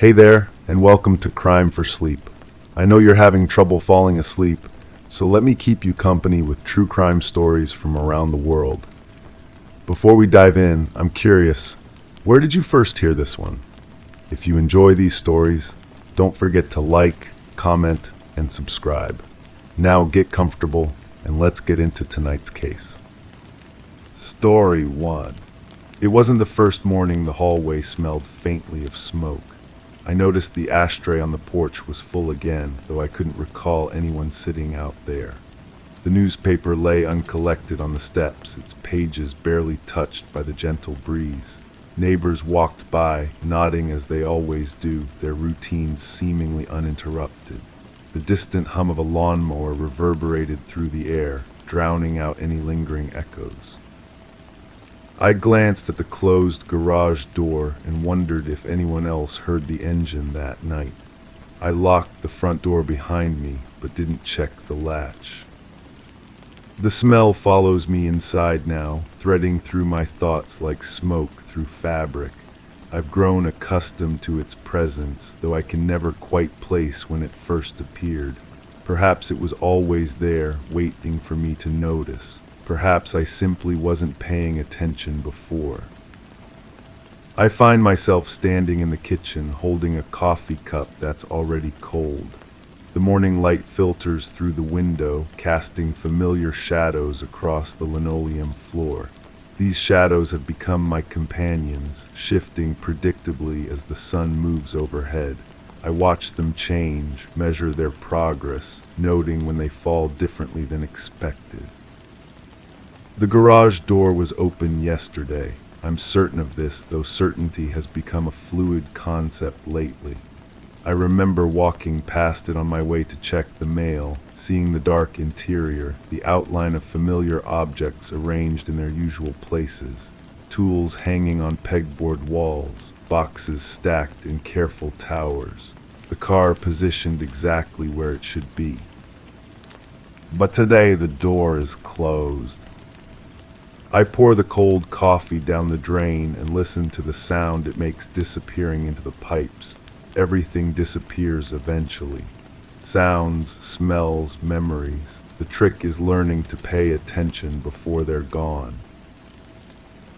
Hey there, and welcome to Crime for Sleep. I know you're having trouble falling asleep, so let me keep you company with true crime stories from around the world. Before we dive in, I'm curious, where did you first hear this one? If you enjoy these stories, don't forget to like, comment, and subscribe. Now get comfortable, and let's get into tonight's case. Story 1. It wasn't the first morning the hallway smelled faintly of smoke. I noticed the ashtray on the porch was full again, though I couldn't recall anyone sitting out there. The newspaper lay uncollected on the steps, its pages barely touched by the gentle breeze. Neighbors walked by, nodding as they always do, their routines seemingly uninterrupted. The distant hum of a lawnmower reverberated through the air, drowning out any lingering echoes. I glanced at the closed garage door and wondered if anyone else heard the engine that night. I locked the front door behind me, but didn't check the latch. The smell follows me inside now, threading through my thoughts like smoke through fabric. I've grown accustomed to its presence, though I can never quite place when it first appeared. Perhaps it was always there, waiting for me to notice. Perhaps I simply wasn't paying attention before. I find myself standing in the kitchen, holding a coffee cup that's already cold. The morning light filters through the window, casting familiar shadows across the linoleum floor. These shadows have become my companions, shifting predictably as the sun moves overhead. I watch them change, measure their progress, noting when they fall differently than expected. The garage door was open yesterday. I'm certain of this, though certainty has become a fluid concept lately. I remember walking past it on my way to check the mail, seeing the dark interior, the outline of familiar objects arranged in their usual places, tools hanging on pegboard walls, boxes stacked in careful towers, the car positioned exactly where it should be. But today the door is closed. I pour the cold coffee down the drain and listen to the sound it makes disappearing into the pipes. Everything disappears eventually. Sounds, smells, memories. The trick is learning to pay attention before they're gone.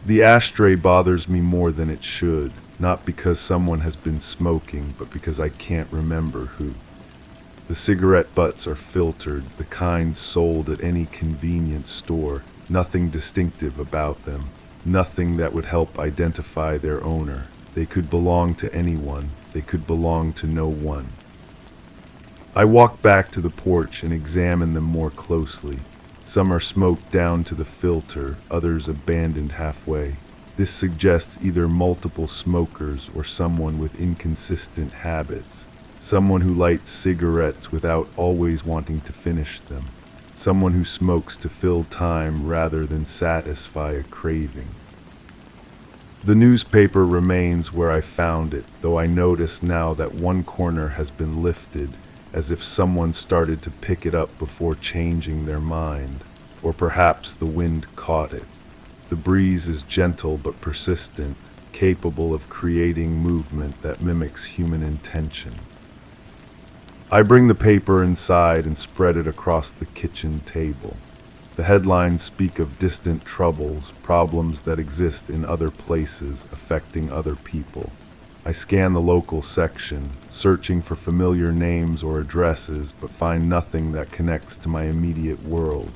The ashtray bothers me more than it should, not because someone has been smoking, but because I can't remember who. The cigarette butts are filtered, the kind sold at any convenience store. Nothing distinctive about them, nothing that would help identify their owner. They could belong to anyone, they could belong to no one. I walk back to the porch and examine them more closely. Some are smoked down to the filter, others abandoned halfway. This suggests either multiple smokers or someone with inconsistent habits. Someone who lights cigarettes without always wanting to finish them. Someone who smokes to fill time rather than satisfy a craving. The newspaper remains where I found it, though I notice now that one corner has been lifted, as if someone started to pick it up before changing their mind, or perhaps the wind caught it. The breeze is gentle but persistent, capable of creating movement that mimics human intention. I bring the paper inside and spread it across the kitchen table. The headlines speak of distant troubles, problems that exist in other places, affecting other people. I scan the local section, searching for familiar names or addresses, but find nothing that connects to my immediate world.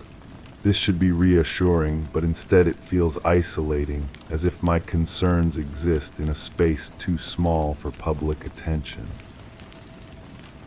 This should be reassuring, but instead it feels isolating, as if my concerns exist in a space too small for public attention.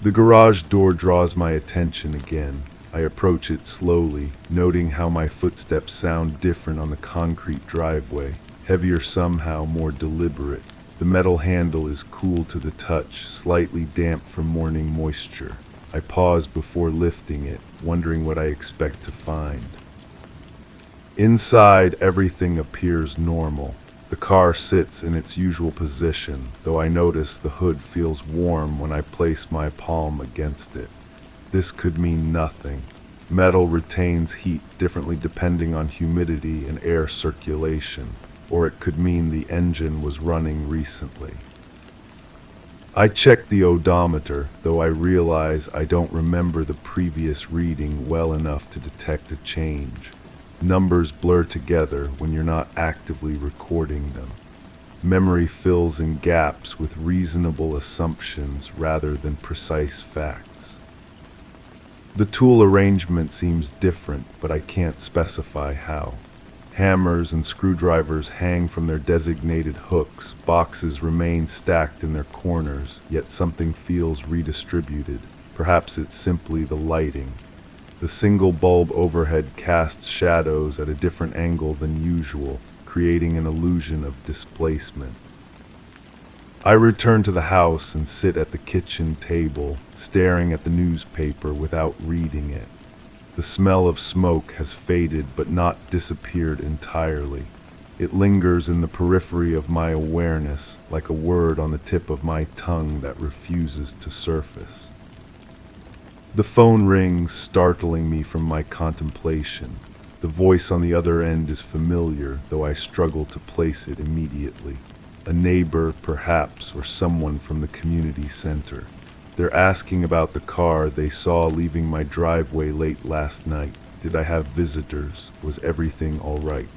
The garage door draws my attention again. I approach it slowly, noting how my footsteps sound different on the concrete driveway, heavier somehow, more deliberate. The metal handle is cool to the touch, slightly damp from morning moisture. I pause before lifting it, wondering what I expect to find. Inside, everything appears normal. The car sits in its usual position, though I notice the hood feels warm when I place my palm against it. This could mean nothing. Metal retains heat differently depending on humidity and air circulation, or it could mean the engine was running recently. I check the odometer, though I realize I don't remember the previous reading well enough to detect a change. Numbers blur together when you're not actively recording them. Memory fills in gaps with reasonable assumptions rather than precise facts. The tool arrangement seems different, but I can't specify how. Hammers and screwdrivers hang from their designated hooks, boxes remain stacked in their corners, yet something feels redistributed. Perhaps it's simply the lighting. The single bulb overhead casts shadows at a different angle than usual, creating an illusion of displacement. I return to the house and sit at the kitchen table, staring at the newspaper without reading it. The smell of smoke has faded but not disappeared entirely. It lingers in the periphery of my awareness, like a word on the tip of my tongue that refuses to surface. The phone rings, startling me from my contemplation. The voice on the other end is familiar, though I struggle to place it immediately. A neighbor, perhaps, or someone from the community center. They're asking about the car they saw leaving my driveway late last night. Did I have visitors? Was everything all right?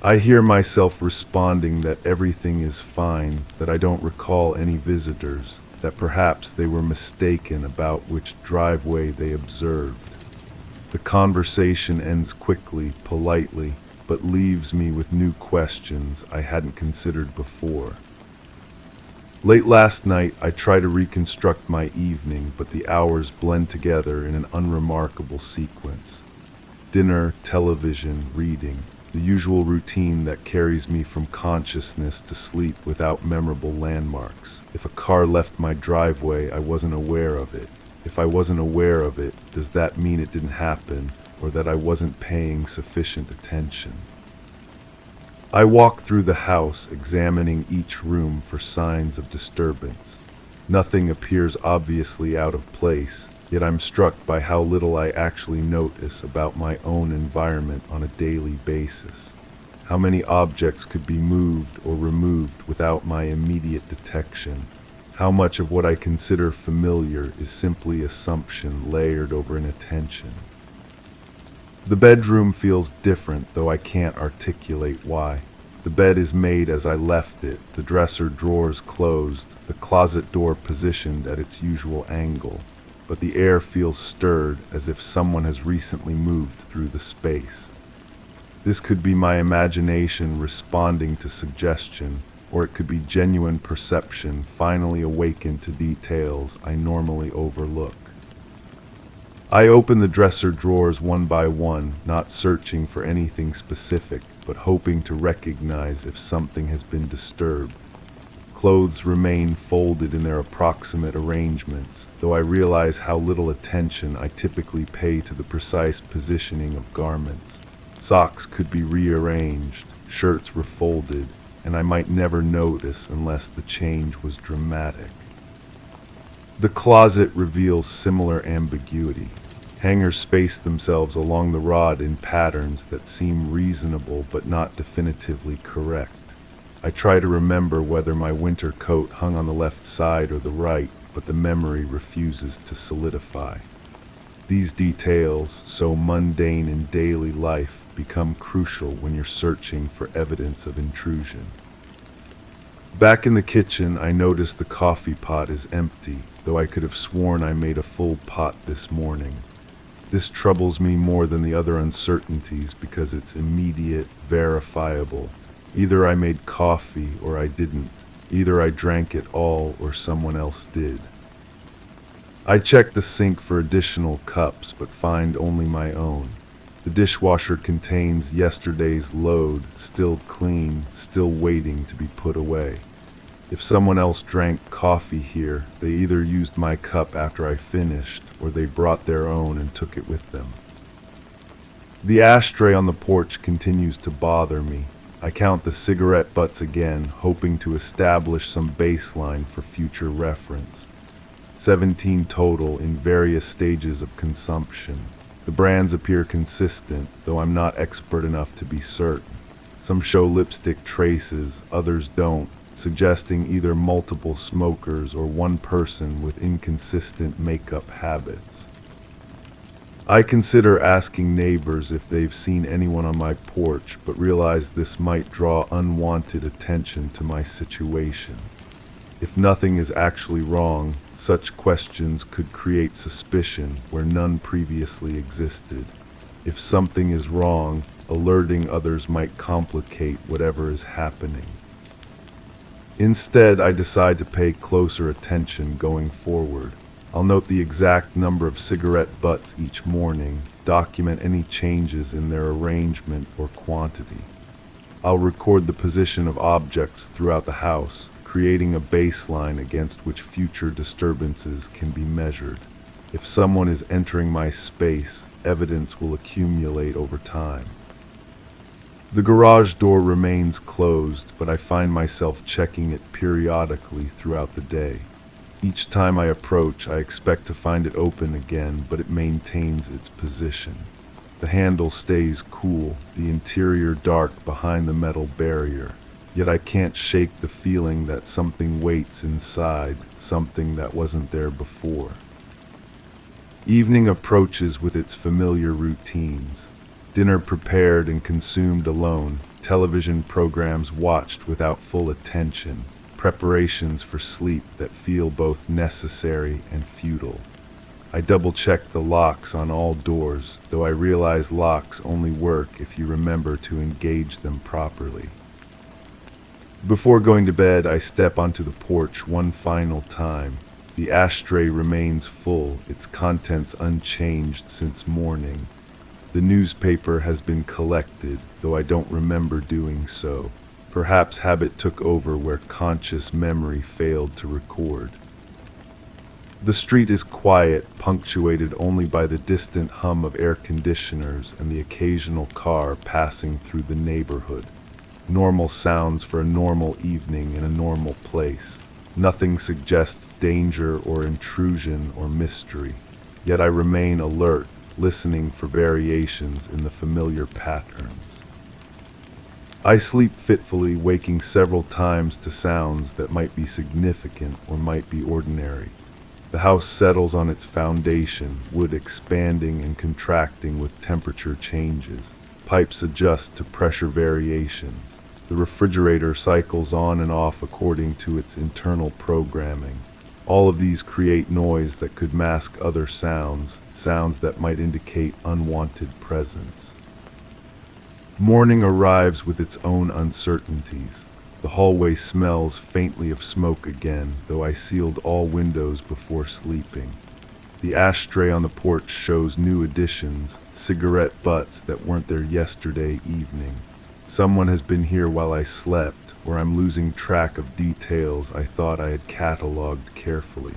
I hear myself responding that everything is fine, that I don't recall any visitors, that perhaps they were mistaken about which driveway they observed. The conversation ends quickly, politely, but leaves me with new questions I hadn't considered before. Late last night, I try to reconstruct my evening, but the hours blend together in an unremarkable sequence. Dinner, television, reading, the usual routine that carries me from consciousness to sleep without memorable landmarks. If a car left my driveway, I wasn't aware of it. If I wasn't aware of it, does that mean it didn't happen, or that I wasn't paying sufficient attention? I walk through the house, examining each room for signs of disturbance. Nothing appears obviously out of place, yet I'm struck by how little I actually notice about my own environment on a daily basis. How many objects could be moved or removed without my immediate detection? How much of what I consider familiar is simply assumption layered over inattention? The bedroom feels different, though I can't articulate why. The bed is made as I left it, the dresser drawers closed, the closet door positioned at its usual angle, but the air feels stirred as if someone has recently moved through the space. This could be my imagination responding to suggestion, or it could be genuine perception finally awakened to details I normally overlook. I open the dresser drawers one by one, not searching for anything specific, but hoping to recognize if something has been disturbed. Clothes remain folded in their approximate arrangements, though I realize how little attention I typically pay to the precise positioning of garments. Socks could be rearranged, shirts refolded, and I might never notice unless the change was dramatic. The closet reveals similar ambiguity. Hangers space themselves along the rod in patterns that seem reasonable but not definitively correct. I try to remember whether my winter coat hung on the left side or the right, but the memory refuses to solidify. These details, so mundane in daily life, become crucial when you're searching for evidence of intrusion. Back in the kitchen, I notice the coffee pot is empty, though I could have sworn I made a full pot this morning. This troubles me more than the other uncertainties because it's immediate, verifiable. Either I made coffee or I didn't. Either I drank it all or someone else did. I check the sink for additional cups, but find only my own. The dishwasher contains yesterday's load, still clean, still waiting to be put away. If someone else drank coffee here, they either used my cup after I finished, or they brought their own and took it with them. The ashtray on the porch continues to bother me. I count the cigarette butts again, hoping to establish some baseline for future reference. 17 total in various stages of consumption. The brands appear consistent, though I'm not expert enough to be certain. Some show lipstick traces, others don't, suggesting either multiple smokers or one person with inconsistent makeup habits. I consider asking neighbors if they've seen anyone on my porch, but realize this might draw unwanted attention to my situation. If nothing is actually wrong, such questions could create suspicion where none previously existed. If something is wrong, alerting others might complicate whatever is happening. Instead, I decide to pay closer attention going forward. I'll note the exact number of cigarette butts each morning, document any changes in their arrangement or quantity. I'll record the position of objects throughout the house, creating a baseline against which future disturbances can be measured. If someone is entering my space, evidence will accumulate over time. The garage door remains closed, but I find myself checking it periodically throughout the day. Each time I approach, I expect to find it open again, but it maintains its position. The handle stays cool, the interior dark behind the metal barrier. Yet I can't shake the feeling that something waits inside, something that wasn't there before. Evening approaches with its familiar routines. Dinner prepared and consumed alone, television programs watched without full attention, preparations for sleep that feel both necessary and futile. I double-check the locks on all doors, though I realize locks only work if you remember to engage them properly. Before going to bed, I step onto the porch one final time. The ashtray remains full, its contents unchanged since morning. The newspaper has been collected, though I don't remember doing so. Perhaps habit took over where conscious memory failed to record. The street is quiet, punctuated only by the distant hum of air conditioners and the occasional car passing through the neighborhood. Normal sounds for a normal evening in a normal place. Nothing suggests danger or intrusion or mystery. Yet I remain alert, listening for variations in the familiar patterns. I sleep fitfully, waking several times to sounds that might be significant or might be ordinary. The house settles on its foundation, wood expanding and contracting with temperature changes. Pipes adjust to pressure variations. The refrigerator cycles on and off according to its internal programming. All of these create noise that could mask other sounds, sounds that might indicate unwanted presence. Morning arrives with its own uncertainties. The hallway smells faintly of smoke again, though I sealed all windows before sleeping. The ashtray on the porch shows new additions, cigarette butts that weren't there yesterday evening. Someone has been here while I slept, or I'm losing track of details I thought I had cataloged carefully.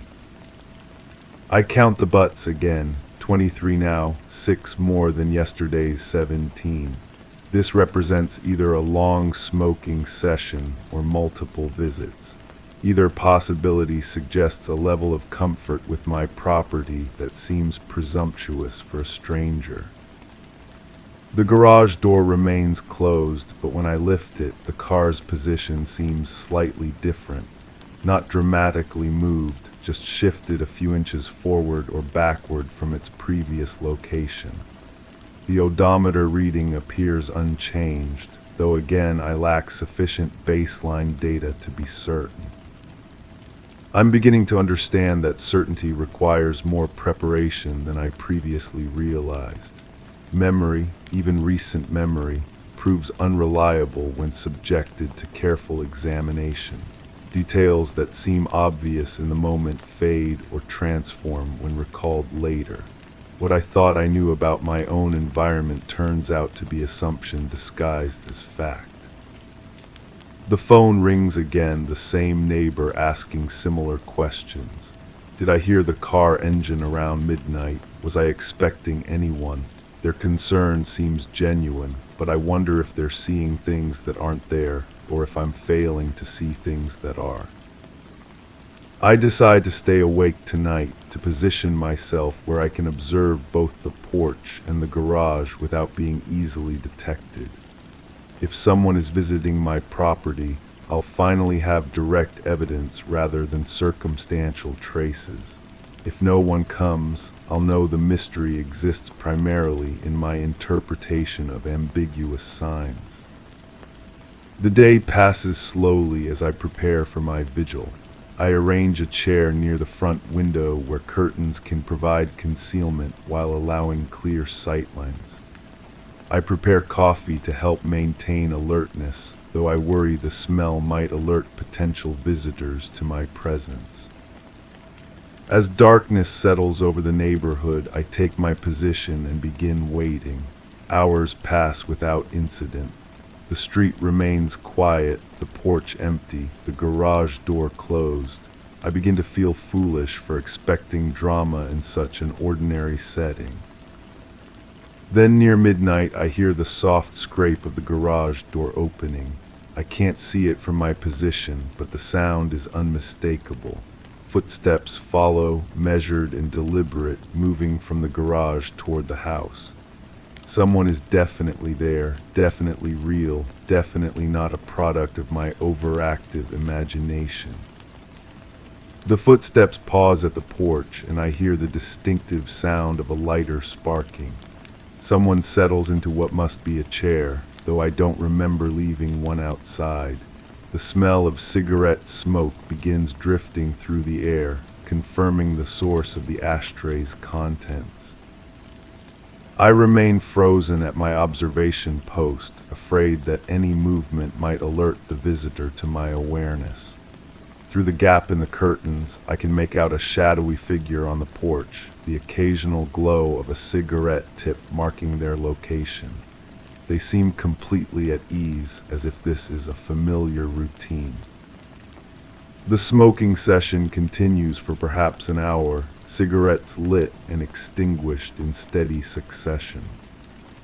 I count the butts again, 23 now, 6 more than yesterday's 17. This represents either a long smoking session or multiple visits. Either possibility suggests a level of comfort with my property that seems presumptuous for a stranger. The garage door remains closed, but when I lift it, the car's position seems slightly different. Not dramatically moved, just shifted a few inches forward or backward from its previous location. The odometer reading appears unchanged, though again I lack sufficient baseline data to be certain. I'm beginning to understand that certainty requires more preparation than I previously realized. Memory, even recent memory, proves unreliable when subjected to careful examination. Details that seem obvious in the moment fade or transform when recalled later. What I thought I knew about my own environment turns out to be assumption disguised as fact. The phone rings again, the same neighbor asking similar questions. Did I hear the car engine around midnight? Was I expecting anyone? Their concern seems genuine, but I wonder if they're seeing things that aren't there, or if I'm failing to see things that are. I decide to stay awake tonight, to position myself where I can observe both the porch and the garage without being easily detected. If someone is visiting my property, I'll finally have direct evidence rather than circumstantial traces. If no one comes, I'll know the mystery exists primarily in my interpretation of ambiguous signs. The day passes slowly as I prepare for my vigil. I arrange a chair near the front window where curtains can provide concealment while allowing clear sightlines. I prepare coffee to help maintain alertness, though I worry the smell might alert potential visitors to my presence. As darkness settles over the neighborhood, I take my position and begin waiting. Hours pass without incident. The street remains quiet, the porch empty, the garage door closed. I begin to feel foolish for expecting drama in such an ordinary setting. Then near midnight, I hear the soft scrape of the garage door opening. I can't see it from my position, but the sound is unmistakable. Footsteps follow, measured and deliberate, moving from the garage toward the house. Someone is definitely there, definitely real, definitely not a product of my overactive imagination. The footsteps pause at the porch, and I hear the distinctive sound of a lighter sparking. Someone settles into what must be a chair, though I don't remember leaving one outside. The smell of cigarette smoke begins drifting through the air, confirming the source of the ashtray's contents. I remain frozen at my observation post, afraid that any movement might alert the visitor to my awareness. Through the gap in the curtains, I can make out a shadowy figure on the porch, the occasional glow of a cigarette tip marking their location. They seem completely at ease, as if this is a familiar routine. The smoking session continues for perhaps an hour, cigarettes lit and extinguished in steady succession.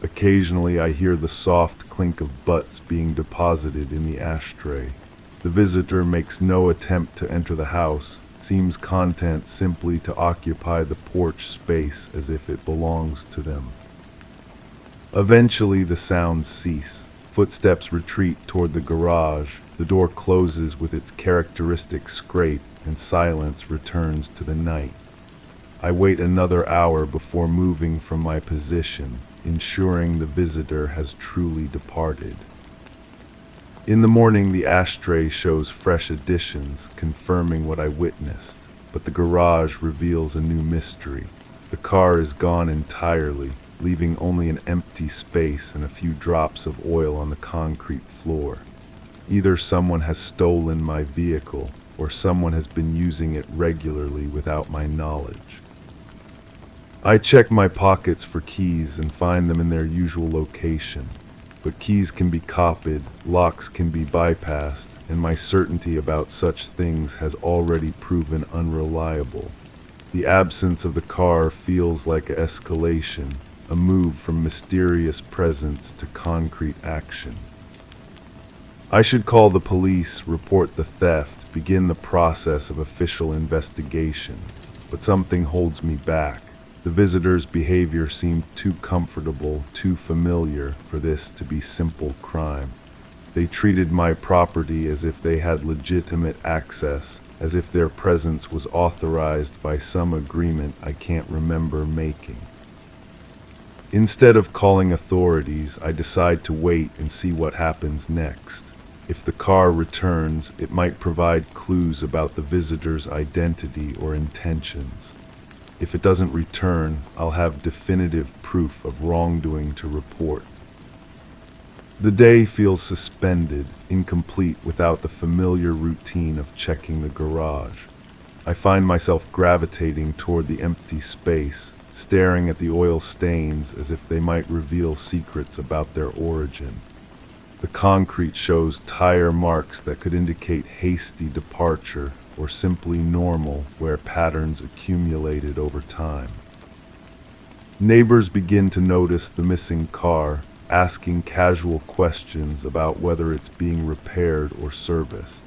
Occasionally I hear the soft clink of butts being deposited in the ashtray. The visitor makes no attempt to enter the house, seems content simply to occupy the porch space as if it belongs to them. Eventually the sounds cease. Footsteps retreat toward the garage, the door closes with its characteristic scrape, and silence returns to the night. I wait another hour before moving from my position, ensuring the visitor has truly departed. In the morning, the ashtray shows fresh additions, confirming what I witnessed, but the garage reveals a new mystery. The car is gone entirely, leaving only an empty space and a few drops of oil on the concrete floor. Either someone has stolen my vehicle, or someone has been using it regularly without my knowledge. I check my pockets for keys and find them in their usual location. But keys can be copied, locks can be bypassed, and my certainty about such things has already proven unreliable. The absence of the car feels like an escalation, a move from mysterious presence to concrete action. I should call the police, report the theft, begin the process of official investigation, but something holds me back. The visitor's behavior seemed too comfortable, too familiar for this to be simple crime. They treated my property as if they had legitimate access, as if their presence was authorized by some agreement I can't remember making. Instead of calling authorities, I decide to wait and see what happens next. If the car returns, it might provide clues about the visitor's identity or intentions. If it doesn't return, I'll have definitive proof of wrongdoing to report. The day feels suspended, incomplete without the familiar routine of checking the garage. I find myself gravitating toward the empty space, staring at the oil stains as if they might reveal secrets about their origin. The concrete shows tire marks that could indicate hasty departure or simply normal where patterns accumulated over time. Neighbors begin to notice the missing car, asking casual questions about whether it's being repaired or serviced.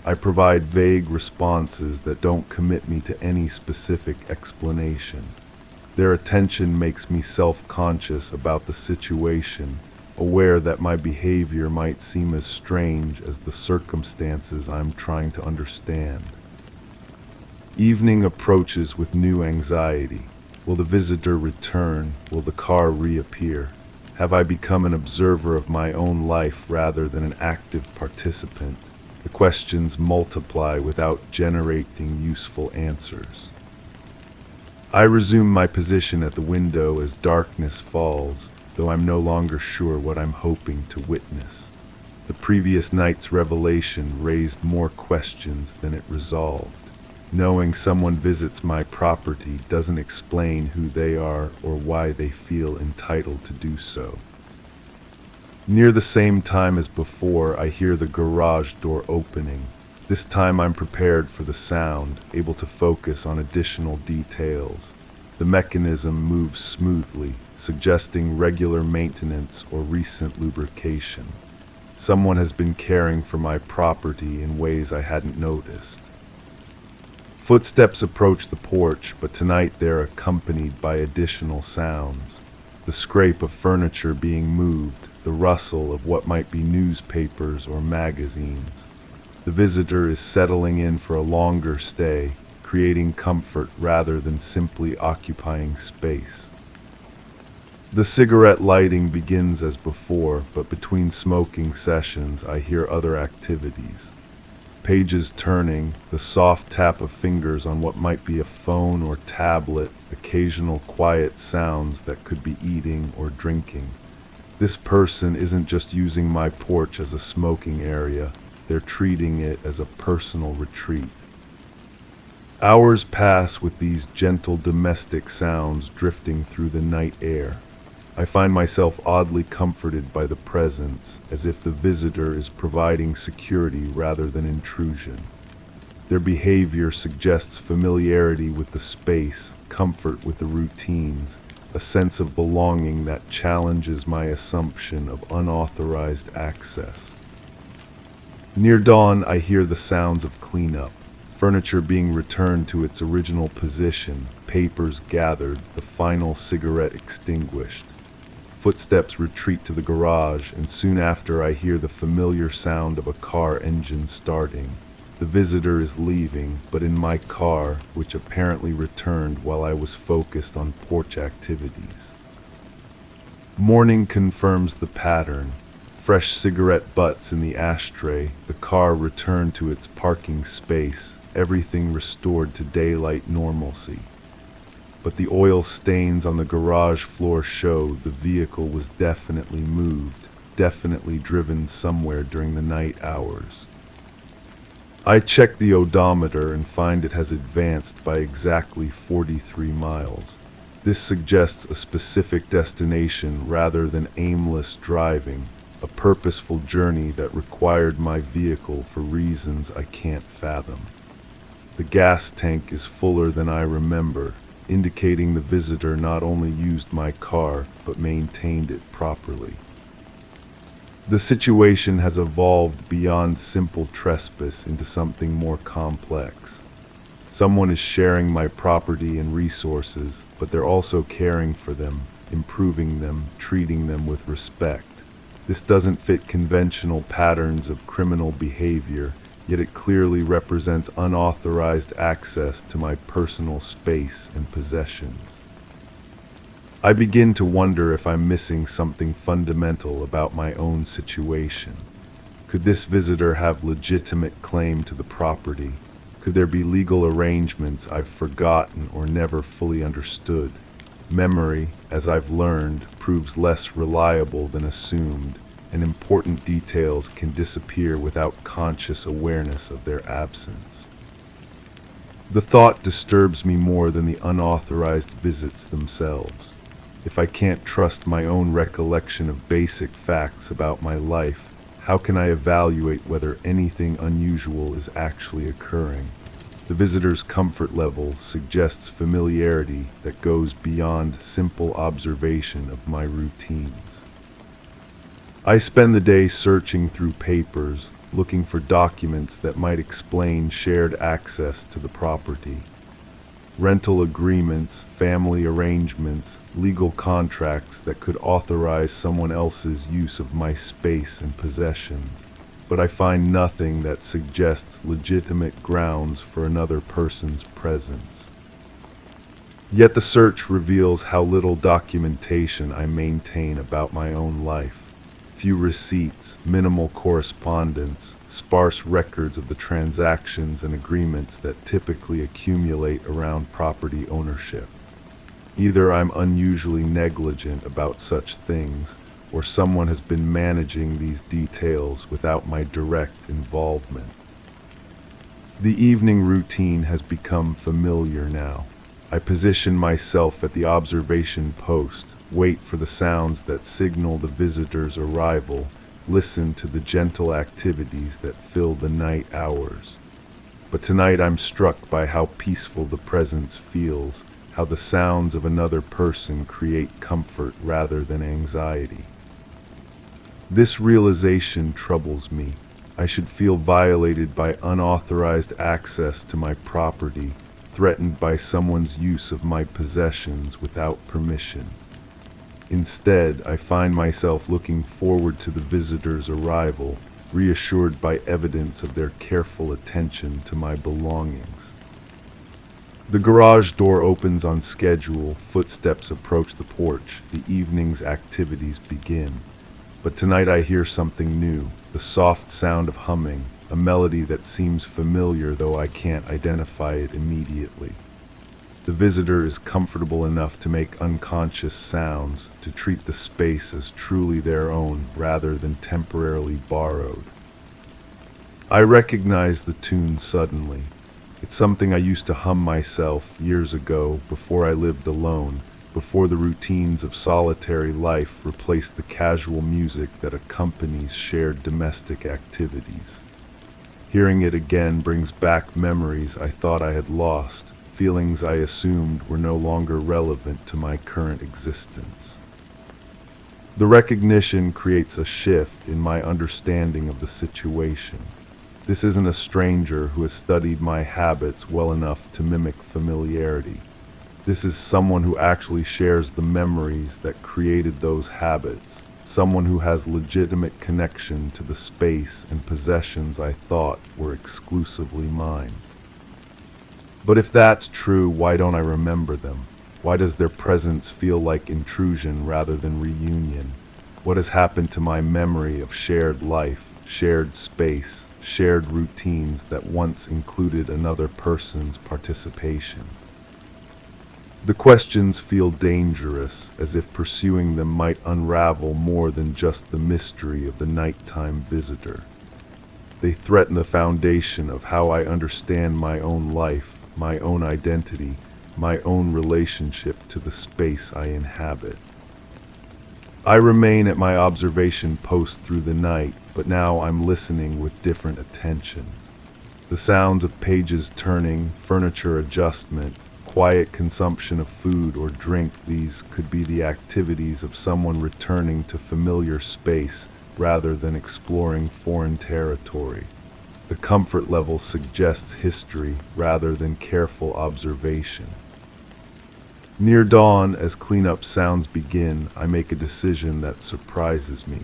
I provide vague responses that don't commit me to any specific explanation. Their attention makes me self-conscious about the situation, aware that my behavior might seem as strange as the circumstances I'm trying to understand. Evening approaches with new anxiety. Will the visitor return? Will the car reappear? Have I become an observer of my own life rather than an active participant? The questions multiply without generating useful answers. I resume my position at the window as darkness falls, though I'm no longer sure what I'm hoping to witness. The previous night's revelation raised more questions than it resolved. Knowing someone visits my property doesn't explain who they are or why they feel entitled to do so. Near the same time as before, I hear the garage door opening. This time I'm prepared for the sound, able to focus on additional details. The mechanism moves smoothly, suggesting regular maintenance or recent lubrication. Someone has been caring for my property in ways I hadn't noticed. Footsteps approach the porch, but tonight they're accompanied by additional sounds. The scrape of furniture being moved, the rustle of what might be newspapers or magazines. The visitor is settling in for a longer stay, creating comfort rather than simply occupying space. The cigarette lighting begins as before, but between smoking sessions I hear other activities. Pages turning, the soft tap of fingers on what might be a phone or tablet, occasional quiet sounds that could be eating or drinking. This person isn't just using my porch as a smoking area, they're treating it as a personal retreat. Hours pass with these gentle domestic sounds drifting through the night air. I find myself oddly comforted by the presence, as if the visitor is providing security rather than intrusion. Their behavior suggests familiarity with the space, comfort with the routines, a sense of belonging that challenges my assumption of unauthorized access. Near dawn, I hear the sounds of cleanup, furniture being returned to its original position, papers gathered, the final cigarette extinguished. Footsteps retreat to the garage, and soon after I hear the familiar sound of a car engine starting. The visitor is leaving, but in my car, which apparently returned while I was focused on porch activities. Morning confirms the pattern. Fresh cigarette butts in the ashtray, the car returned to its parking space, everything restored to daylight normalcy. But the oil stains on the garage floor show the vehicle was definitely moved, definitely driven somewhere during the night hours. I check the odometer and find it has advanced by exactly 43 miles. This suggests a specific destination rather than aimless driving, a purposeful journey that required my vehicle for reasons I can't fathom. The gas tank is fuller than I remember, indicating the visitor not only used my car, but maintained it properly. The situation has evolved beyond simple trespass into something more complex. Someone is sharing my property and resources, but they're also caring for them, improving them, treating them with respect. This doesn't fit conventional patterns of criminal behavior, yet it clearly represents unauthorized access to my personal space and possessions. I begin to wonder if I'm missing something fundamental about my own situation. Could this visitor have legitimate claim to the property? Could there be legal arrangements I've forgotten or never fully understood? Memory, as I've learned, proves less reliable than assumed, and important details can disappear without conscious awareness of their absence. The thought disturbs me more than the unauthorized visits themselves. If I can't trust my own recollection of basic facts about my life, how can I evaluate whether anything unusual is actually occurring? The visitor's comfort level suggests familiarity that goes beyond simple observation of my routines. I spend the day searching through papers, looking for documents that might explain shared access to the property. rental agreements, family arrangements, legal contracts that could authorize someone else's use of my space and possessions. But I find nothing that suggests legitimate grounds for another person's presence. Yet the search reveals how little documentation I maintain about my own life. Few receipts, minimal correspondence, sparse records of the transactions and agreements that typically accumulate around property ownership. Either I'm unusually negligent about such things, or someone has been managing these details without my direct involvement. The evening routine has become familiar now. I position myself at the observation post, wait for the sounds that signal the visitor's arrival, listen to the gentle activities that fill the night hours. But tonight I'm struck by how peaceful the presence feels, how the sounds of another person create comfort rather than anxiety. This realization troubles me. I should feel violated by unauthorized access to my property, threatened by someone's use of my possessions without permission. Instead, I find myself looking forward to the visitor's arrival, reassured by evidence of their careful attention to my belongings. The garage door opens on schedule, footsteps approach the porch, the evening's activities begin. But tonight I hear something new, the soft sound of humming, a melody that seems familiar though I can't identify it immediately. The visitor is comfortable enough to make unconscious sounds, to treat the space as truly their own rather than temporarily borrowed. I recognize the tune suddenly. It's something I used to hum myself years ago, before I lived alone, before the routines of solitary life replaced the casual music that accompanies shared domestic activities. Hearing it again brings back memories I thought I had lost, feelings I assumed were no longer relevant to my current existence. The recognition creates a shift in my understanding of the situation. This isn't a stranger who has studied my habits well enough to mimic familiarity. This is someone who actually shares the memories that created those habits, someone who has legitimate connection to the space and possessions I thought were exclusively mine. But if that's true, why don't I remember them? Why does their presence feel like intrusion rather than reunion? What has happened to my memory of shared life, shared space, shared routines that once included another person's participation? The questions feel dangerous, as if pursuing them might unravel more than just the mystery of the nighttime visitor. They threaten the foundation of how I understand my own life, my own identity, my own relationship to the space I inhabit. I remain at my observation post through the night, but now I'm listening with different attention. The sounds of pages turning, furniture adjustment, quiet consumption of food or drink, these could be the activities of someone returning to familiar space rather than exploring foreign territory. The comfort level suggests history rather than careful observation. Near dawn, as cleanup sounds begin, I make a decision that surprises me.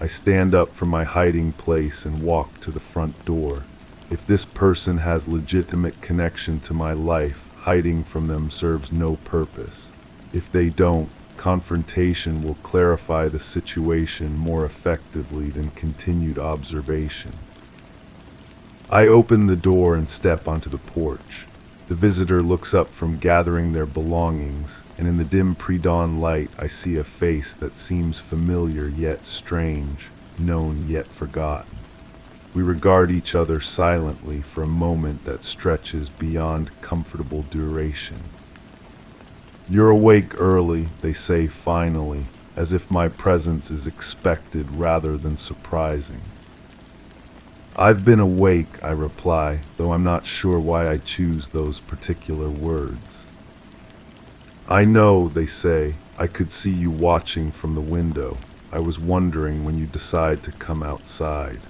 I stand up from my hiding place and walk to the front door. If this person has legitimate connection to my life, hiding from them serves no purpose. If they don't, confrontation will clarify the situation more effectively than continued observation. I open the door and step onto the porch. The visitor looks up from gathering their belongings, and in the dim pre-dawn light I see a face that seems familiar yet strange, known yet forgotten. We regard each other silently for a moment that stretches beyond comfortable duration. "You're awake early," they say finally, as if my presence is expected rather than surprising. "I've been awake," I reply, though I'm not sure why I choose those particular words. "I know," they say. "I could see you watching from the window. I was wondering when you decide to come outside."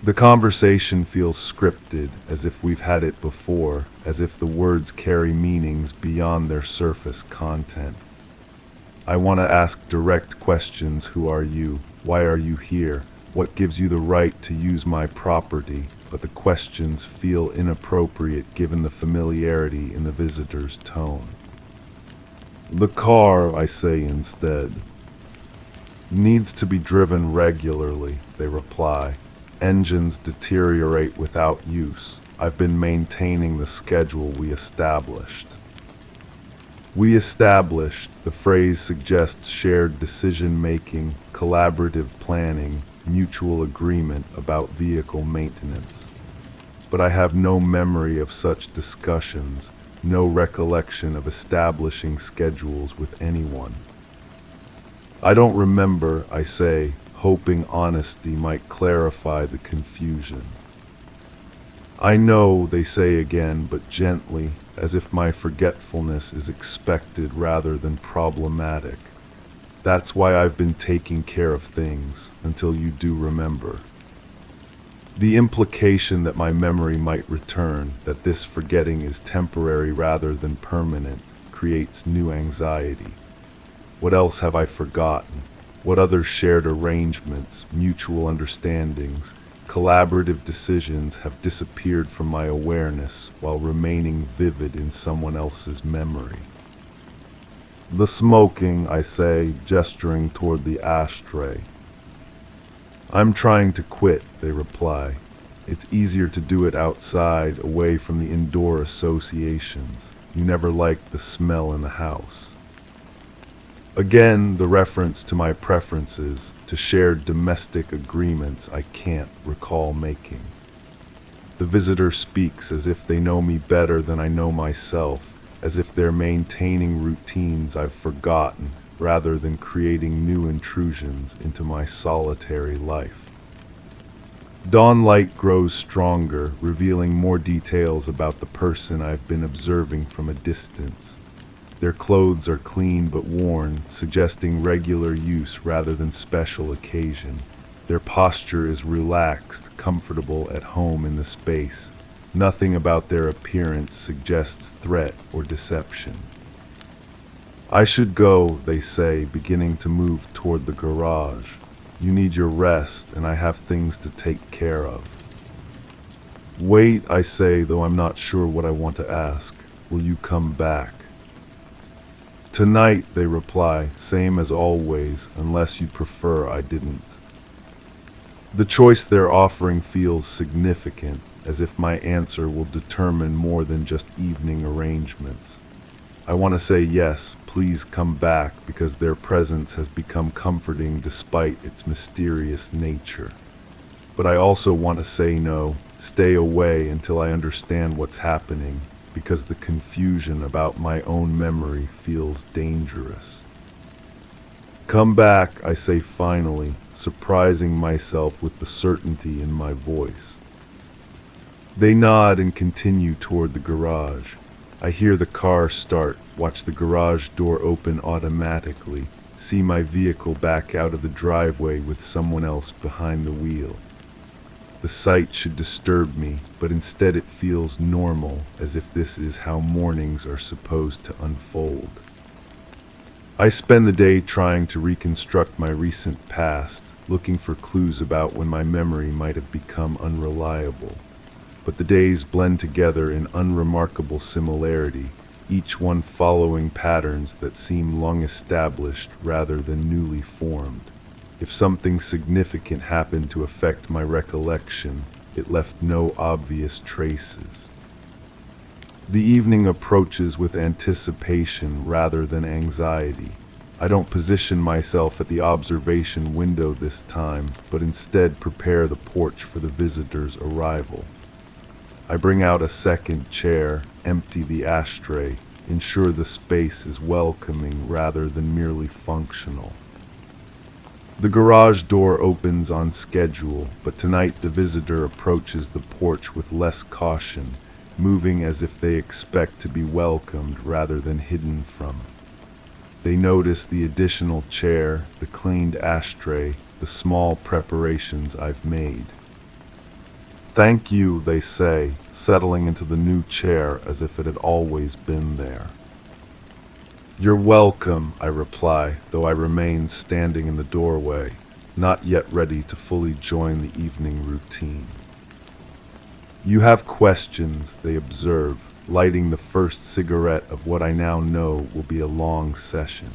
The conversation feels scripted, as if we've had it before, as if the words carry meanings beyond their surface content. I want to ask direct questions. Who are you? Why are you here? What gives you the right to use my property? But the questions feel inappropriate given the familiarity in the visitor's tone. The car, I say instead, needs to be driven regularly, they reply. Engines deteriorate without use. I've been maintaining the schedule we established. We established, the phrase suggests shared decision-making, collaborative planning, mutual agreement about vehicle maintenance. But I have no memory of such discussions, no recollection of establishing schedules with anyone. I don't remember, I say, hoping honesty might clarify the confusion. I know, they say again, but gently, as if my forgetfulness is expected rather than problematic. That's why I've been taking care of things, until you do remember. The implication that my memory might return, that this forgetting is temporary rather than permanent, creates new anxiety. What else have I forgotten? What other shared arrangements, mutual understandings, collaborative decisions have disappeared from my awareness while remaining vivid in someone else's memory? The smoking, I say, gesturing toward the ashtray. I'm trying to quit, they reply. It's easier to do it outside, away from the indoor associations. You never liked the smell in the house. Again, the reference to my preferences, to shared domestic agreements I can't recall making. The visitor speaks as if they know me better than I know myself, as if they're maintaining routines I've forgotten, rather than creating new intrusions into my solitary life. Dawn light grows stronger, revealing more details about the person I've been observing from a distance. Their clothes are clean but worn, suggesting regular use rather than special occasion. Their posture is relaxed, comfortable at home in the space. Nothing about their appearance suggests threat or deception. I should go, they say, beginning to move toward the garage. You need your rest, and I have things to take care of. Wait, I say, though I'm not sure what I want to ask. Will you come back? Tonight, they reply, same as always, unless you prefer I didn't. The choice they're offering feels significant, as if my answer will determine more than just evening arrangements. I want to say yes, please come back, because their presence has become comforting despite its mysterious nature. But I also want to say no, stay away until I understand what's happening, because the confusion about my own memory feels dangerous. Come back, I say finally, surprising myself with the certainty in my voice. They nod and continue toward the garage. I hear the car start, watch the garage door open automatically, see my vehicle back out of the driveway with someone else behind the wheel. The sight should disturb me, but instead it feels normal, as if this is how mornings are supposed to unfold. I spend the day trying to reconstruct my recent past, looking for clues about when my memory might have become unreliable. But the days blend together in unremarkable similarity, each one following patterns that seem long established rather than newly formed. If something significant happened to affect my recollection, it left no obvious traces. The evening approaches with anticipation rather than anxiety. I don't position myself at the observation window this time, but instead prepare the porch for the visitor's arrival. I bring out a second chair, empty the ashtray, ensure the space is welcoming rather than merely functional. The garage door opens on schedule, but tonight the visitor approaches the porch with less caution, moving as if they expect to be welcomed rather than hidden from. They notice the additional chair, the cleaned ashtray, the small preparations I've made. Thank you, they say, settling into the new chair as if it had always been there. You're welcome, I reply, though I remain standing in the doorway, not yet ready to fully join the evening routine. You have questions, they observe, lighting the first cigarette of what I now know will be a long session.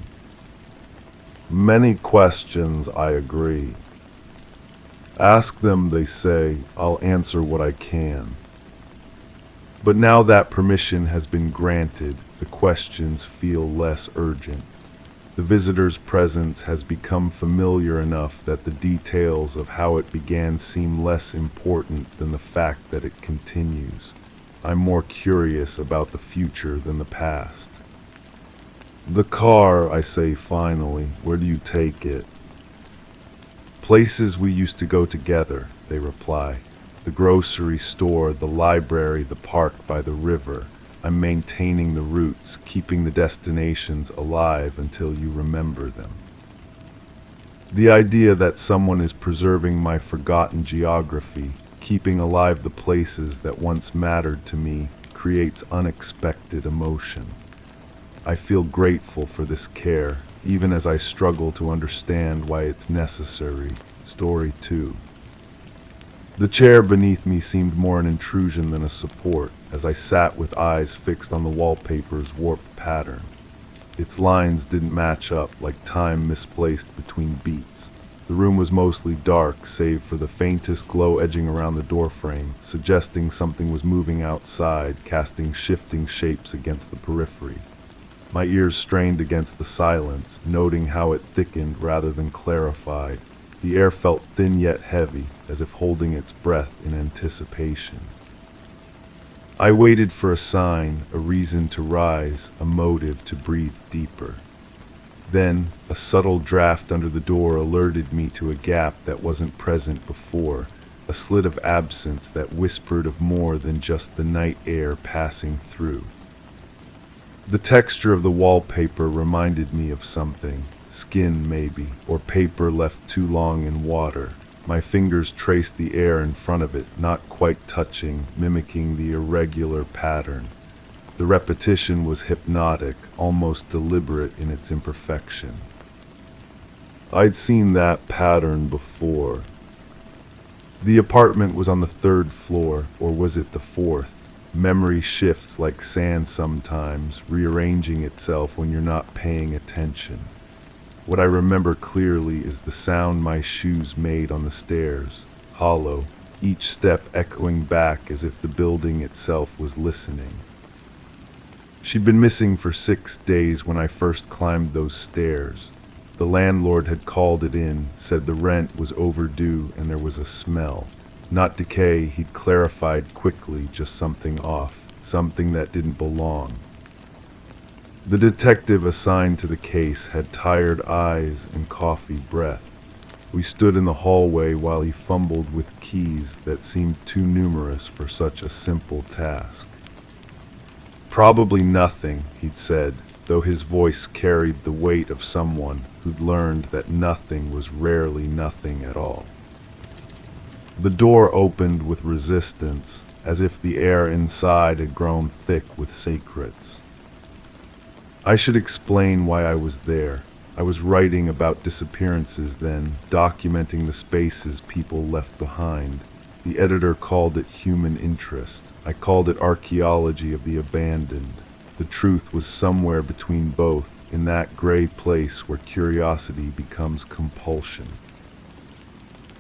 Many questions, I agree. Ask them, they say, I'll answer what I can. But now that permission has been granted, the questions feel less urgent. The visitor's presence has become familiar enough that the details of how it began seem less important than the fact that it continues. I'm more curious about the future than the past. The car, I say finally. Where do you take it? Places we used to go together, they reply. The grocery store, the library, the park by the river. I'm maintaining the routes, keeping the destinations alive until you remember them. The idea that someone is preserving my forgotten geography, keeping alive the places that once mattered to me, creates unexpected emotion. I feel grateful for this care, even as I struggle to understand why it's necessary. Story 2. The chair beneath me seemed more an intrusion than a support, as I sat with eyes fixed on the wallpaper's warped pattern. Its lines didn't match up, like time misplaced between beats. The room was mostly dark, save for the faintest glow edging around the doorframe, suggesting something was moving outside, casting shifting shapes against the periphery. My ears strained against the silence, noting how it thickened rather than clarified. The air felt thin yet heavy, as if holding its breath in anticipation. I waited for a sign, a reason to rise, a motive to breathe deeper. Then, a subtle draft under the door alerted me to a gap that wasn't present before, a slit of absence that whispered of more than just the night air passing through. The texture of the wallpaper reminded me of something. Skin, maybe, or paper left too long in water. My fingers traced the air in front of it, not quite touching, mimicking the irregular pattern. The repetition was hypnotic, almost deliberate in its imperfection. I'd seen that pattern before. The apartment was on the 3rd floor, or was it the 4th? Memory shifts like sand sometimes, rearranging itself when you're not paying attention. What I remember clearly is the sound my shoes made on the stairs, hollow, each step echoing back as if the building itself was listening. She'd been missing for 6 days when I first climbed those stairs. The landlord had called it in, said the rent was overdue and there was a smell. Not decay, he'd clarified quickly, just something off, something that didn't belong. The detective assigned to the case had tired eyes and coffee breath. We stood in the hallway while he fumbled with keys that seemed too numerous for such a simple task. Probably nothing, he'd said, though his voice carried the weight of someone who'd learned that nothing was rarely nothing at all. The door opened with resistance, as if the air inside had grown thick with secrets. I should explain why I was there. I was writing about disappearances then, documenting the spaces people left behind. The editor called it human interest. I called it archaeology of the abandoned. The truth was somewhere between both, in that gray place where curiosity becomes compulsion.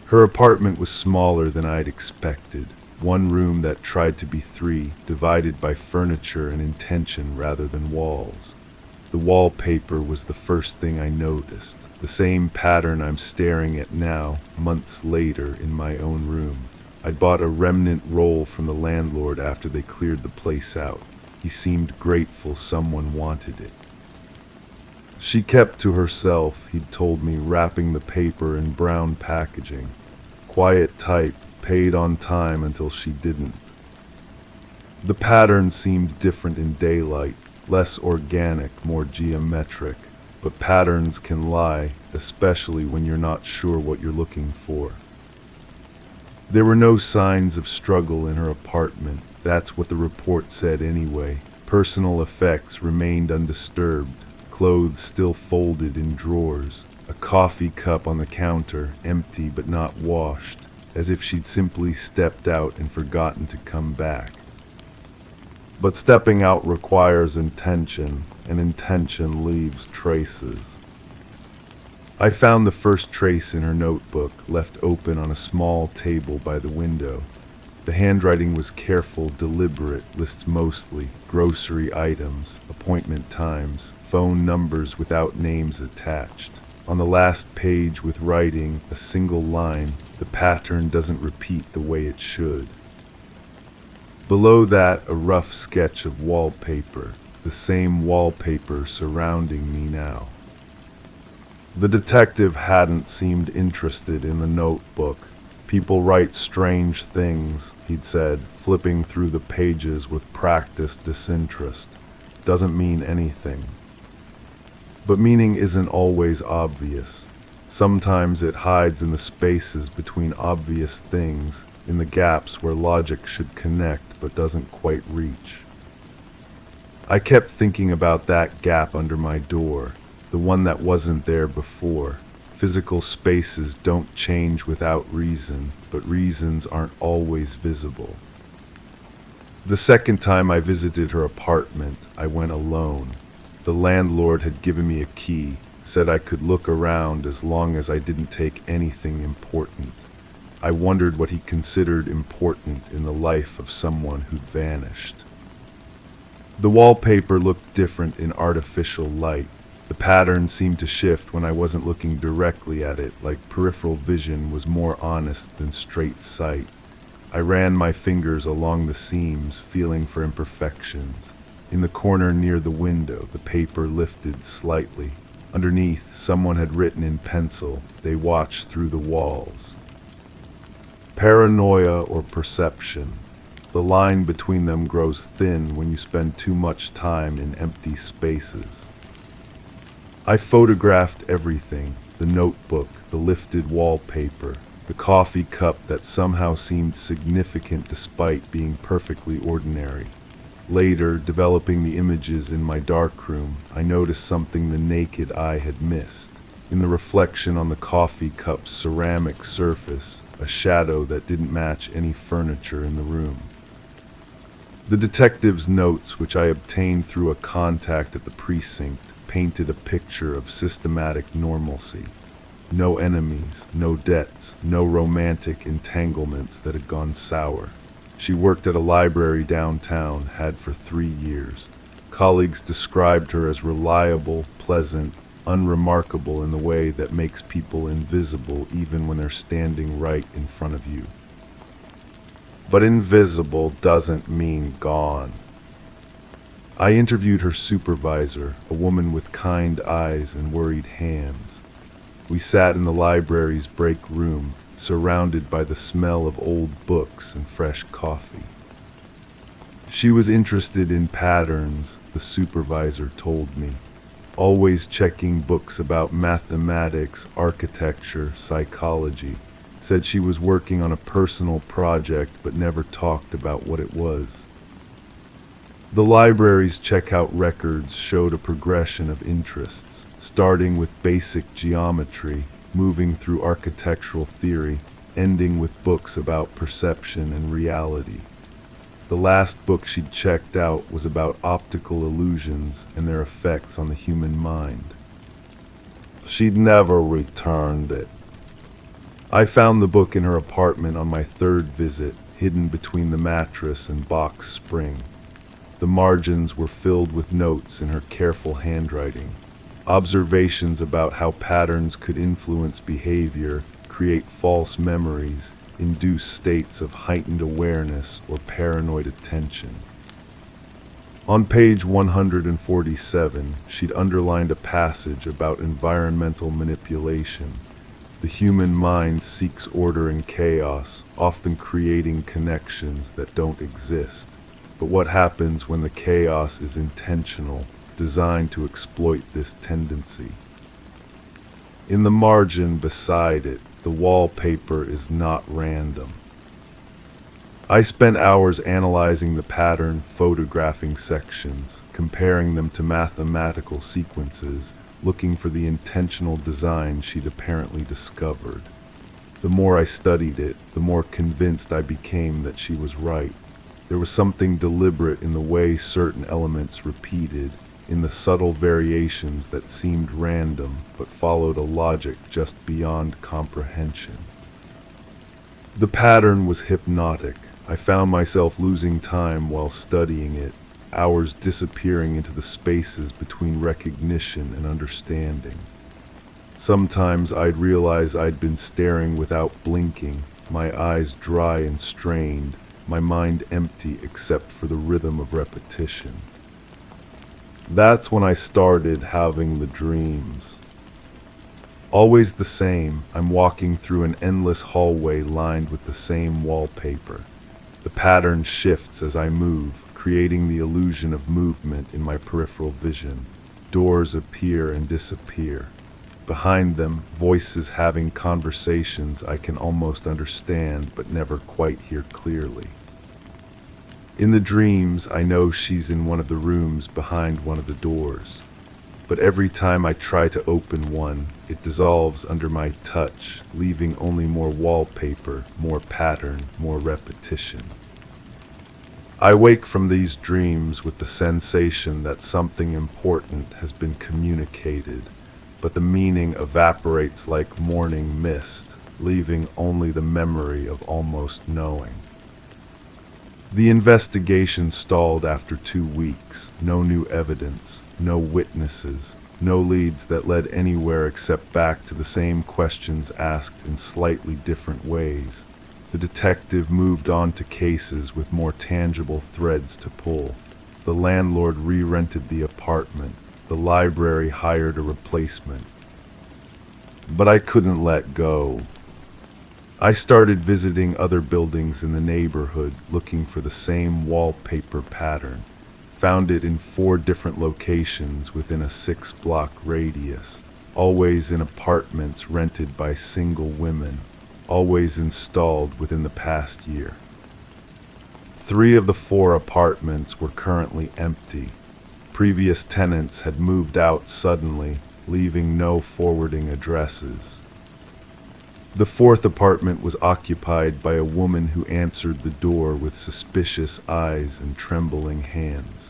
Her apartment was smaller than I'd expected. One room that tried to be 3, divided by furniture and intention rather than walls. The wallpaper was the first thing I noticed, the same pattern I'm staring at now, months later, in my own room. I'd bought a remnant roll from the landlord after they cleared the place out. He seemed grateful someone wanted it. She kept to herself, he'd told me, wrapping the paper in brown packaging. Quiet type, paid on time until she didn't. The pattern seemed different in daylight. Less organic, more geometric, but patterns can lie, especially when you're not sure what you're looking for. There were no signs of struggle in her apartment. That's what the report said anyway. Personal effects remained undisturbed, clothes still folded in drawers, a coffee cup on the counter, empty but not washed, as if she'd simply stepped out and forgotten to come back. But stepping out requires intention, and intention leaves traces. I found the first trace in her notebook, left open on a small table by the window. The handwriting was careful, deliberate, lists mostly grocery items, appointment times, phone numbers without names attached. On the last page with writing, a single line, the pattern doesn't repeat the way it should. Below that, a rough sketch of wallpaper, the same wallpaper surrounding me now. The detective hadn't seemed interested in the notebook. People write strange things, he'd said, flipping through the pages with practiced disinterest. Doesn't mean anything. But meaning isn't always obvious. Sometimes it hides in the spaces between obvious things, in the gaps where logic should connect but doesn't quite reach. I kept thinking about that gap under my door, the one that wasn't there before. Physical spaces don't change without reason, but reasons aren't always visible. The second time I visited her apartment, I went alone. The landlord had given me a key, said I could look around as long as I didn't take anything important. I wondered what he considered important in the life of someone who'd vanished. The wallpaper looked different in artificial light. The pattern seemed to shift when I wasn't looking directly at it, like peripheral vision was more honest than straight sight. I ran my fingers along the seams, feeling for imperfections. In the corner near the window, the paper lifted slightly. Underneath, someone had written in pencil, "They watch through the walls." Paranoia or perception. The line between them grows thin when you spend too much time in empty spaces. I photographed everything, the notebook, the lifted wallpaper, the coffee cup that somehow seemed significant despite being perfectly ordinary. Later, developing the images in my darkroom, I noticed something the naked eye had missed. In the reflection on the coffee cup's ceramic surface, a shadow that didn't match any furniture in the room. The detective's notes, which I obtained through a contact at the precinct, painted a picture of systematic normalcy. No enemies, no debts, no romantic entanglements that had gone sour. She worked at a library downtown, had for 3 years. Colleagues described her as reliable, pleasant, unremarkable in the way that makes people invisible even when they're standing right in front of you. But invisible doesn't mean gone. I interviewed her supervisor, a woman with kind eyes and worried hands. We sat in the library's break room, surrounded by the smell of old books and fresh coffee. She was interested in patterns, the supervisor told me, always checking books about mathematics, architecture, psychology. Said she was working on a personal project but never talked about what it was. The library's checkout records showed a progression of interests, starting with basic geometry, moving through architectural theory, ending with books about perception and reality. The last book she'd checked out was about optical illusions and their effects on the human mind. She'd never returned it. I found the book in her apartment on my third visit, hidden between the mattress and box spring. The margins were filled with notes in her careful handwriting, observations about how patterns could influence behavior, create false memories, induce states of heightened awareness or paranoid attention. On page 147, she'd underlined a passage about environmental manipulation. The human mind seeks order in chaos, often creating connections that don't exist. But what happens when the chaos is intentional, designed to exploit this tendency? In the margin beside it, the wallpaper is not random. I spent hours analyzing the pattern, photographing sections, comparing them to mathematical sequences, looking for the intentional design she'd apparently discovered. The more I studied it, the more convinced I became that she was right. There was something deliberate in the way certain elements repeated, in the subtle variations that seemed random but followed a logic just beyond comprehension. The pattern was hypnotic. I found myself losing time while studying it, hours disappearing into the spaces between recognition and understanding. Sometimes I'd realize I'd been staring without blinking, my eyes dry and strained, my mind empty except for the rhythm of repetition. That's when I started having the dreams. Always the same, I'm walking through an endless hallway lined with the same wallpaper. The pattern shifts as I move, creating the illusion of movement in my peripheral vision. Doors appear and disappear. Behind them, voices having conversations I can almost understand but never quite hear clearly. In the dreams, I know she's in one of the rooms behind one of the doors. But every time I try to open one, it dissolves under my touch, leaving only more wallpaper, more pattern, more repetition. I wake from these dreams with the sensation that something important has been communicated, but the meaning evaporates like morning mist, leaving only the memory of almost knowing. The investigation stalled after 2 weeks, no new evidence, no witnesses, no leads that led anywhere except back to the same questions asked in slightly different ways. The detective moved on to cases with more tangible threads to pull. The landlord re-rented the apartment. The library hired a replacement. But I couldn't let go. I started visiting other buildings in the neighborhood looking for the same wallpaper pattern. Found it in 4 different locations within a 6-block radius, always in apartments rented by single women, always installed within the past year. 3 of the 4 apartments were currently empty. Previous tenants had moved out suddenly, leaving no forwarding addresses. The 4th apartment was occupied by a woman who answered the door with suspicious eyes and trembling hands.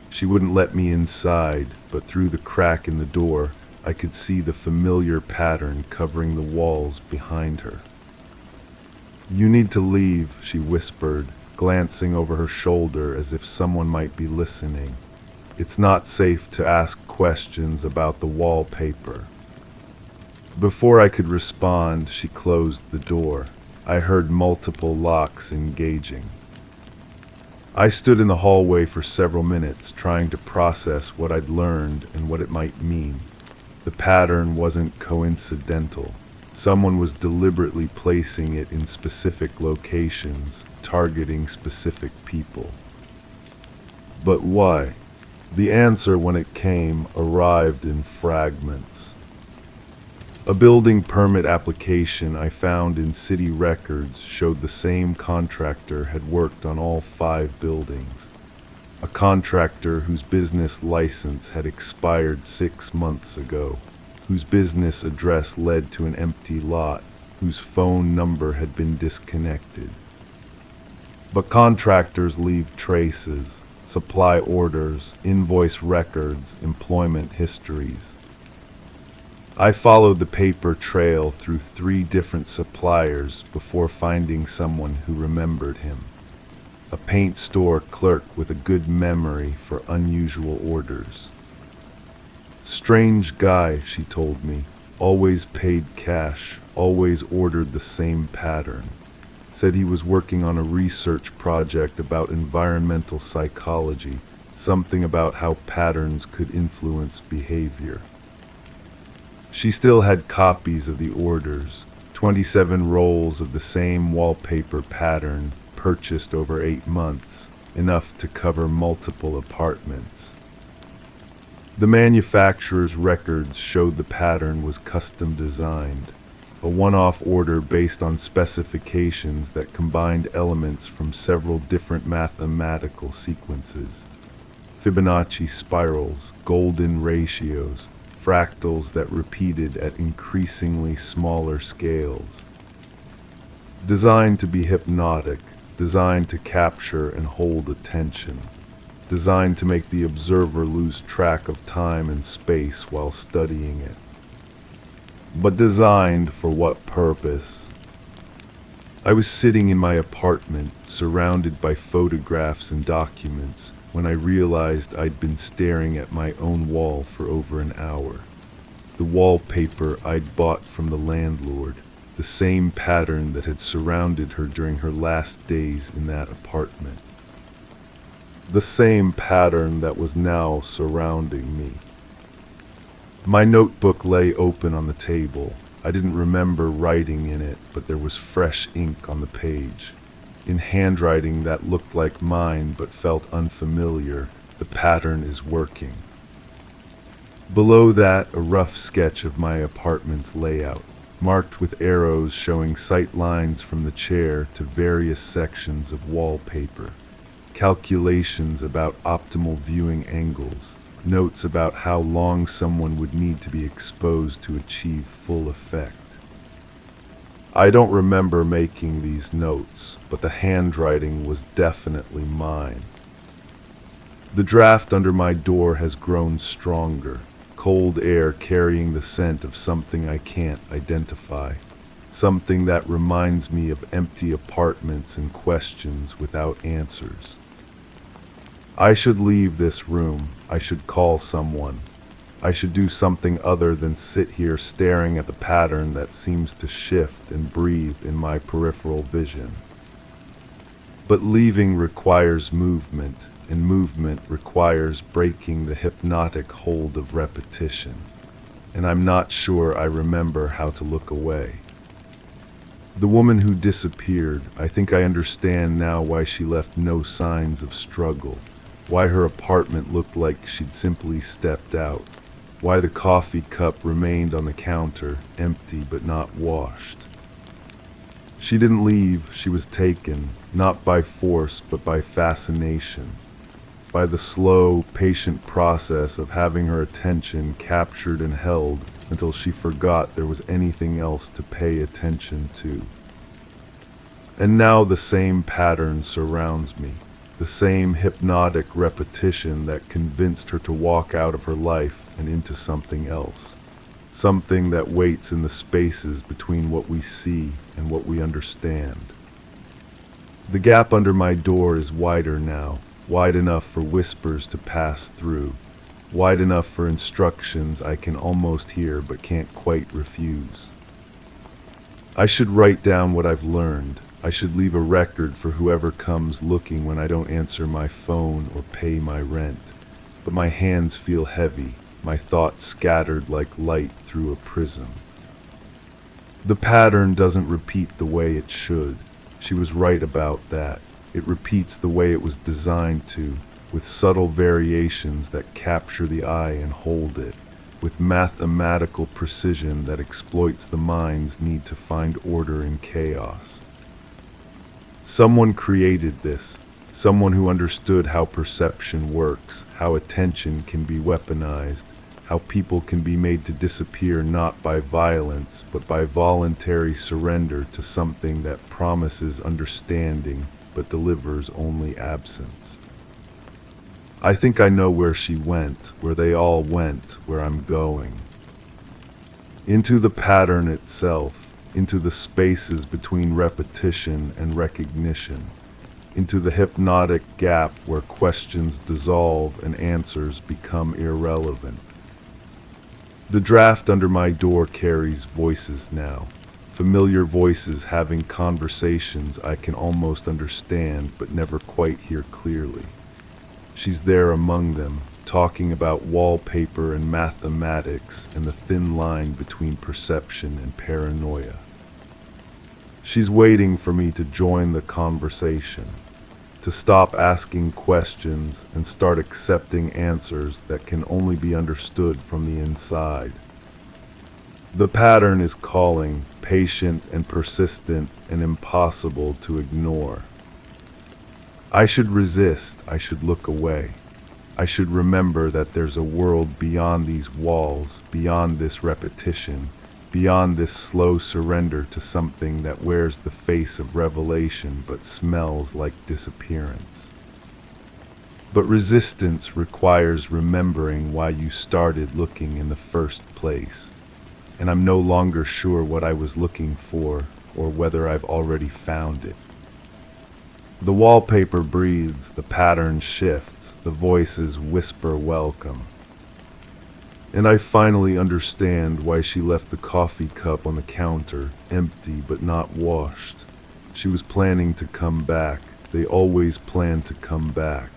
She wouldn't let me inside, but through the crack in the door, I could see the familiar pattern covering the walls behind her. "You need to leave," she whispered, glancing over her shoulder as if someone might be listening. "It's not safe to ask questions about the wallpaper." Before I could respond, she closed the door. I heard multiple locks engaging. I stood in the hallway for several minutes, trying to process what I'd learned and what it might mean. The pattern wasn't coincidental. Someone was deliberately placing it in specific locations, targeting specific people. But why? The answer, when it came, arrived in fragments. A building permit application I found in city records showed the same contractor had worked on all 5 buildings. A contractor whose business license had expired 6 months ago, whose business address led to an empty lot, whose phone number had been disconnected. But contractors leave traces, supply orders, invoice records, employment histories. I followed the paper trail through 3 different suppliers before finding someone who remembered him. A paint store clerk with a good memory for unusual orders. "Strange guy," she told me. "Always paid cash, always ordered the same pattern. Said he was working on a research project about environmental psychology, something about how patterns could influence behavior." She still had copies of the orders, 27 rolls of the same wallpaper pattern, purchased over 8 months, enough to cover multiple apartments. The manufacturer's records showed the pattern was custom designed. a one-off order based on specifications that combined elements from several different mathematical sequences. Fibonacci spirals, golden ratios, fractals that repeated at increasingly smaller scales. Designed to be hypnotic, designed to capture and hold attention, designed to make the observer lose track of time and space while studying it. But designed for what purpose? I was sitting in my apartment, surrounded by photographs and documents, when I realized I'd been staring at my own wall for over an hour. The wallpaper I'd bought from the landlord, the same pattern that had surrounded her during her last days in that apartment. The same pattern that was now surrounding me. My notebook lay open on the table. I didn't remember writing in it, but there was fresh ink on the page. In handwriting that looked like mine but felt unfamiliar, the pattern is working. Below that, a rough sketch of my apartment's layout, marked with arrows showing sight lines from the chair to various sections of wallpaper, calculations about optimal viewing angles, notes about how long someone would need to be exposed to achieve full effect. I don't remember making these notes, but the handwriting was definitely mine. The draft under my door has grown stronger, cold air carrying the scent of something I can't identify, something that reminds me of empty apartments and questions without answers. I should leave this room. I should call someone. I should do something other than sit here staring at the pattern that seems to shift and breathe in my peripheral vision. But leaving requires movement, and movement requires breaking the hypnotic hold of repetition. And I'm not sure I remember how to look away. The woman who disappeared, I think I understand now why she left no signs of struggle. Why her apartment looked like she'd simply stepped out. Why the coffee cup remained on the counter, empty but not washed. She didn't leave, she was taken, not by force but by fascination. By the slow, patient process of having her attention captured and held until she forgot there was anything else to pay attention to. And now the same pattern surrounds me. The same hypnotic repetition that convinced her to walk out of her life and into something else. Something that waits in the spaces between what we see and what we understand. The gap under my door is wider now, wide enough for whispers to pass through, wide enough for instructions I can almost hear but can't quite refuse. I should write down what I've learned. I should leave a record for whoever comes looking when I don't answer my phone or pay my rent. But my hands feel heavy, my thoughts scattered like light through a prism. The pattern doesn't repeat the way it should. She was right about that. It repeats the way it was designed to, with subtle variations that capture the eye and hold it, with mathematical precision that exploits the mind's need to find order in chaos. Someone created this, someone who understood how perception works, how attention can be weaponized, how people can be made to disappear not by violence, but by voluntary surrender to something that promises understanding, but delivers only absence. I think I know where she went, where they all went, where I'm going. Into the pattern itself, into the spaces between repetition and recognition, into the hypnotic gap where questions dissolve and answers become irrelevant. The draft under my door carries voices now, familiar voices having conversations I can almost understand but never quite hear clearly. She's there among them, talking about wallpaper and mathematics and the thin line between perception and paranoia. She's waiting for me to join the conversation, to stop asking questions and start accepting answers that can only be understood from the inside. The pattern is calling, patient and persistent and impossible to ignore. I should resist, I should look away. I should remember that there's a world beyond these walls, beyond this repetition, beyond this slow surrender to something that wears the face of revelation but smells like disappearance. But resistance requires remembering why you started looking in the first place, and I'm no longer sure what I was looking for or whether I've already found it. The wallpaper breathes, the pattern shifts, the voices whisper welcome. And I finally understand why she left the coffee cup on the counter, empty but not washed. She was planning to come back. They always plan to come back.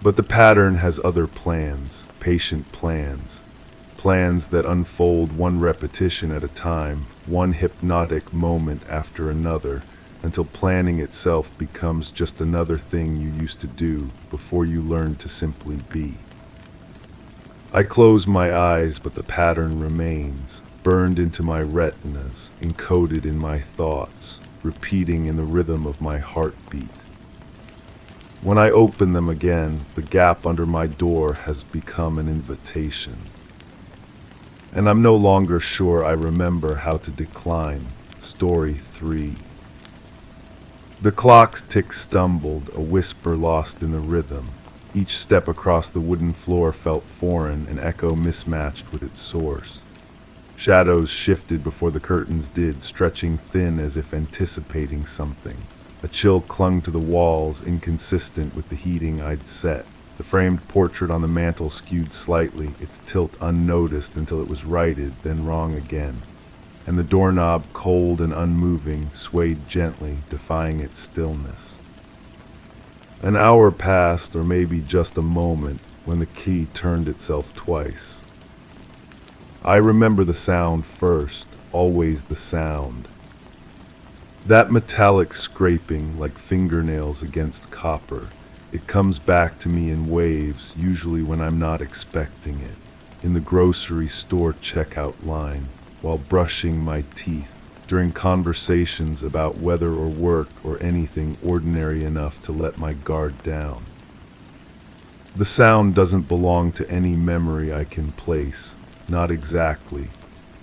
But the pattern has other plans, patient plans. Plans that unfold one repetition at a time, one hypnotic moment after another, until planning itself becomes just another thing you used to do before you learned to simply be. I close my eyes, but the pattern remains, burned into my retinas, encoded in my thoughts, repeating in the rhythm of my heartbeat. When I open them again, the gap under my door has become an invitation. And I'm no longer sure I remember how to decline. Story 3. The clock's tick stumbled, a whisper lost in the rhythm. Each step across the wooden floor felt foreign, an echo mismatched with its source. Shadows shifted before the curtains did, stretching thin as if anticipating something. A chill clung to the walls, inconsistent with the heating I'd set. The framed portrait on the mantel skewed slightly, its tilt unnoticed until it was righted, then wrong again. And the doorknob, cold and unmoving, swayed gently, defying its stillness. An hour passed, or maybe just a moment, when the key turned itself twice. I remember the sound first, always the sound. That metallic scraping like fingernails against copper. It comes back to me in waves, usually when I'm not expecting it. In the grocery store checkout line, while brushing my teeth, during conversations about weather or work or anything ordinary enough to let my guard down. The sound doesn't belong to any memory I can place, not exactly.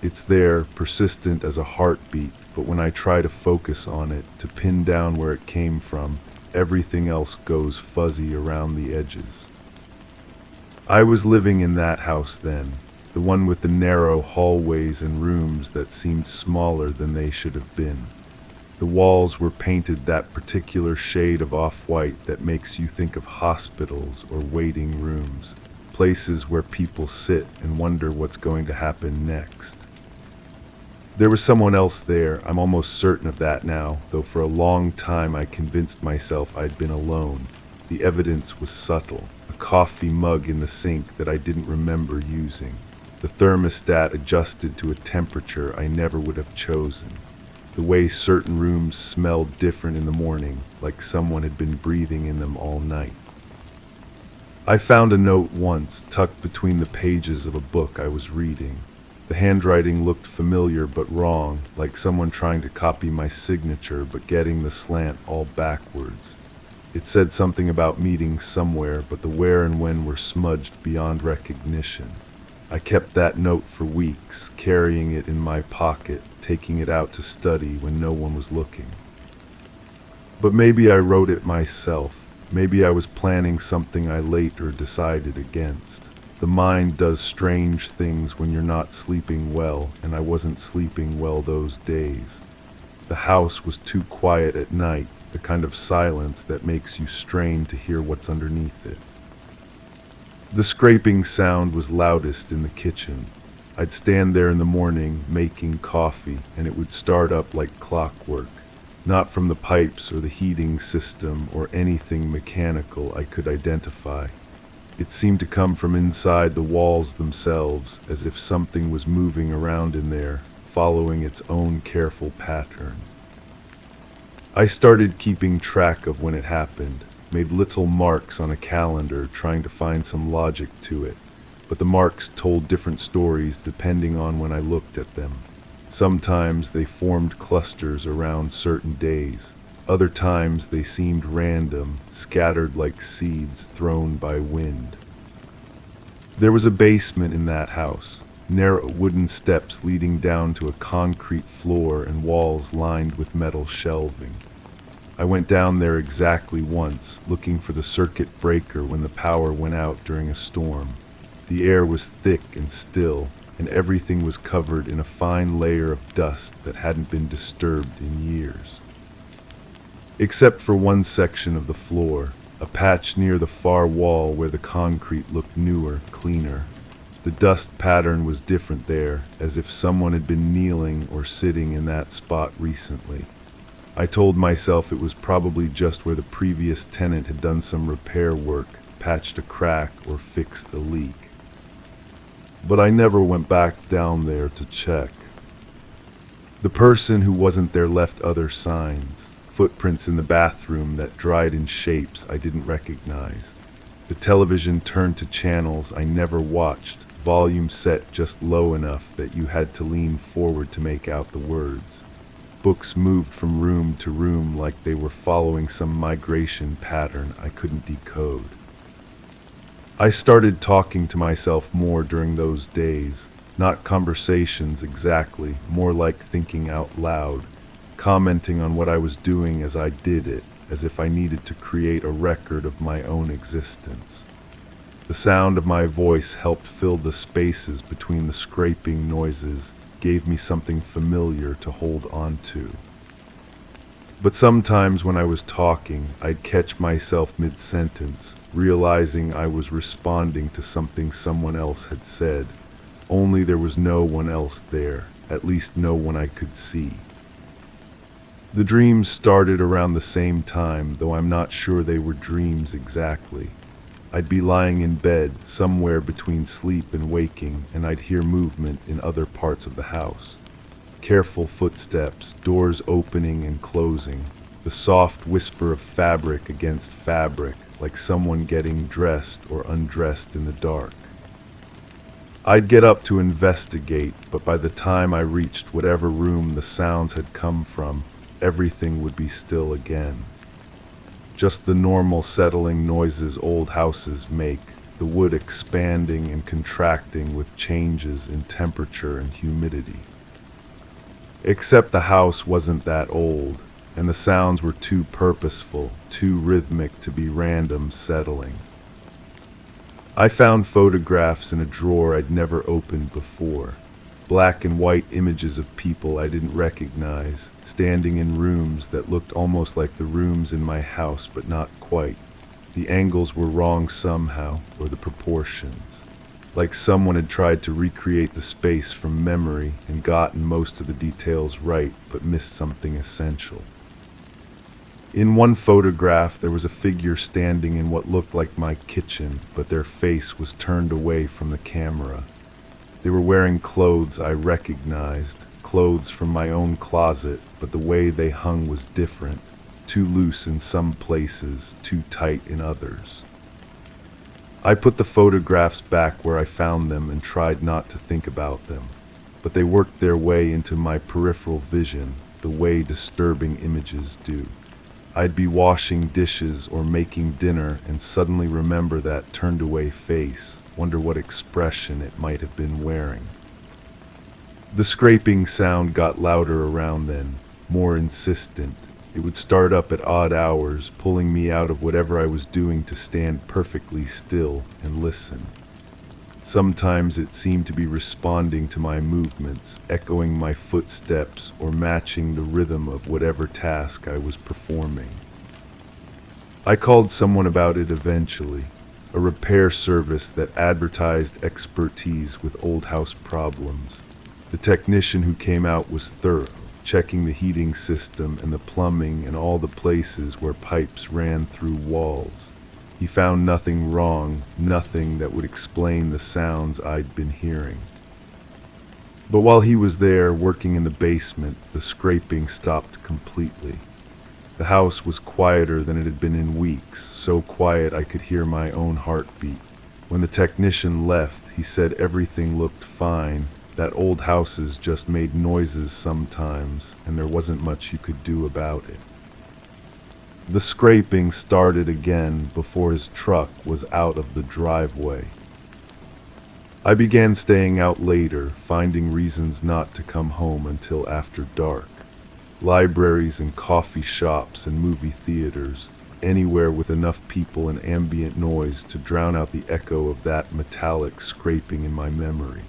It's there, persistent as a heartbeat, but when I try to focus on it, to pin down where it came from, everything else goes fuzzy around the edges. I was living in that house then, the one with the narrow hallways and rooms that seemed smaller than they should have been. The walls were painted that particular shade of off-white that makes you think of hospitals or waiting rooms, places where people sit and wonder what's going to happen next. There was someone else there, I'm almost certain of that now, though for a long time I convinced myself I'd been alone. The evidence was subtle, a coffee mug in the sink that I didn't remember using. The thermostat adjusted to a temperature I never would have chosen. The way certain rooms smelled different in the morning, like someone had been breathing in them all night. I found a note once, tucked between the pages of a book I was reading. The handwriting looked familiar but wrong, like someone trying to copy my signature but getting the slant all backwards. It said something about meeting somewhere, but the where and when were smudged beyond recognition. I kept that note for weeks, carrying it in my pocket, taking it out to study when no one was looking. But maybe I wrote it myself. Maybe I was planning something I later decided against. The mind does strange things when you're not sleeping well, and I wasn't sleeping well those days. The house was too quiet at night, the kind of silence that makes you strain to hear what's underneath it. The scraping sound was loudest in the kitchen. I'd stand there in the morning making coffee, and it would start up like clockwork, not from the pipes or the heating system or anything mechanical I could identify. It seemed to come from inside the walls themselves, as if something was moving around in there, following its own careful pattern. I started keeping track of when it happened, made little marks on a calendar trying to find some logic to it, but the marks told different stories depending on when I looked at them. Sometimes they formed clusters around certain days. Other times they seemed random, scattered like seeds thrown by wind. There was a basement in that house, narrow wooden steps leading down to a concrete floor and walls lined with metal shelving. I went down there exactly once, looking for the circuit breaker when the power went out during a storm. The air was thick and still, and everything was covered in a fine layer of dust that hadn't been disturbed in years. Except for one section of the floor, a patch near the far wall where the concrete looked newer, cleaner. The dust pattern was different there, as if someone had been kneeling or sitting in that spot recently. I told myself it was probably just where the previous tenant had done some repair work, patched a crack, or fixed a leak. But I never went back down there to check. The person who wasn't there left other signs, footprints in the bathroom that dried in shapes I didn't recognize. The television turned to channels I never watched, volume set just low enough that you had to lean forward to make out the words. Books moved from room to room like they were following some migration pattern I couldn't decode. I started talking to myself more during those days, not conversations exactly, more like thinking out loud, commenting on what I was doing as I did it, as if I needed to create a record of my own existence. The sound of my voice helped fill the spaces between the scraping noises, gave me something familiar to hold on to. But sometimes when I was talking, I'd catch myself mid-sentence, realizing I was responding to something someone else had said, only there was no one else there, at least no one I could see. The dreams started around the same time, though I'm not sure they were dreams exactly. I'd be lying in bed, somewhere between sleep and waking, and I'd hear movement in other parts of the house. Careful footsteps, doors opening and closing, the soft whisper of fabric against fabric, like someone getting dressed or undressed in the dark. I'd get up to investigate, but by the time I reached whatever room the sounds had come from, everything would be still again. Just the normal settling noises old houses make, the wood expanding and contracting with changes in temperature and humidity. Except the house wasn't that old, and the sounds were too purposeful, too rhythmic to be random settling. I found photographs in a drawer I'd never opened before. Black and white images of people I didn't recognize, standing in rooms that looked almost like the rooms in my house, but not quite. The angles were wrong somehow, or the proportions. Like someone had tried to recreate the space from memory and gotten most of the details right, but missed something essential. In one photograph, there was a figure standing in what looked like my kitchen, but their face was turned away from the camera. They were wearing clothes I recognized, clothes from my own closet, but the way they hung was different, too loose in some places, too tight in others. I put the photographs back where I found them and tried not to think about them, but they worked their way into my peripheral vision, the way disturbing images do. I'd be washing dishes or making dinner and suddenly remember that turned away face, wonder what expression it might have been wearing. The scraping sound got louder around then, more insistent. It would start up at odd hours, pulling me out of whatever I was doing to stand perfectly still and listen. Sometimes it seemed to be responding to my movements, echoing my footsteps, or matching the rhythm of whatever task I was performing. I called someone about it eventually, a repair service that advertised expertise with old house problems. The technician who came out was thorough, checking the heating system and the plumbing and all the places where pipes ran through walls. He found nothing wrong, nothing that would explain the sounds I'd been hearing. But while he was there, working in the basement, the scraping stopped completely. The house was quieter than it had been in weeks, so quiet I could hear my own heartbeat. When the technician left, he said everything looked fine, that old houses just made noises sometimes, and there wasn't much you could do about it. The scraping started again before his truck was out of the driveway. I began staying out later, finding reasons not to come home until after dark. Libraries and coffee shops and movie theaters, anywhere with enough people and ambient noise to drown out the echo of that metallic scraping in my memory.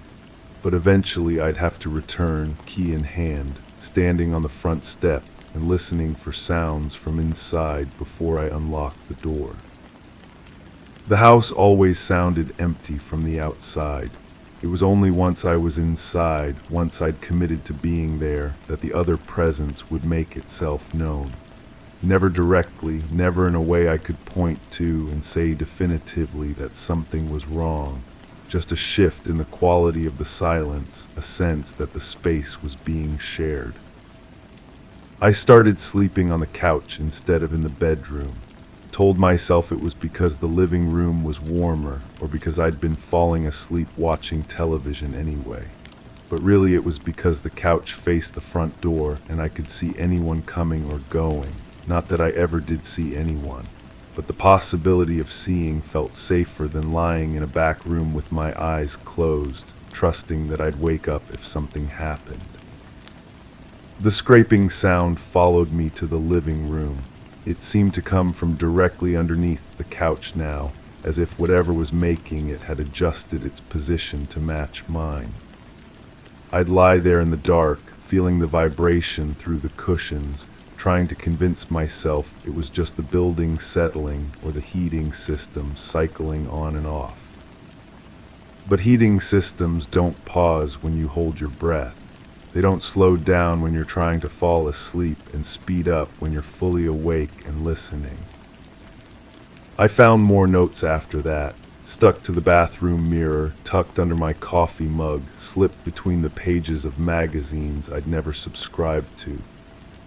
But eventually I'd have to return, key in hand, standing on the front step and listening for sounds from inside before I unlocked the door. The house always sounded empty from the outside. It was only once I was inside, once I'd committed to being there, that the other presence would make itself known. Never directly, never in a way I could point to and say definitively that something was wrong. Just a shift in the quality of the silence, a sense that the space was being shared. I started sleeping on the couch instead of in the bedroom. Told myself it was because the living room was warmer, or because I'd been falling asleep watching television anyway. But really it was because the couch faced the front door and I could see anyone coming or going. Not that I ever did see anyone, but the possibility of seeing felt safer than lying in a back room with my eyes closed, trusting that I'd wake up if something happened. The scraping sound followed me to the living room. It seemed to come from directly underneath the couch now, as if whatever was making it had adjusted its position to match mine. I'd lie there in the dark, feeling the vibration through the cushions, trying to convince myself it was just the building settling or the heating system cycling on and off. But heating systems don't pause when you hold your breath. They don't slow down when you're trying to fall asleep and speed up when you're fully awake and listening. I found more notes after that, stuck to the bathroom mirror, tucked under my coffee mug, slipped between the pages of magazines I'd never subscribed to.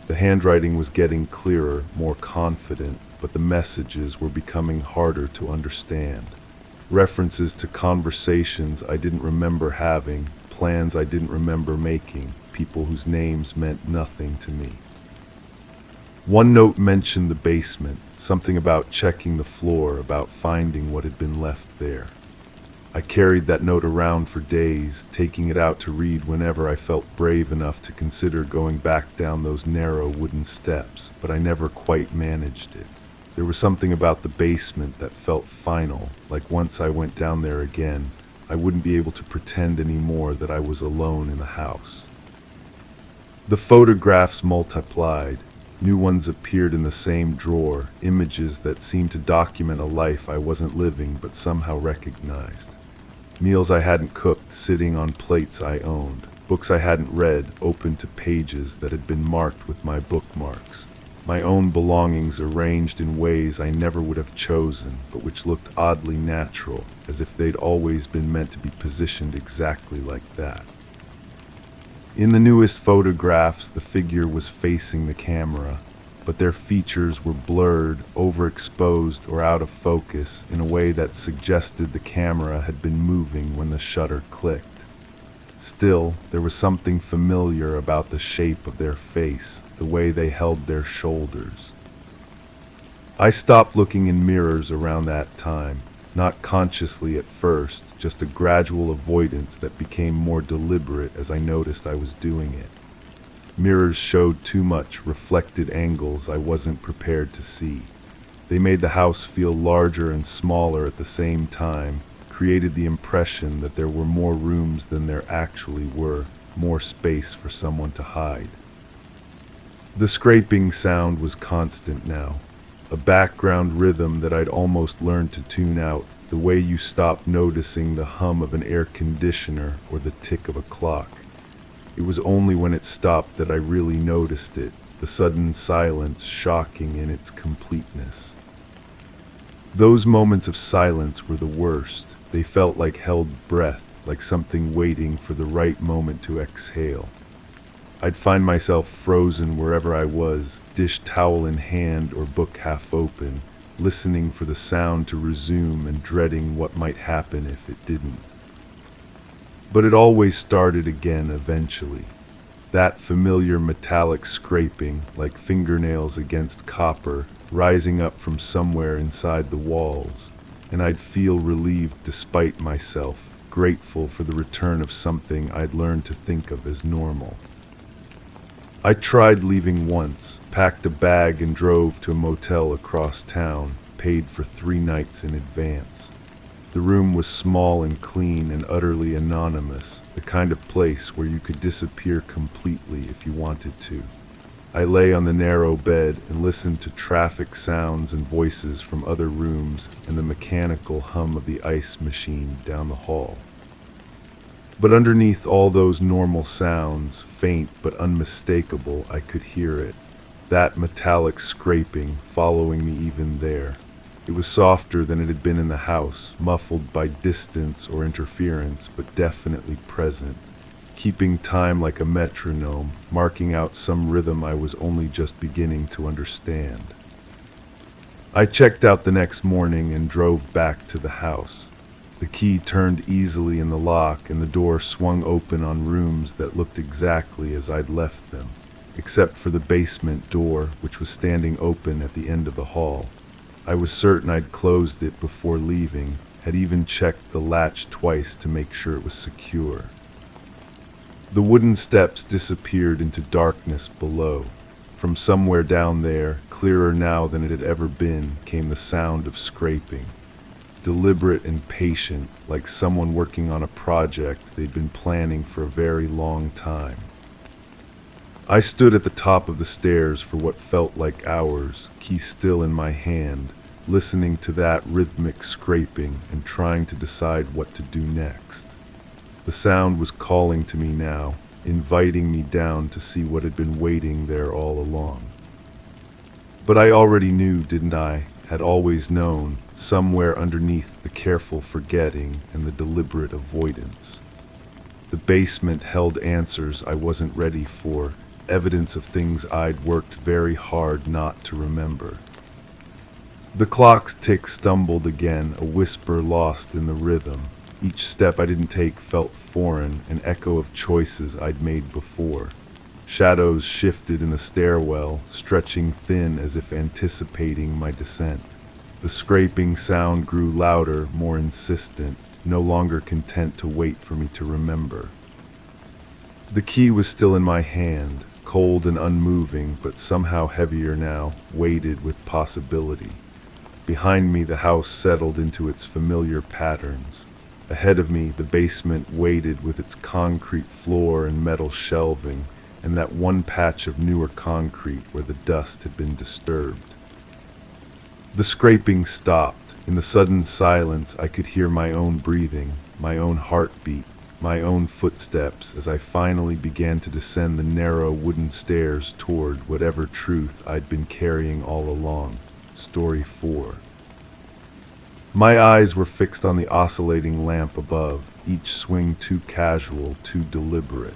The handwriting was getting clearer, more confident, but the messages were becoming harder to understand. References to conversations I didn't remember having, plans I didn't remember making, people whose names meant nothing to me. One note mentioned the basement, something about checking the floor, about finding what had been left there. I carried that note around for days, taking it out to read whenever I felt brave enough to consider going back down those narrow wooden steps, but I never quite managed it. There was something about the basement that felt final, like once I went down there again, I wouldn't be able to pretend anymore that I was alone in the house. The photographs multiplied. New ones appeared in the same drawer, images that seemed to document a life I wasn't living but somehow recognized. Meals I hadn't cooked sitting on plates I owned. Books I hadn't read open to pages that had been marked with my bookmarks. My own belongings arranged in ways I never would have chosen, but which looked oddly natural, as if they'd always been meant to be positioned exactly like that. In the newest photographs, the figure was facing the camera, but their features were blurred, overexposed, or out of focus in a way that suggested the camera had been moving when the shutter clicked. Still, there was something familiar about the shape of their face, the way they held their shoulders. I stopped looking in mirrors around that time, not consciously at first, just a gradual avoidance that became more deliberate as I noticed I was doing it. Mirrors showed too much reflected angles I wasn't prepared to see. They made the house feel larger and smaller at the same time, created the impression that there were more rooms than there actually were, more space for someone to hide. The scraping sound was constant now, a background rhythm that I'd almost learned to tune out, the way you stop noticing the hum of an air conditioner or the tick of a clock. It was only when it stopped that I really noticed it, the sudden silence shocking in its completeness. Those moments of silence were the worst. They felt like held breath, like something waiting for the right moment to exhale. I'd find myself frozen wherever I was, dish towel in hand or book half open, listening for the sound to resume and dreading what might happen if it didn't. But it always started again eventually. That familiar metallic scraping, like fingernails against copper, rising up from somewhere inside the walls, and I'd feel relieved despite myself, grateful for the return of something I'd learned to think of as normal. I tried leaving once, packed a bag and drove to a motel across town, paid for 3 nights in advance. The room was small and clean and utterly anonymous, the kind of place where you could disappear completely if you wanted to. I lay on the narrow bed and listened to traffic sounds and voices from other rooms and the mechanical hum of the ice machine down the hall. But underneath all those normal sounds, faint but unmistakable, I could hear it. That metallic scraping following me even there. It was softer than it had been in the house, muffled by distance or interference, but definitely present, keeping time like a metronome, marking out some rhythm I was only just beginning to understand. I checked out the next morning and drove back to the house. The key turned easily in the lock and the door swung open on rooms that looked exactly as I'd left them, except for the basement door, which was standing open at the end of the hall. I was certain I'd closed it before leaving, had even checked the latch twice to make sure it was secure. The wooden steps disappeared into darkness below. From somewhere down there, clearer now than it had ever been, came the sound of scraping. Deliberate and patient, like someone working on a project they'd been planning for a very long time. I stood at the top of the stairs for what felt like hours, key still in my hand, listening to that rhythmic scraping and trying to decide what to do next. The sound was calling to me now, inviting me down to see what had been waiting there all along. But I already knew, didn't I? Had always known, somewhere underneath the careful forgetting and the deliberate avoidance. The basement held answers I wasn't ready for, evidence of things I'd worked very hard not to remember. The clock's tick stumbled again, a whisper lost in the rhythm. Each step I didn't take felt foreign, an echo of choices I'd made before. Shadows shifted in the stairwell, stretching thin as if anticipating my descent. The scraping sound grew louder, more insistent, no longer content to wait for me to remember. The key was still in my hand, cold and unmoving, but somehow heavier now, weighted with possibility. Behind me, the house settled into its familiar patterns. Ahead of me, the basement waited with its concrete floor and metal shelving, and that one patch of newer concrete where the dust had been disturbed. The scraping stopped. In the sudden silence, I could hear my own breathing, my own heartbeat, my own footsteps as I finally began to descend the narrow wooden stairs toward whatever truth I'd been carrying all along. Story 4. My eyes were fixed on the oscillating lamp above, each swing too casual, too deliberate.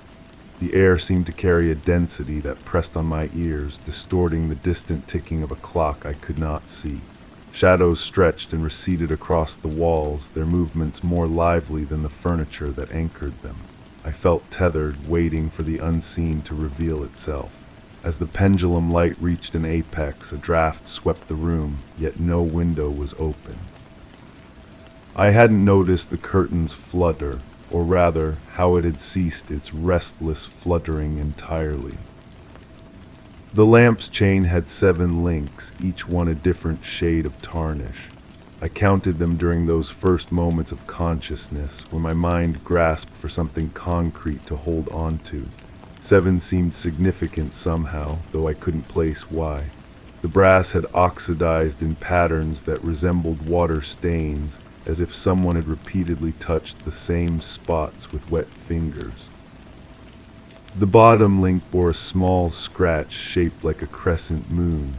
The air seemed to carry a density that pressed on my ears, distorting the distant ticking of a clock I could not see. Shadows stretched and receded across the walls, their movements more lively than the furniture that anchored them. I felt tethered, waiting for the unseen to reveal itself. As the pendulum light reached an apex, a draft swept the room, yet no window was open. I hadn't noticed the curtains flutter, or rather, how it had ceased its restless fluttering entirely. The lamp's chain had 7 links, each one a different shade of tarnish. I counted them during those first moments of consciousness, when my mind grasped for something concrete to hold on to. 7 seemed significant somehow, though I couldn't place why. The brass had oxidized in patterns that resembled water stains, as if someone had repeatedly touched the same spots with wet fingers. The bottom link bore a small scratch shaped like a crescent moon,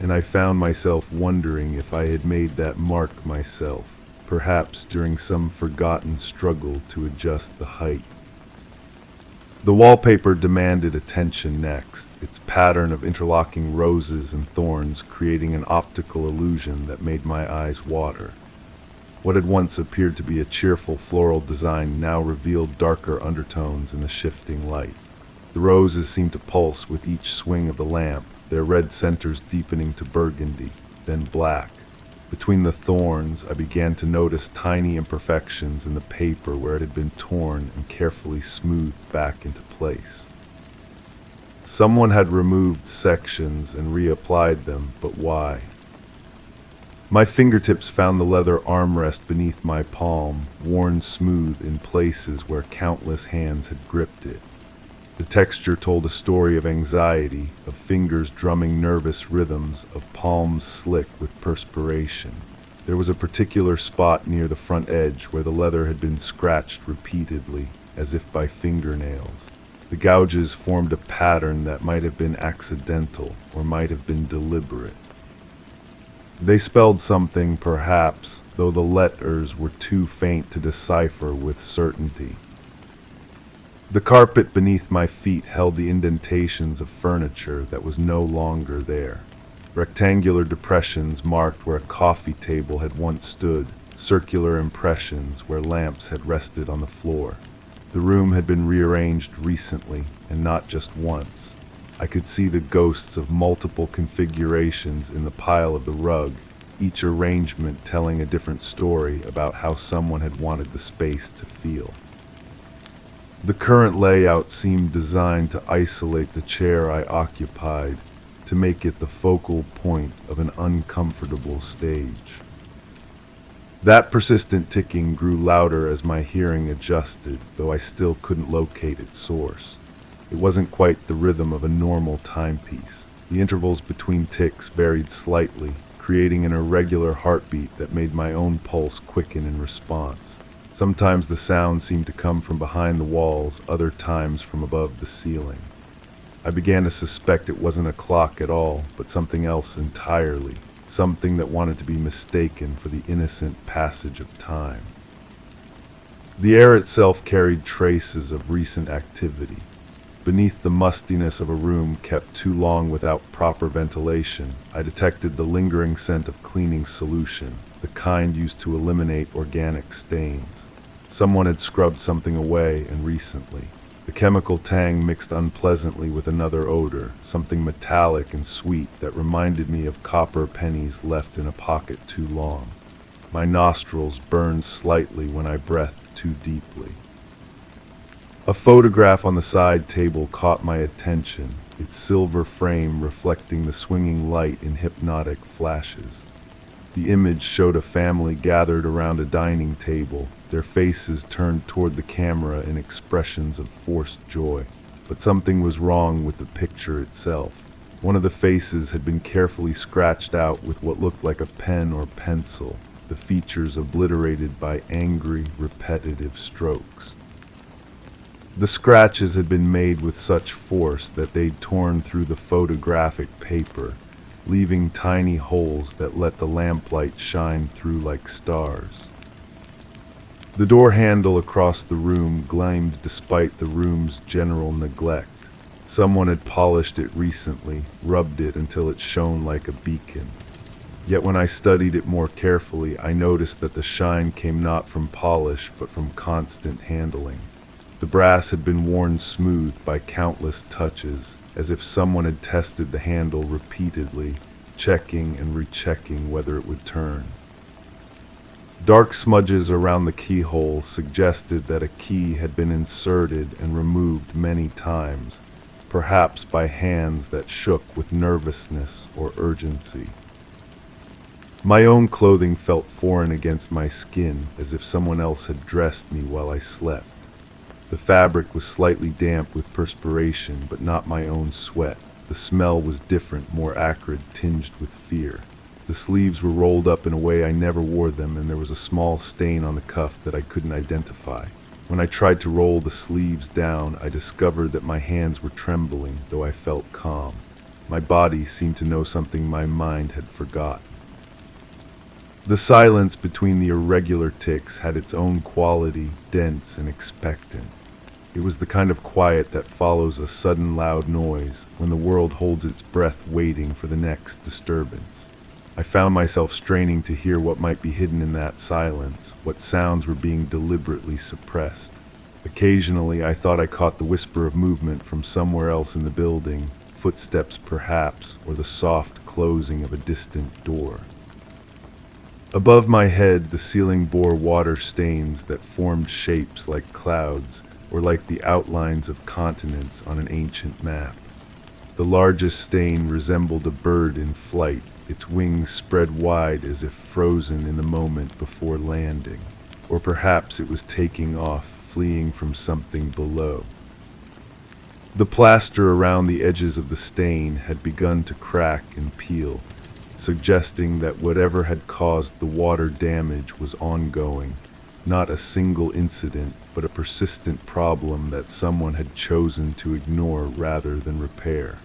and I found myself wondering if I had made that mark myself, perhaps during some forgotten struggle to adjust the height. The wallpaper demanded attention next, its pattern of interlocking roses and thorns creating an optical illusion that made my eyes water. What had once appeared to be a cheerful floral design now revealed darker undertones in the shifting light. The roses seemed to pulse with each swing of the lamp, their red centers deepening to burgundy, then black. Between the thorns, I began to notice tiny imperfections in the paper where it had been torn and carefully smoothed back into place. Someone had removed sections and reapplied them, but why? My fingertips found the leather armrest beneath my palm, worn smooth in places where countless hands had gripped it. The texture told a story of anxiety, of fingers drumming nervous rhythms, of palms slick with perspiration. There was a particular spot near the front edge where the leather had been scratched repeatedly, as if by fingernails. The gouges formed a pattern that might have been accidental or might have been deliberate. They spelled something, perhaps, though the letters were too faint to decipher with certainty. The carpet beneath my feet held the indentations of furniture that was no longer there. Rectangular depressions marked where a coffee table had once stood, circular impressions where lamps had rested on the floor. The room had been rearranged recently, and not just once. I could see the ghosts of multiple configurations in the pile of the rug, each arrangement telling a different story about how someone had wanted the space to feel. The current layout seemed designed to isolate the chair I occupied, to make it the focal point of an uncomfortable stage. That persistent ticking grew louder as my hearing adjusted, though I still couldn't locate its source. It wasn't quite the rhythm of a normal timepiece. The intervals between ticks varied slightly, creating an irregular heartbeat that made my own pulse quicken in response. Sometimes the sound seemed to come from behind the walls, other times from above the ceiling. I began to suspect it wasn't a clock at all, but something else entirely, something that wanted to be mistaken for the innocent passage of time. The air itself carried traces of recent activity. Beneath the mustiness of a room kept too long without proper ventilation, I detected the lingering scent of cleaning solution, the kind used to eliminate organic stains. Someone had scrubbed something away, and recently. The chemical tang mixed unpleasantly with another odor, something metallic and sweet that reminded me of copper pennies left in a pocket too long. My nostrils burned slightly when I breathed too deeply. A photograph on the side table caught my attention, its silver frame reflecting the swinging light in hypnotic flashes. The image showed a family gathered around a dining table, their faces turned toward the camera in expressions of forced joy. But something was wrong with the picture itself. One of the faces had been carefully scratched out with what looked like a pen or pencil, the features obliterated by angry, repetitive strokes. The scratches had been made with such force that they'd torn through the photographic paper, leaving tiny holes that let the lamplight shine through like stars. The door handle across the room gleamed despite the room's general neglect. Someone had polished it recently, rubbed it until it shone like a beacon. Yet when I studied it more carefully, I noticed that the shine came not from polish, but from constant handling. The brass had been worn smooth by countless touches, as if someone had tested the handle repeatedly, checking and rechecking whether it would turn. Dark smudges around the keyhole suggested that a key had been inserted and removed many times, perhaps by hands that shook with nervousness or urgency. My own clothing felt foreign against my skin, as if someone else had dressed me while I slept. The fabric was slightly damp with perspiration, but not my own sweat. The smell was different, more acrid, tinged with fear. The sleeves were rolled up in a way I never wore them, and there was a small stain on the cuff that I couldn't identify. When I tried to roll the sleeves down, I discovered that my hands were trembling, though I felt calm. My body seemed to know something my mind had forgotten. The silence between the irregular ticks had its own quality, dense and expectant. It was the kind of quiet that follows a sudden loud noise, when the world holds its breath waiting for the next disturbance. I found myself straining to hear what might be hidden in that silence, what sounds were being deliberately suppressed. Occasionally, I thought I caught the whisper of movement from somewhere else in the building, footsteps perhaps, or the soft closing of a distant door. Above my head, the ceiling bore water stains that formed shapes like clouds, or like the outlines of continents on an ancient map. The largest stain resembled a bird in flight, its wings spread wide as if frozen in the moment before landing. Or perhaps it was taking off, fleeing from something below. The plaster around the edges of the stain had begun to crack and peel, suggesting that whatever had caused the water damage was ongoing, not a single incident, but a persistent problem that someone had chosen to ignore rather than repair.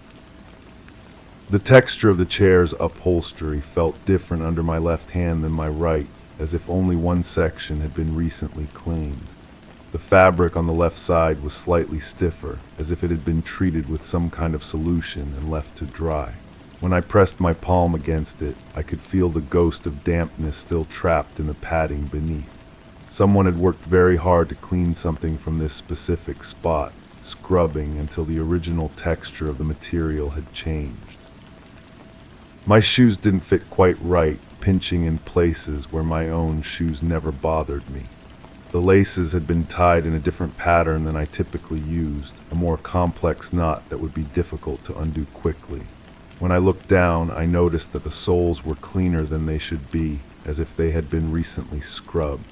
The texture of the chair's upholstery felt different under my left hand than my right, as if only one section had been recently cleaned. The fabric on the left side was slightly stiffer, as if it had been treated with some kind of solution and left to dry. When I pressed my palm against it, I could feel the ghost of dampness still trapped in the padding beneath. Someone had worked very hard to clean something from this specific spot, scrubbing until the original texture of the material had changed. My shoes didn't fit quite right, pinching in places where my own shoes never bothered me. The laces had been tied in a different pattern than I typically used, a more complex knot that would be difficult to undo quickly. When I looked down, I noticed that the soles were cleaner than they should be, as if they had been recently scrubbed.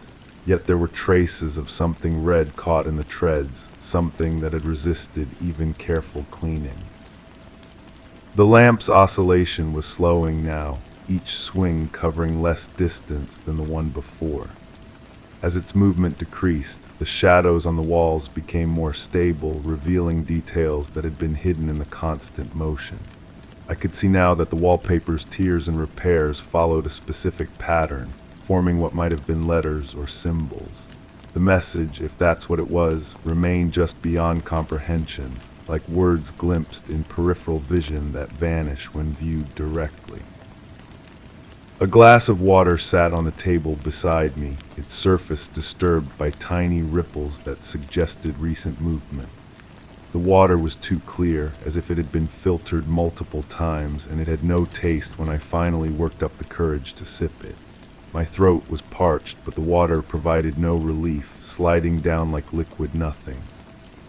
Yet there were traces of something red caught in the treads, something that had resisted even careful cleaning. The lamp's oscillation was slowing now, each swing covering less distance than the one before. As its movement decreased, the shadows on the walls became more stable, revealing details that had been hidden in the constant motion. I could see now that the wallpaper's tears and repairs followed a specific pattern, forming what might have been letters or symbols. The message, if that's what it was, remained just beyond comprehension, like words glimpsed in peripheral vision that vanish when viewed directly. A glass of water sat on the table beside me, its surface disturbed by tiny ripples that suggested recent movement. The water was too clear, as if it had been filtered multiple times, and it had no taste when I finally worked up the courage to sip it. My throat was parched, but the water provided no relief, sliding down like liquid nothing.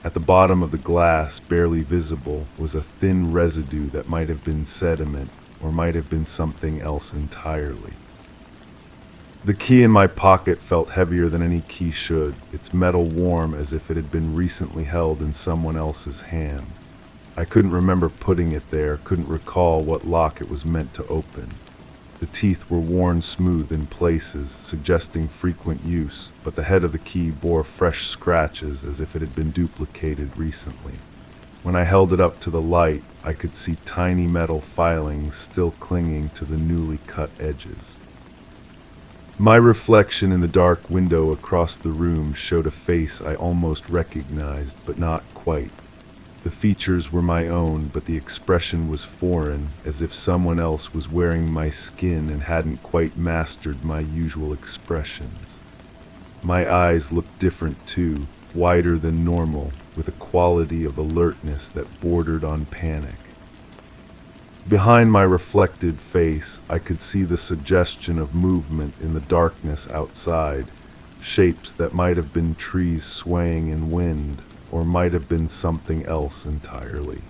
At the bottom of the glass, barely visible, was a thin residue that might have been sediment, or might have been something else entirely. The key in my pocket felt heavier than any key should, its metal warm as if it had been recently held in someone else's hand. I couldn't remember putting it there, couldn't recall what lock it was meant to open. The teeth were worn smooth in places, suggesting frequent use, but the head of the key bore fresh scratches as if it had been duplicated recently. When I held it up to the light, I could see tiny metal filings still clinging to the newly cut edges. My reflection in the dark window across the room showed a face I almost recognized, but not quite. The features were my own, but the expression was foreign, as if someone else was wearing my skin and hadn't quite mastered my usual expressions. My eyes looked different too, wider than normal, with a quality of alertness that bordered on panic. Behind my reflected face, I could see the suggestion of movement in the darkness outside, shapes that might have been trees swaying in wind, or might have been something else entirely.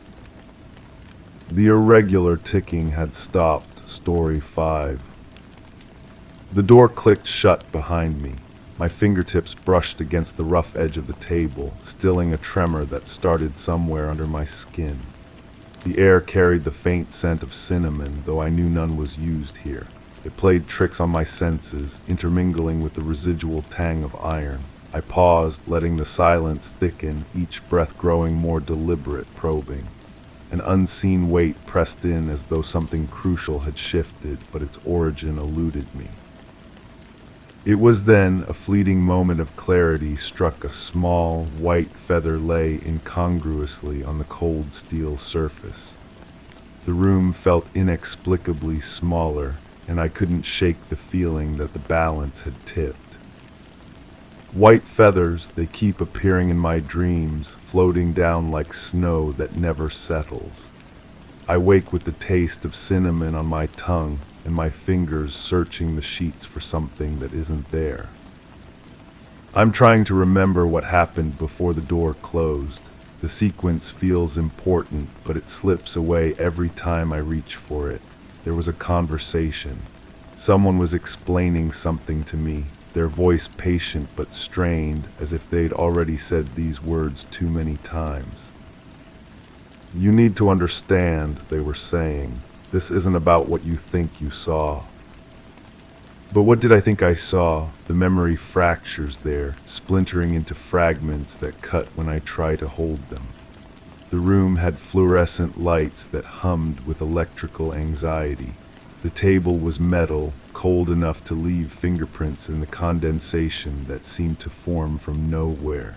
The irregular ticking had stopped, story 5. The door clicked shut behind me. My fingertips brushed against the rough edge of the table, stilling a tremor that started somewhere under my skin. The air carried the faint scent of cinnamon, though I knew none was used here. It played tricks on my senses, intermingling with the residual tang of iron. I paused, letting the silence thicken, each breath growing more deliberate, probing. An unseen weight pressed in as though something crucial had shifted, but its origin eluded me. It was then a fleeting moment of clarity struck. A small, white feather lay incongruously on the cold steel surface. The room felt inexplicably smaller, and I couldn't shake the feeling that the balance had tipped. White feathers, they keep appearing in my dreams, floating down like snow that never settles. I wake with the taste of cinnamon on my tongue and my fingers searching the sheets for something that isn't there. I'm trying to remember what happened before the door closed. The sequence feels important, but it slips away every time I reach for it. There was a conversation. Someone was explaining something to me, their voice patient but strained, as if they'd already said these words too many times. You need to understand, they were saying. This isn't about what you think you saw. But what did I think I saw? The memory fractures there, splintering into fragments that cut when I try to hold them. The room had fluorescent lights that hummed with electrical anxiety. The table was metal, cold enough to leave fingerprints in the condensation that seemed to form from nowhere.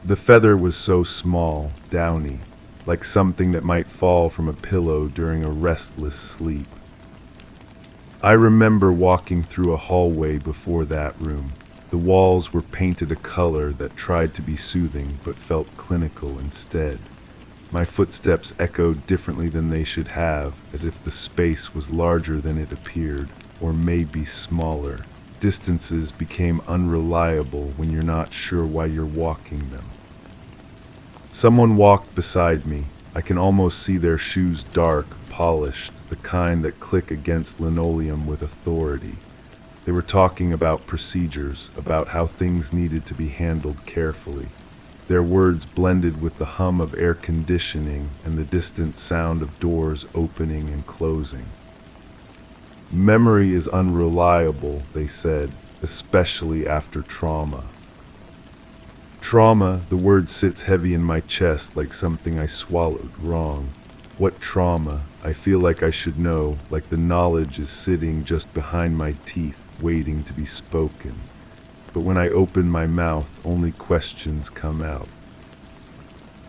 The feather was so small, downy, like something that might fall from a pillow during a restless sleep. I remember walking through a hallway before that room. The walls were painted a color that tried to be soothing but felt clinical instead. My footsteps echoed differently than they should have, as if the space was larger than it appeared, or maybe smaller. Distances became unreliable when you're not sure why you're walking them. Someone walked beside me. I can almost see their shoes dark, polished, the kind that click against linoleum with authority. They were talking about procedures, about how things needed to be handled carefully. Their words blended with the hum of air conditioning and the distant sound of doors opening and closing. Memory is unreliable, they said, especially after trauma. Trauma, the word sits heavy in my chest like something I swallowed wrong. What trauma? I feel like I should know, like the knowledge is sitting just behind my teeth, waiting to be spoken. But when I open my mouth, only questions come out.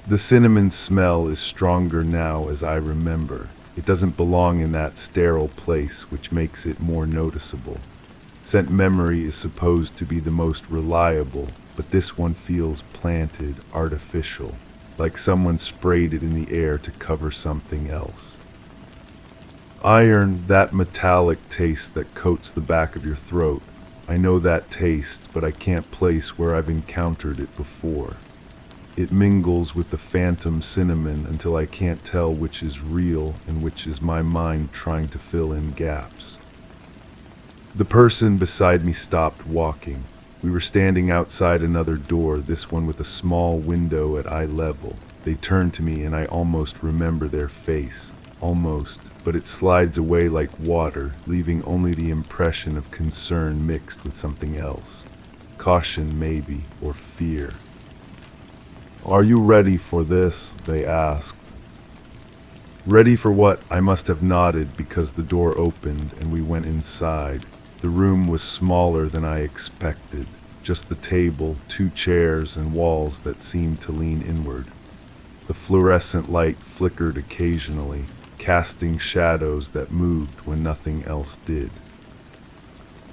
The cinnamon smell is stronger now as I remember. It doesn't belong in that sterile place, which makes it more noticeable. Scent memory is supposed to be the most reliable, but this one feels planted, artificial, like someone sprayed it in the air to cover something else. Iron, that metallic taste that coats the back of your throat. I know that taste, but I can't place where I've encountered it before. It mingles with the phantom cinnamon until I can't tell which is real and which is my mind trying to fill in gaps. The person beside me stopped walking. We were standing outside another door, this one with a small window at eye level. They turned to me and I almost remember their face. Almost, but it slides away like water, leaving only the impression of concern mixed with something else. Caution maybe, or fear. Are you ready for this? They asked. Ready for what? I must have nodded because the door opened and we went inside. The room was smaller than I expected. Just the table, 2 chairs, and walls that seemed to lean inward. The fluorescent light flickered occasionally, casting shadows that moved when nothing else did.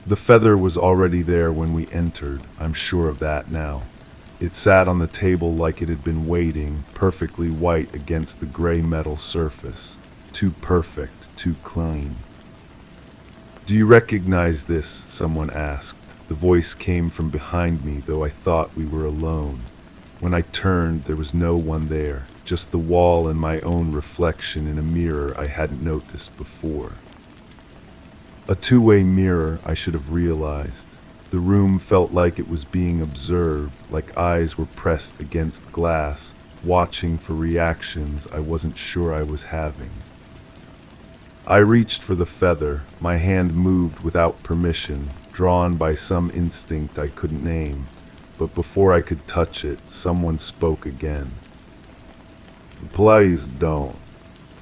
The feather was already there when we entered, I'm sure of that now. It sat on the table like it had been waiting, perfectly white against the gray metal surface. Too perfect, too clean. Do you recognize this? Someone asked. The voice came from behind me, though I thought we were alone. When I turned, there was no one there, just the wall and my own reflection in a mirror I hadn't noticed before. A 2-way mirror, I should have realized. The room felt like it was being observed, like eyes were pressed against glass, watching for reactions I wasn't sure I was having. I reached for the feather. My hand moved without permission, drawn by some instinct I couldn't name. But before I could touch it, someone spoke again. Please don't.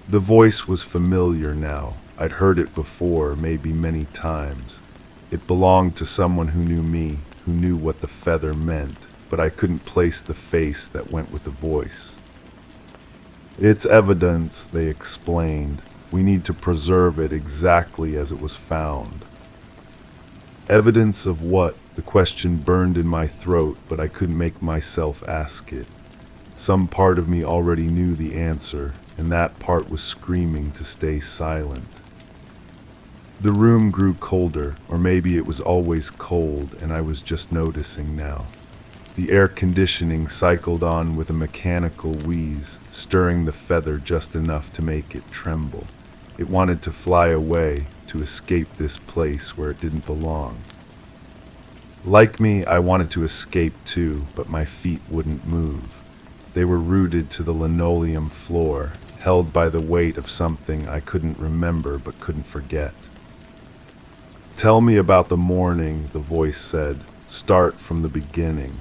The voice was familiar now. I'd heard it before, maybe many times. It belonged to someone who knew me, who knew what the feather meant, but I couldn't place the face that went with the voice. It's evidence, they explained. We need to preserve it exactly as it was found. Evidence of what? The question burned in my throat, but I couldn't make myself ask it. Some part of me already knew the answer, and that part was screaming to stay silent. The room grew colder, or maybe it was always cold, and I was just noticing now. The air conditioning cycled on with a mechanical wheeze, stirring the feather just enough to make it tremble. It wanted to fly away, to escape this place where it didn't belong. Like me, I wanted to escape too, but my feet wouldn't move. They were rooted to the linoleum floor, held by the weight of something I couldn't remember but couldn't forget. "Tell me about the morning," the voice said. "Start from the beginning."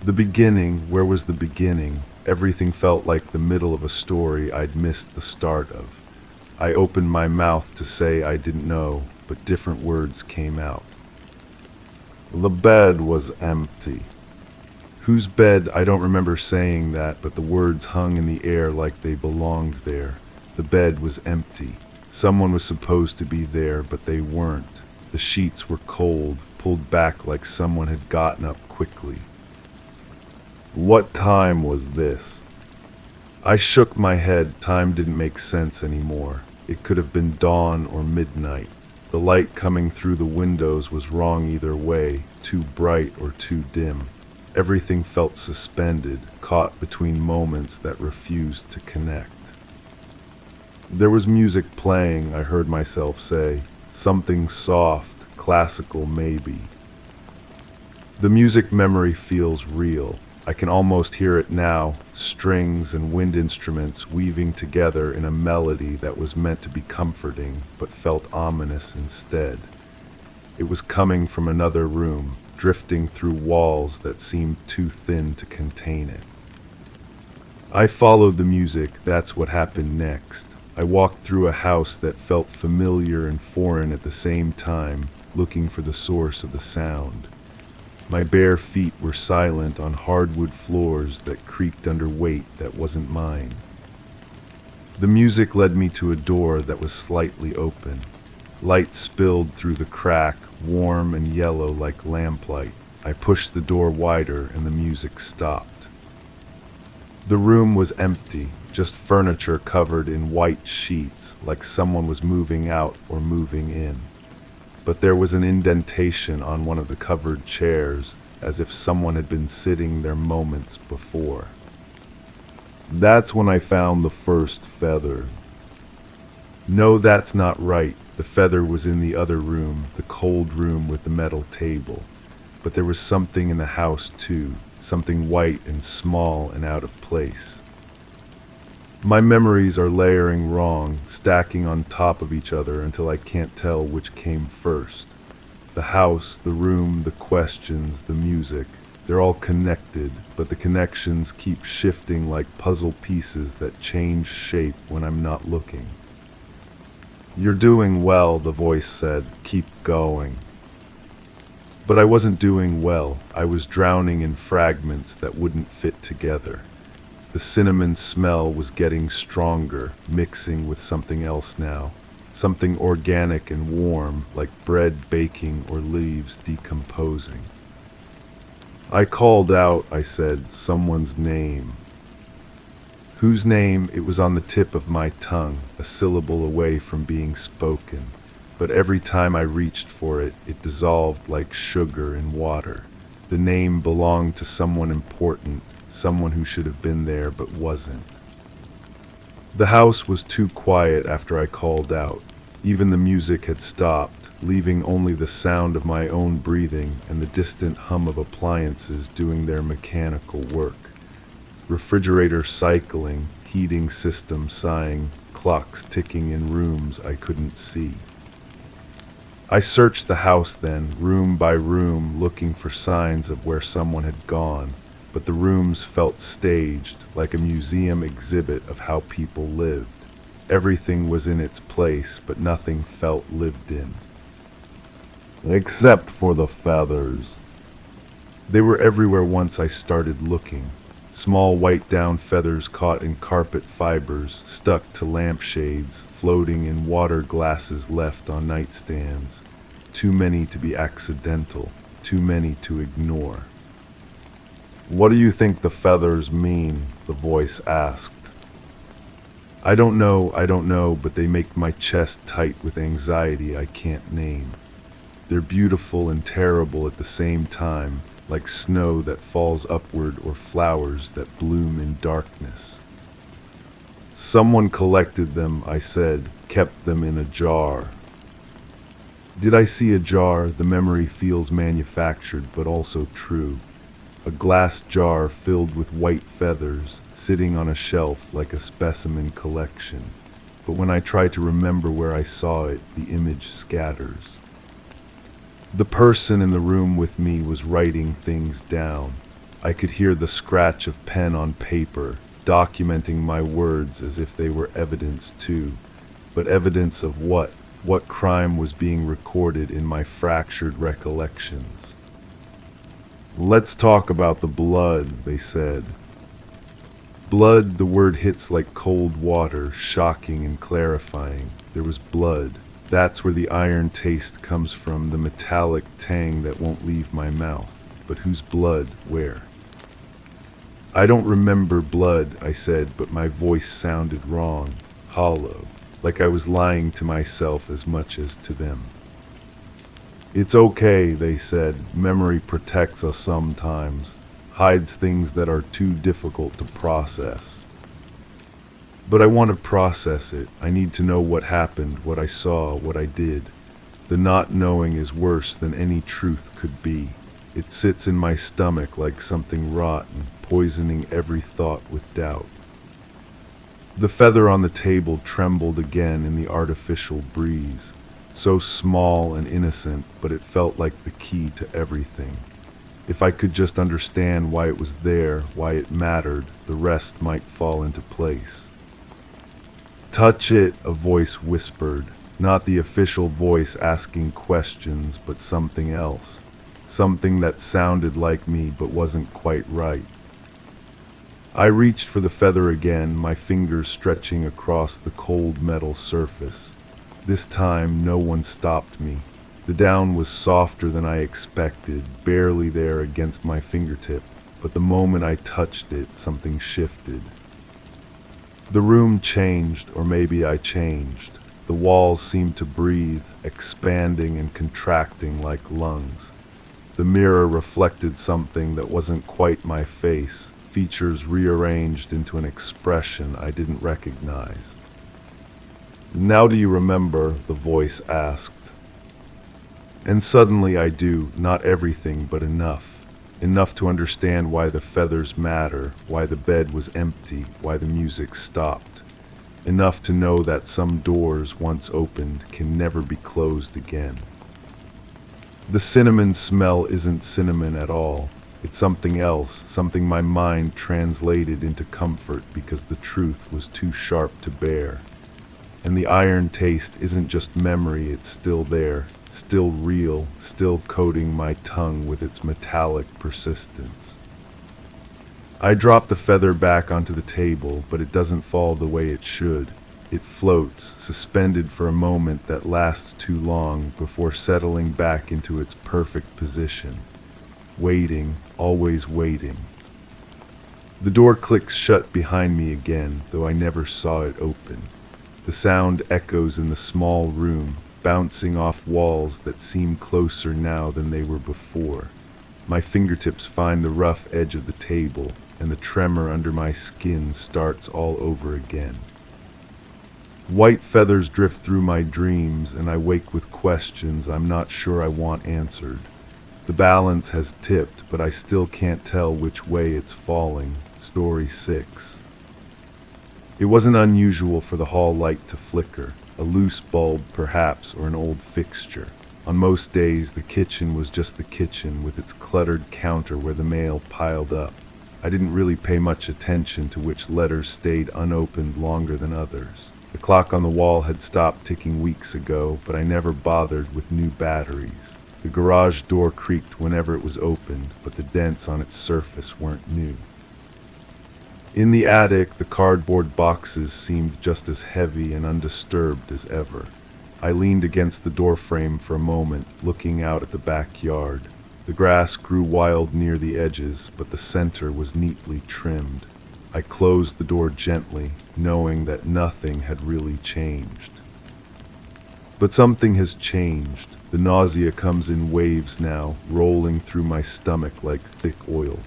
The beginning, where was the beginning? Everything felt like the middle of a story I'd missed the start of. I opened my mouth to say I didn't know, but different words came out. The bed was empty. Whose bed? I don't remember saying that, but the words hung in the air like they belonged there. The bed was empty. Someone was supposed to be there, but they weren't. The sheets were cold, pulled back like someone had gotten up quickly. What time was this? I shook my head. Time didn't make sense anymore. It could have been dawn or midnight. The light coming through the windows was wrong either way, too bright or too dim. Everything felt suspended, caught between moments that refused to connect. There was music playing, I heard myself say. Something soft, classical maybe. The music memory feels real. I can almost hear it now, strings and wind instruments weaving together in a melody that was meant to be comforting, but felt ominous instead. It was coming from another room, drifting through walls that seemed too thin to contain it. I followed the music. That's what happened next. I walked through a house that felt familiar and foreign at the same time, looking for the source of the sound. My bare feet were silent on hardwood floors that creaked under weight that wasn't mine. The music led me to a door that was slightly open. Light spilled through the crack, warm and yellow like lamplight. I pushed the door wider and the music stopped. The room was empty, just furniture covered in white sheets, like someone was moving out or moving in. But there was an indentation on one of the covered chairs, as if someone had been sitting there moments before. That's when I found the first feather. No, that's not right. The feather was in the other room, the cold room with the metal table. But there was something in the house too, something white and small and out of place. My memories are layering wrong, stacking on top of each other until I can't tell which came first. The house, the room, the questions, the music, they're all connected, but the connections keep shifting like puzzle pieces that change shape when I'm not looking. "You're doing well," the voice said. "Keep going." But I wasn't doing well. I was drowning in fragments that wouldn't fit together. The cinnamon smell was getting stronger, mixing with something else now. Something organic and warm, like bread baking or leaves decomposing. I called out, I said, someone's name. Whose name? It was on the tip of my tongue, a syllable away from being spoken. But every time I reached for it, it dissolved like sugar in water. The name belonged to someone important, someone who should have been there but wasn't. The house was too quiet after I called out. Even the music had stopped, leaving only the sound of my own breathing and the distant hum of appliances doing their mechanical work. Refrigerator cycling, heating system sighing, clocks ticking in rooms I couldn't see. I searched the house then, room by room, looking for signs of where someone had gone, but the rooms felt staged, like a museum exhibit of how people lived. Everything was in its place, but nothing felt lived in. Except for the feathers. They were everywhere once I started looking. Small white down feathers caught in carpet fibers, stuck to lampshades, floating in water glasses left on nightstands. Too many to be accidental, too many to ignore. "What do you think the feathers mean?" the voice asked. I don't know, but they make my chest tight with anxiety I can't name. They're beautiful and terrible at the same time, like snow that falls upward or flowers that bloom in darkness. "Someone collected them," I said, "kept them in a jar." Did I see a jar? The memory feels manufactured, but also true. A glass jar filled with white feathers, sitting on a shelf like a specimen collection. But when I try to remember where I saw it, the image scatters. The person in the room with me was writing things down. I could hear the scratch of pen on paper, documenting my words as if they were evidence too. But evidence of what? What crime was being recorded in my fractured recollections? "Let's talk about the blood," they said. Blood, the word hits like cold water, shocking and clarifying. There was blood. That's where the iron taste comes from, the metallic tang that won't leave my mouth. But whose blood? Where? "I don't remember blood," I said, but my voice sounded wrong, hollow, like I was lying to myself as much as to them. "It's okay," they said. "Memory protects us sometimes, hides things that are too difficult to process." But I want to process it. I need to know what happened, what I saw, what I did. The not knowing is worse than any truth could be. It sits in my stomach like something rotten, poisoning every thought with doubt. The feather on the table trembled again in the artificial breeze. So small and innocent, but it felt like the key to everything. If I could just understand why it was there, why it mattered, the rest might fall into place. "Touch it," a voice whispered, not the official voice asking questions, but something else. Something that sounded like me but wasn't quite right. I reached for the feather again, my fingers stretching across the cold metal surface. This time, no one stopped me. The down was softer than I expected, barely there against my fingertip, but the moment I touched it, something shifted. The room changed, or maybe I changed. The walls seemed to breathe, expanding and contracting like lungs. The mirror reflected something that wasn't quite my face, features rearranged into an expression I didn't recognize. "Now do you remember?" the voice asked. And suddenly I do, not everything, but enough. Enough to understand why the feathers matter, why the bed was empty, why the music stopped. Enough to know that some doors, once opened, can never be closed again. The cinnamon smell isn't cinnamon at all. It's something else, something my mind translated into comfort because the truth was too sharp to bear. And the iron taste isn't just memory, it's still there, still real, still coating my tongue with its metallic persistence. I drop the feather back onto the table, but it doesn't fall the way it should. It floats, suspended for a moment that lasts too long before settling back into its perfect position. Waiting, always waiting. The door clicks shut behind me again, though I never saw it open. The sound echoes in the small room, bouncing off walls that seem closer now than they were before. My fingertips find the rough edge of the table, and the tremor under my skin starts all over again. White feathers drift through my dreams, and I wake with questions I'm not sure I want answered. The balance has tipped, but I still can't tell which way it's falling. Story 6. It wasn't unusual for the hall light to flicker, a loose bulb perhaps, or an old fixture. On most days, the kitchen was just the kitchen with its cluttered counter where the mail piled up. I didn't really pay much attention to which letters stayed unopened longer than others. The clock on the wall had stopped ticking weeks ago, but I never bothered with new batteries. The garage door creaked whenever it was opened, but the dents on its surface weren't new. In the attic, the cardboard boxes seemed just as heavy and undisturbed as ever. I leaned against the doorframe for a moment, looking out at the backyard. The grass grew wild near the edges, but the center was neatly trimmed. I closed the door gently, knowing that nothing had really changed. But something has changed. The nausea comes in waves now, rolling through my stomach like thick oil.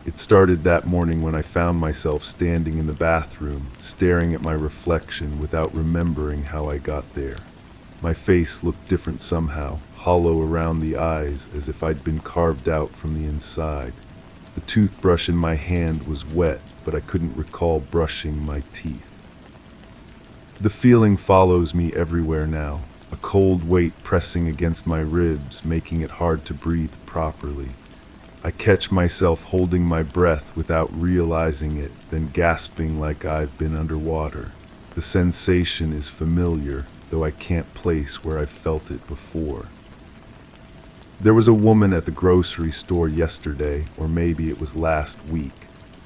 It started that morning when I found myself standing in the bathroom, staring at my reflection without remembering how I got there. My face looked different somehow, hollow around the eyes, as if I'd been carved out from the inside. The toothbrush in my hand was wet, but I couldn't recall brushing my teeth. The feeling follows me everywhere now, a cold weight pressing against my ribs, making it hard to breathe properly. I catch myself holding my breath without realizing it, then gasping like I've been underwater. The sensation is familiar, though I can't place where I've felt it before. There was a woman at the grocery store yesterday, or maybe it was last week.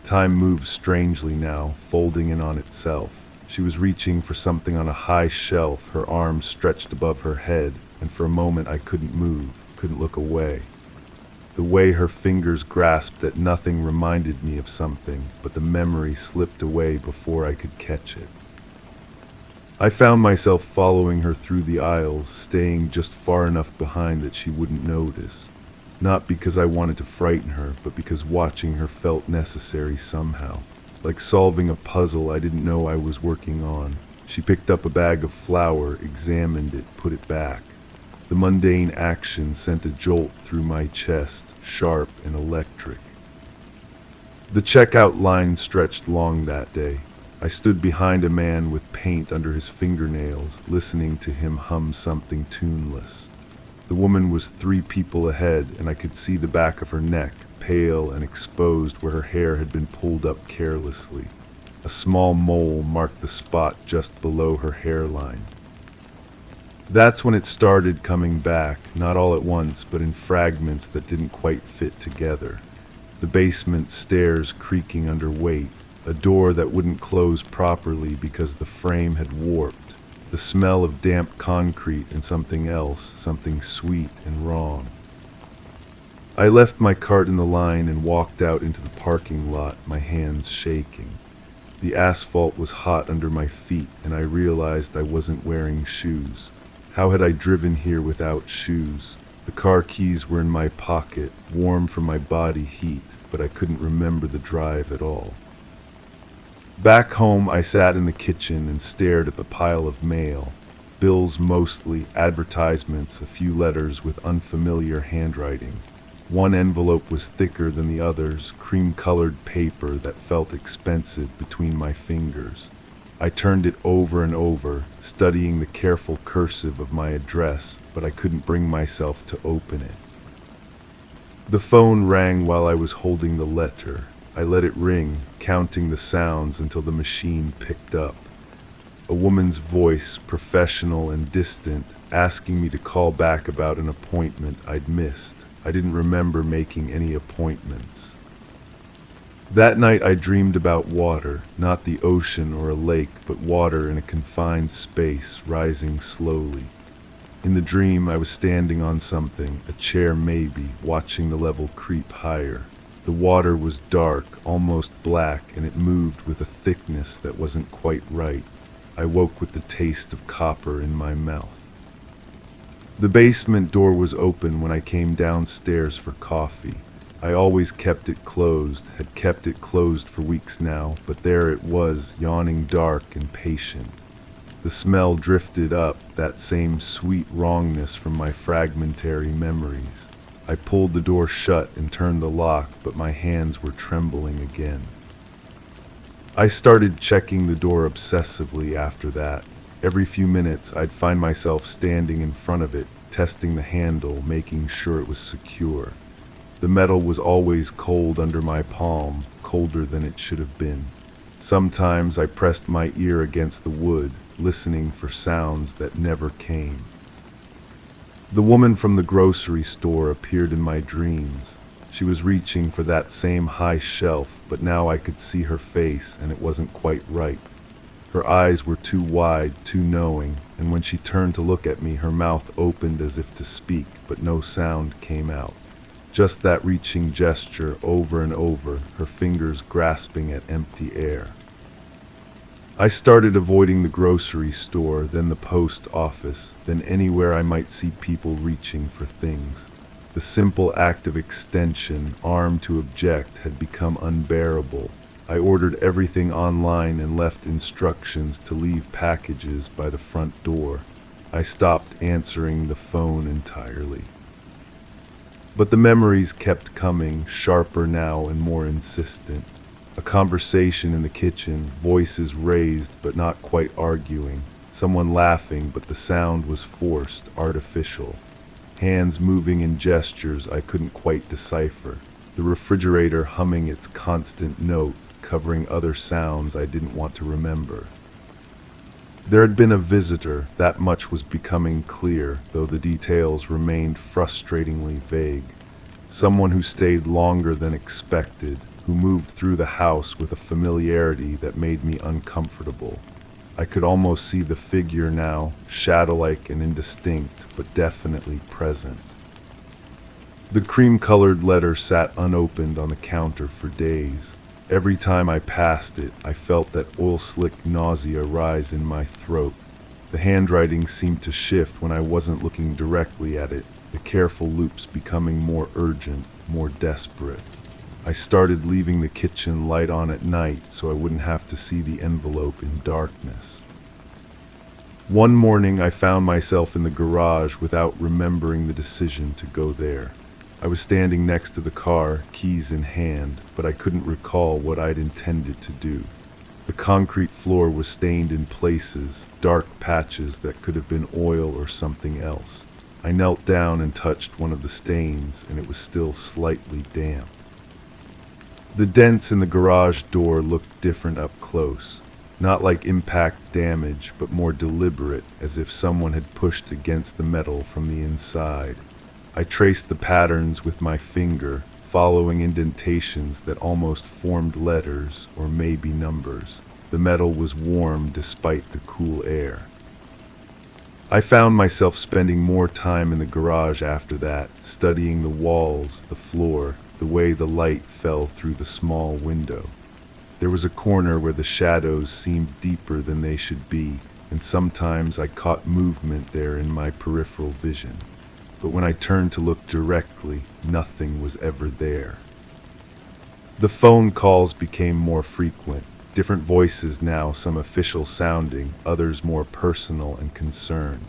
Time moves strangely now, folding in on itself. She was reaching for something on a high shelf, her arms stretched above her head, and for a moment I couldn't move, couldn't look away. The way her fingers grasped at nothing reminded me of something, but the memory slipped away before I could catch it. I found myself following her through the aisles, staying just far enough behind that she wouldn't notice. Not because I wanted to frighten her, but because watching her felt necessary somehow. Like solving a puzzle I didn't know I was working on. She picked up a bag of flour, examined it, put it back. The mundane action sent a jolt through my chest, sharp and electric. The checkout line stretched long that day. I stood behind a man with paint under his fingernails, listening to him hum something tuneless. The woman was 3 people ahead, and I could see the back of her neck, pale and exposed where her hair had been pulled up carelessly. A small mole marked the spot just below her hairline. That's when it started coming back, not all at once, but in fragments that didn't quite fit together. The basement stairs creaking under weight, a door that wouldn't close properly because the frame had warped, the smell of damp concrete and something else, something sweet and wrong. I left my cart in the line and walked out into the parking lot, my hands shaking. The asphalt was hot under my feet, and I realized I wasn't wearing shoes. How had I driven here without shoes? The car keys were in my pocket, warm from my body heat, but I couldn't remember the drive at all. Back home, I sat in the kitchen and stared at the pile of mail. Bills mostly, advertisements, a few letters with unfamiliar handwriting. One envelope was thicker than the others, cream-colored paper that felt expensive between my fingers. I turned it over and over, studying the careful cursive of my address, but I couldn't bring myself to open it. The phone rang while I was holding the letter. I let it ring, counting the sounds until the machine picked up. A woman's voice, professional and distant, asking me to call back about an appointment I'd missed. I didn't remember making any appointments. That night I dreamed about water, not the ocean or a lake, but water in a confined space, rising slowly. In the dream I was standing on something, a chair maybe, watching the level creep higher. The water was dark, almost black, and it moved with a thickness that wasn't quite right. I woke with the taste of copper in my mouth. The basement door was open when I came downstairs for coffee. I always kept it closed, had kept it closed for weeks now, but there it was, yawning dark and patient. The smell drifted up, that same sweet wrongness from my fragmentary memories. I pulled the door shut and turned the lock, but my hands were trembling again. I started checking the door obsessively after that. Every few minutes, I'd find myself standing in front of it, testing the handle, making sure it was secure. The metal was always cold under my palm, colder than it should have been. Sometimes I pressed my ear against the wood, listening for sounds that never came. The woman from the grocery store appeared in my dreams. She was reaching for that same high shelf, but now I could see her face, and it wasn't quite right. Her eyes were too wide, too knowing, and when she turned to look at me, her mouth opened as if to speak, but no sound came out. Just that reaching gesture over and over, her fingers grasping at empty air. I started avoiding the grocery store, then the post office, then anywhere I might see people reaching for things. The simple act of extension, arm to object, had become unbearable. I ordered everything online and left instructions to leave packages by the front door. I stopped answering the phone entirely. But the memories kept coming, sharper now and more insistent. A conversation in the kitchen, voices raised but not quite arguing. Someone laughing, but the sound was forced, artificial. Hands moving in gestures I couldn't quite decipher. The refrigerator humming its constant note, covering other sounds I didn't want to remember. There had been a visitor, that much was becoming clear, though the details remained frustratingly vague. Someone who stayed longer than expected, who moved through the house with a familiarity that made me uncomfortable. I could almost see the figure now, shadow-like and indistinct, but definitely present. The cream-colored letter sat unopened on the counter for days. Every time I passed it, I felt that oil-slick nausea rise in my throat. The handwriting seemed to shift when I wasn't looking directly at it, the careful loops becoming more urgent, more desperate. I started leaving the kitchen light on at night so I wouldn't have to see the envelope in darkness. One morning I found myself in the garage without remembering the decision to go there. I was standing next to the car, keys in hand, but I couldn't recall what I'd intended to do. The concrete floor was stained in places, dark patches that could have been oil or something else. I knelt down and touched one of the stains, and it was still slightly damp. The dents in the garage door looked different up close, not like impact damage, but more deliberate, as if someone had pushed against the metal from the inside. I traced the patterns with my finger, following indentations that almost formed letters or maybe numbers. The metal was warm despite the cool air. I found myself spending more time in the garage after that, studying the walls, the floor, the way the light fell through the small window. There was a corner where the shadows seemed deeper than they should be, and sometimes I caught movement there in my peripheral vision. But when I turned to look directly, nothing was ever there. The phone calls became more frequent, different voices now, some official sounding, others more personal and concerned.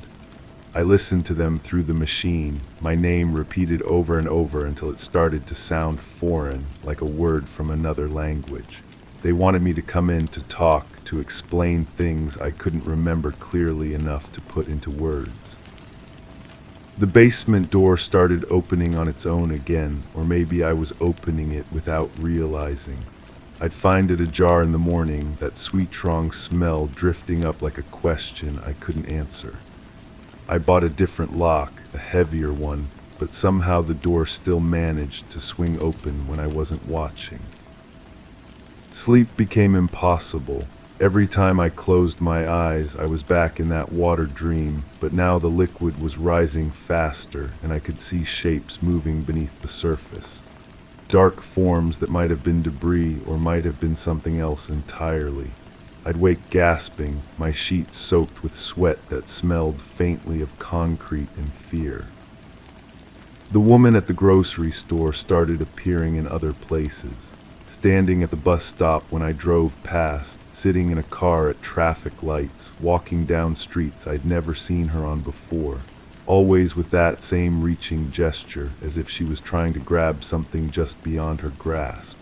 I listened to them through the machine, my name repeated over and over until it started to sound foreign, like a word from another language. They wanted me to come in to talk, to explain things I couldn't remember clearly enough to put into words. The basement door started opening on its own again, or maybe I was opening it without realizing. I'd find it ajar in the morning, that sweet strong smell drifting up like a question I couldn't answer. I bought a different lock, a heavier one, but somehow the door still managed to swing open when I wasn't watching. Sleep became impossible. Every time I closed my eyes, I was back in that water dream, but now the liquid was rising faster, and I could see shapes moving beneath the surface. Dark forms that might have been debris or might have been something else entirely. I'd wake gasping, my sheets soaked with sweat that smelled faintly of concrete and fear. The woman at the grocery store started appearing in other places. Standing at the bus stop when I drove past, sitting in a car at traffic lights, walking down streets I'd never seen her on before, always with that same reaching gesture, as if she was trying to grab something just beyond her grasp.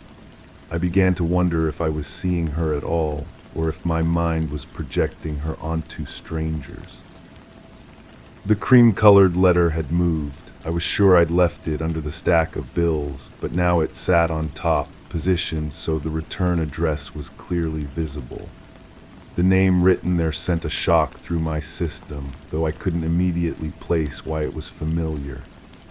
I began to wonder if I was seeing her at all, or if my mind was projecting her onto strangers. The cream-colored letter had moved. I was sure I'd left it under the stack of bills, but now it sat on top, positioned so the return address was clearly visible. The name written there sent a shock through my system, though I couldn't immediately place why it was familiar.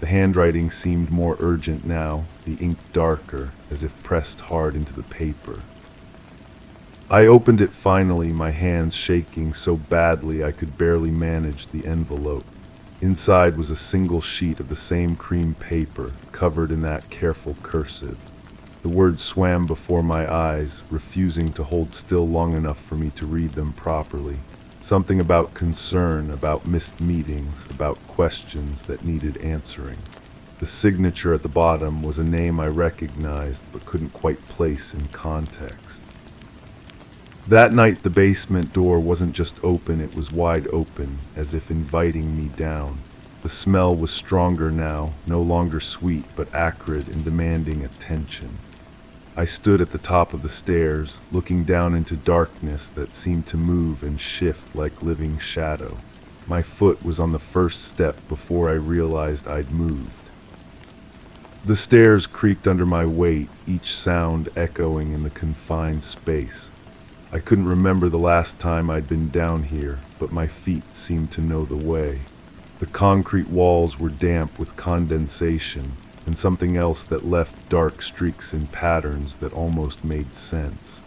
The handwriting seemed more urgent now, the ink darker, as if pressed hard into the paper. I opened it finally, my hands shaking so badly I could barely manage the envelope. Inside was a single sheet of the same cream paper, covered in that careful cursive. The words swam before my eyes, refusing to hold still long enough for me to read them properly. Something about concern, about missed meetings, about questions that needed answering. The signature at the bottom was a name I recognized but couldn't quite place in context. That night the basement door wasn't just open, it was wide open, as if inviting me down. The smell was stronger now, no longer sweet but acrid and demanding attention. I stood at the top of the stairs, looking down into darkness that seemed to move and shift like living shadow. My foot was on the first step before I realized I'd moved. The stairs creaked under my weight, each sound echoing in the confined space. I couldn't remember the last time I'd been down here, but my feet seemed to know the way. The concrete walls were damp with condensation, and something else that left dark streaks in patterns that almost made sense.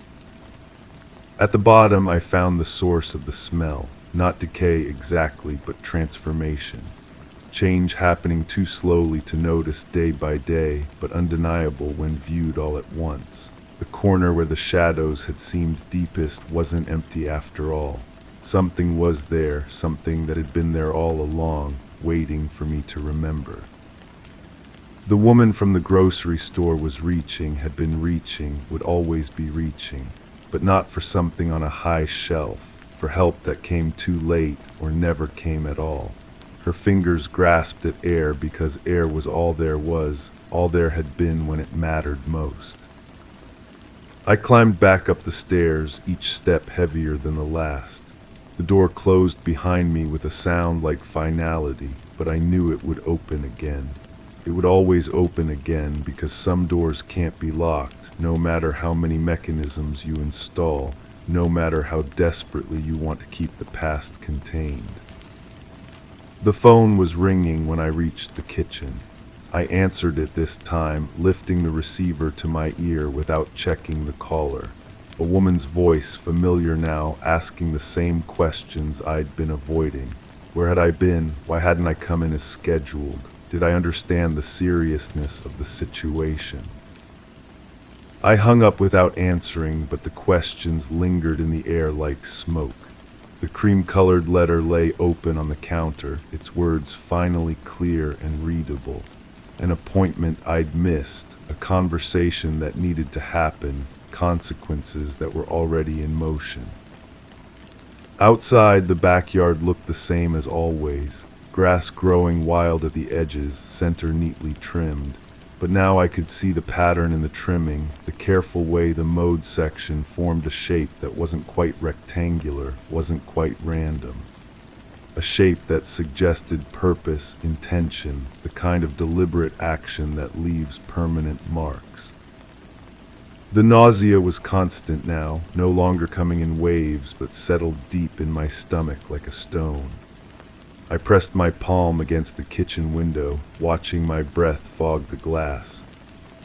At the bottom I found the source of the smell, not decay exactly, but transformation. Change happening too slowly to notice day by day, but undeniable when viewed all at once. The corner where the shadows had seemed deepest wasn't empty after all. Something was there, something that had been there all along, waiting for me to remember. The woman from the grocery store was reaching, had been reaching, would always be reaching, but not for something on a high shelf, for help that came too late or never came at all. Her fingers grasped at air because air was, all there had been when it mattered most. I climbed back up the stairs, each step heavier than the last. The door closed behind me with a sound like finality, but I knew it would open again. It would always open again because some doors can't be locked, no matter how many mechanisms you install, no matter how desperately you want to keep the past contained. The phone was ringing when I reached the kitchen. I answered it this time, lifting the receiver to my ear without checking the caller. A woman's voice, familiar now, asking the same questions I'd been avoiding. Where had I been? Why hadn't I come in as scheduled? Did I understand the seriousness of the situation? I hung up without answering, but the questions lingered in the air like smoke. The cream-colored letter lay open on the counter, its words finally clear and readable. An appointment I'd missed, a conversation that needed to happen, consequences that were already in motion. Outside, the backyard looked the same as always. Grass growing wild at the edges, center neatly trimmed. But now I could see the pattern in the trimming, the careful way the mowed section formed a shape that wasn't quite rectangular, wasn't quite random. A shape that suggested purpose, intention, the kind of deliberate action that leaves permanent marks. The nausea was constant now, no longer coming in waves, but settled deep in my stomach like a stone. I pressed my palm against the kitchen window, watching my breath fog the glass.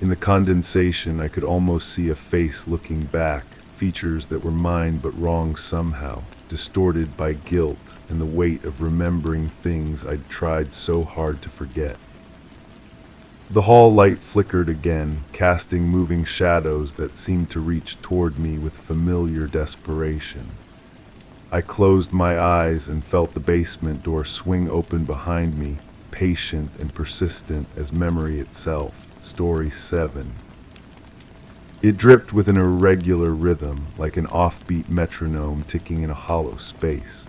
In the condensation, I could almost see a face looking back, features that were mine but wrong somehow, distorted by guilt and the weight of remembering things I'd tried so hard to forget. The hall light flickered again, casting moving shadows that seemed to reach toward me with familiar desperation. I closed my eyes and felt the basement door swing open behind me, patient and persistent as memory itself. Story 7. It dripped with an irregular rhythm, like an offbeat metronome ticking in a hollow space.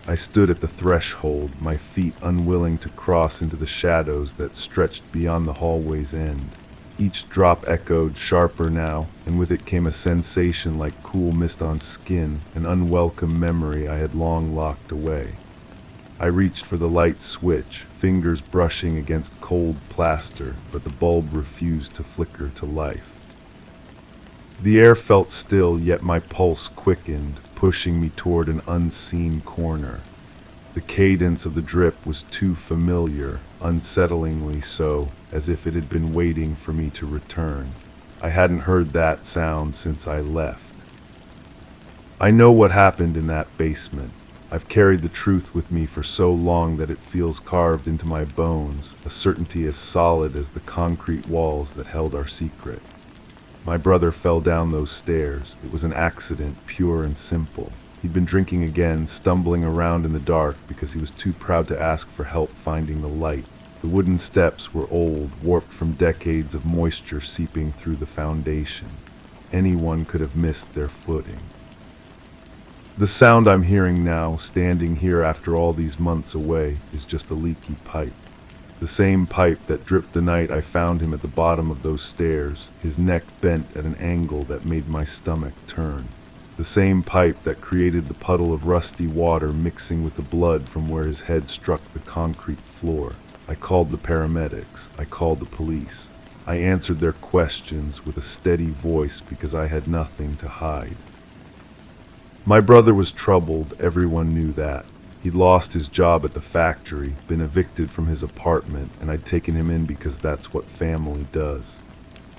I stood at the threshold, my feet unwilling to cross into the shadows that stretched beyond the hallway's end. Each drop echoed sharper now, and with it came a sensation like cool mist on skin, an unwelcome memory I had long locked away. I reached for the light switch, fingers brushing against cold plaster, but the bulb refused to flicker to life. The air felt still, yet my pulse quickened, pushing me toward an unseen corner. The cadence of the drip was too familiar, unsettlingly so, as if it had been waiting for me to return. I hadn't heard that sound since I left. I know what happened in that basement. I've carried the truth with me for so long that it feels carved into my bones, a certainty as solid as the concrete walls that held our secret. My brother fell down those stairs. It was an accident, pure and simple. He'd been drinking again, stumbling around in the dark because he was too proud to ask for help finding the light. The wooden steps were old, warped from decades of moisture seeping through the foundation. Anyone could have missed their footing. The sound I'm hearing now, standing here after all these months away, is just a leaky pipe. The same pipe that dripped the night I found him at the bottom of those stairs, his neck bent at an angle that made my stomach turn. The same pipe that created the puddle of rusty water mixing with the blood from where his head struck the concrete floor. I called the paramedics. I called the police. I answered their questions with a steady voice because I had nothing to hide. My brother was troubled, everyone knew that. He'd lost his job at the factory, been evicted from his apartment, and I'd taken him in because that's what family does.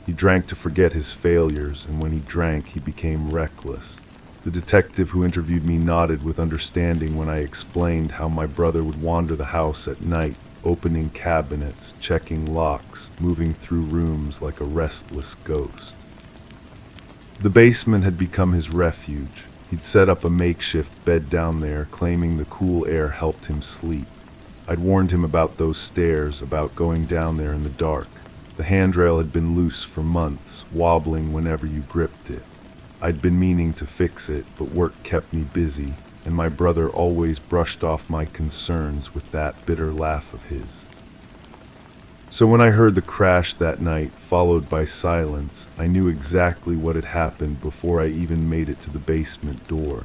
He drank to forget his failures, and when he drank, he became reckless. The detective who interviewed me nodded with understanding when I explained how my brother would wander the house at night, opening cabinets, checking locks, moving through rooms like a restless ghost. The basement had become his refuge. He'd set up a makeshift bed down there, claiming the cool air helped him sleep. I'd warned him about those stairs, about going down there in the dark. The handrail had been loose for months, wobbling whenever you gripped it. I'd been meaning to fix it, but work kept me busy, and my brother always brushed off my concerns with that bitter laugh of his. So when I heard the crash that night, followed by silence, I knew exactly what had happened before I even made it to the basement door.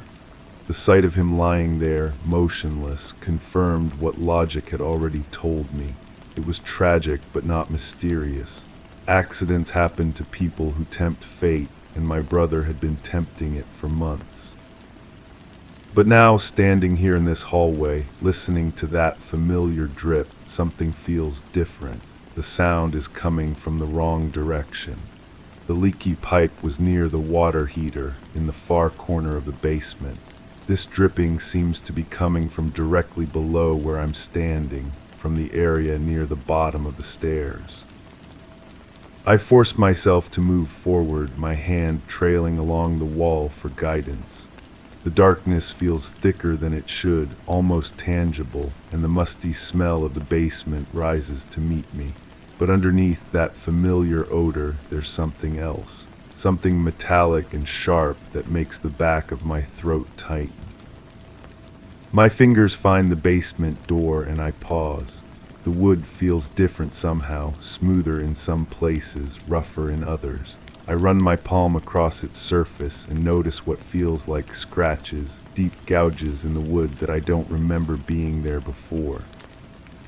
The sight of him lying there, motionless, confirmed what logic had already told me. It was tragic but not mysterious. Accidents happen to people who tempt fate, and my brother had been tempting it for months. But now, standing here in this hallway, listening to that familiar drip, something feels different. The sound is coming from the wrong direction. The leaky pipe was near the water heater in the far corner of the basement. This dripping seems to be coming from directly below where I'm standing, from the area near the bottom of the stairs. I force myself to move forward, my hand trailing along the wall for guidance. The darkness feels thicker than it should, almost tangible, and the musty smell of the basement rises to meet me. But underneath that familiar odor, there's something else. Something metallic and sharp that makes the back of my throat tighten. My fingers find the basement door and I pause. The wood feels different somehow, smoother in some places, rougher in others. I run my palm across its surface and notice what feels like scratches, deep gouges in the wood that I don't remember being there before.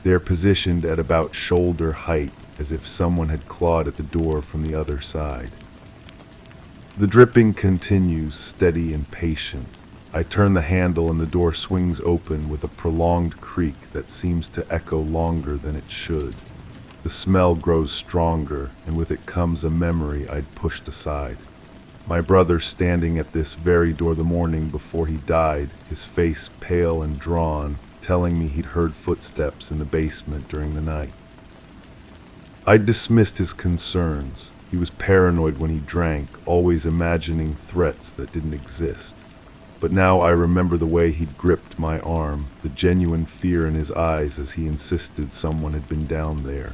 They're positioned at about shoulder height, as if someone had clawed at the door from the other side. The dripping continues, steady and patient. I turn the handle and the door swings open with a prolonged creak that seems to echo longer than it should. The smell grows stronger, and with it comes a memory I'd pushed aside. My brother standing at this very door the morning before he died, his face pale and drawn, telling me he'd heard footsteps in the basement during the night. I'd dismissed his concerns. He was paranoid when he drank, always imagining threats that didn't exist. But now I remember the way he'd gripped my arm, the genuine fear in his eyes as he insisted someone had been down there.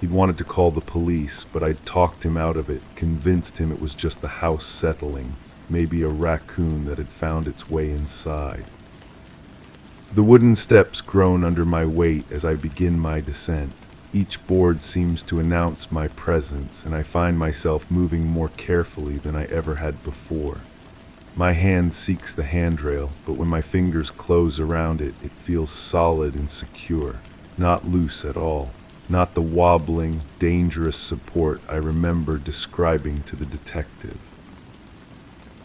He'd wanted to call the police, but I'd talked him out of it, convinced him it was just the house settling, maybe a raccoon that had found its way inside. The wooden steps groan under my weight as I begin my descent. Each board seems to announce my presence, and I find myself moving more carefully than I ever had before. My hand seeks the handrail, but when my fingers close around it, it feels solid and secure, not loose at all, not the wobbling, dangerous support I remember describing to the detective.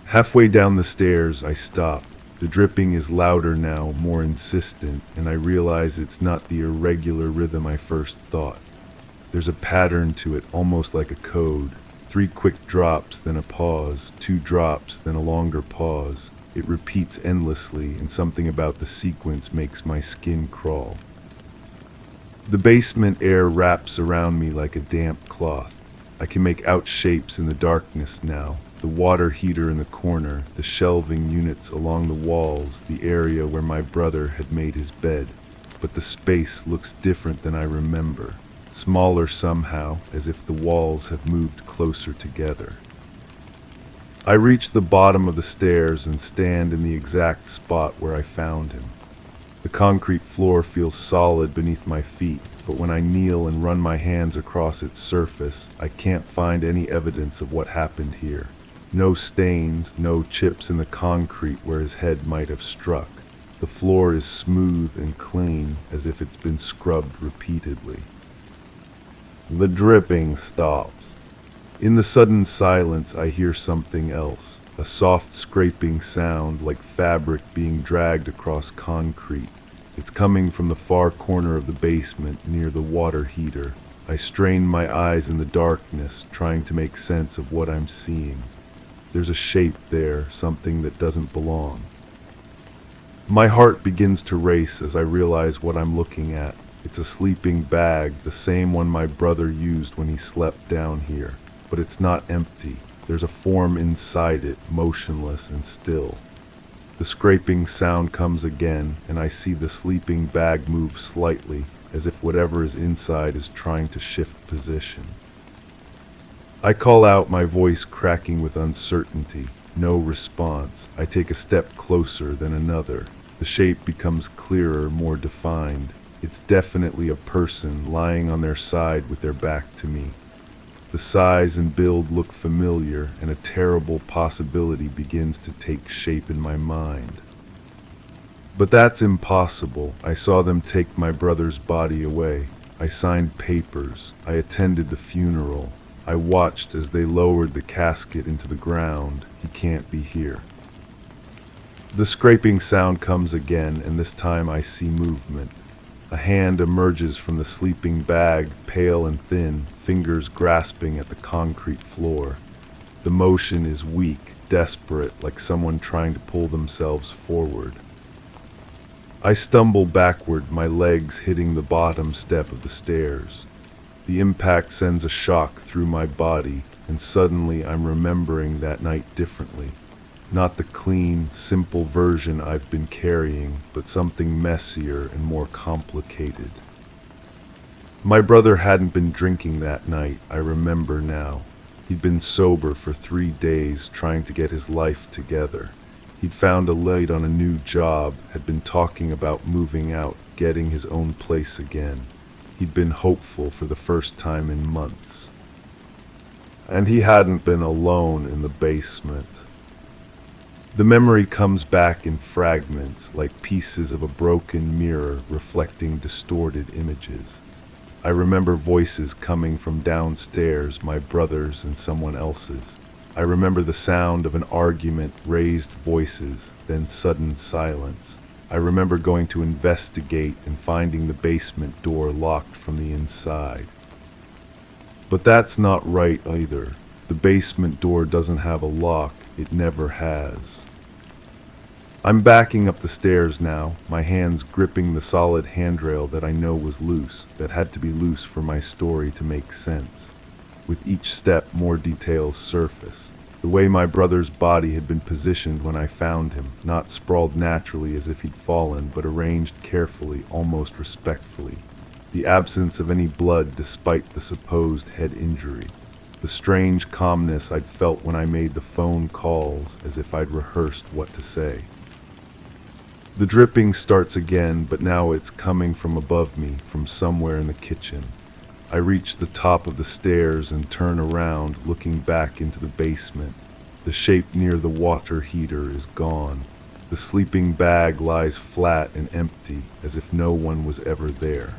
Halfway down the stairs, I stop. The dripping is louder now, more insistent, and I realize it's not the irregular rhythm I first thought. There's a pattern to it, almost like a code. 3 quick drops, then a pause, 2 drops, then a longer pause. It repeats endlessly, and something about the sequence makes my skin crawl. The basement air wraps around me like a damp cloth. I can make out shapes in the darkness now. The water heater in the corner, the shelving units along the walls, the area where my brother had made his bed. But the space looks different than I remember. Smaller somehow, as if the walls have moved closer together. I reach the bottom of the stairs and stand in the exact spot where I found him. The concrete floor feels solid beneath my feet, but when I kneel and run my hands across its surface, I can't find any evidence of what happened here. No stains, no chips in the concrete where his head might have struck. The floor is smooth and clean, as if it's been scrubbed repeatedly. The dripping stops. In the sudden silence, I hear something else, a soft scraping sound like fabric being dragged across concrete. It's coming from the far corner of the basement near the water heater. I strain my eyes in the darkness, trying to make sense of what I'm seeing. There's a shape there, something that doesn't belong. My heart begins to race as I realize what I'm looking at. It's a sleeping bag, the same one my brother used when he slept down here. But it's not empty. There's a form inside it, motionless and still. The scraping sound comes again, and I see the sleeping bag move slightly, as if whatever is inside is trying to shift position. I call out, my voice cracking with uncertainty. No response. I take a step closer, then another. The shape becomes clearer, more defined. It's definitely a person lying on their side with their back to me. The size and build look familiar, and a terrible possibility begins to take shape in my mind. But that's impossible. I saw them take my brother's body away. I signed papers. I attended the funeral. I watched as they lowered the casket into the ground. He can't be here. The scraping sound comes again, and this time I see movement. A hand emerges from the sleeping bag, pale and thin, fingers grasping at the concrete floor. The motion is weak, desperate, like someone trying to pull themselves forward. I stumble backward, my legs hitting the bottom step of the stairs. The impact sends a shock through my body, and suddenly I'm remembering that night differently. Not the clean, simple version I've been carrying, but something messier and more complicated. My brother hadn't been drinking that night, I remember now. He'd been sober for 3 days, trying to get his life together. He'd found a light on a new job, had been talking about moving out, getting his own place again. He'd been hopeful for the first time in months. And he hadn't been alone in the basement. The memory comes back in fragments, like pieces of a broken mirror reflecting distorted images. I remember voices coming from downstairs, my brother's and someone else's. I remember the sound of an argument, raised voices, then sudden silence. I remember going to investigate and finding the basement door locked from the inside. But that's not right either. The basement door doesn't have a lock. It never has. I'm backing up the stairs now, my hands gripping the solid handrail that I know was loose, that had to be loose for my story to make sense. With each step, more details surface. The way my brother's body had been positioned when I found him, not sprawled naturally as if he'd fallen, but arranged carefully, almost respectfully. The absence of any blood despite the supposed head injury. The strange calmness I'd felt when I made the phone calls, as if I'd rehearsed what to say. The dripping starts again, but now it's coming from above me, from somewhere in the kitchen. I reach the top of the stairs and turn around, looking back into the basement. The shape near the water heater is gone. The sleeping bag lies flat and empty, as if no one was ever there.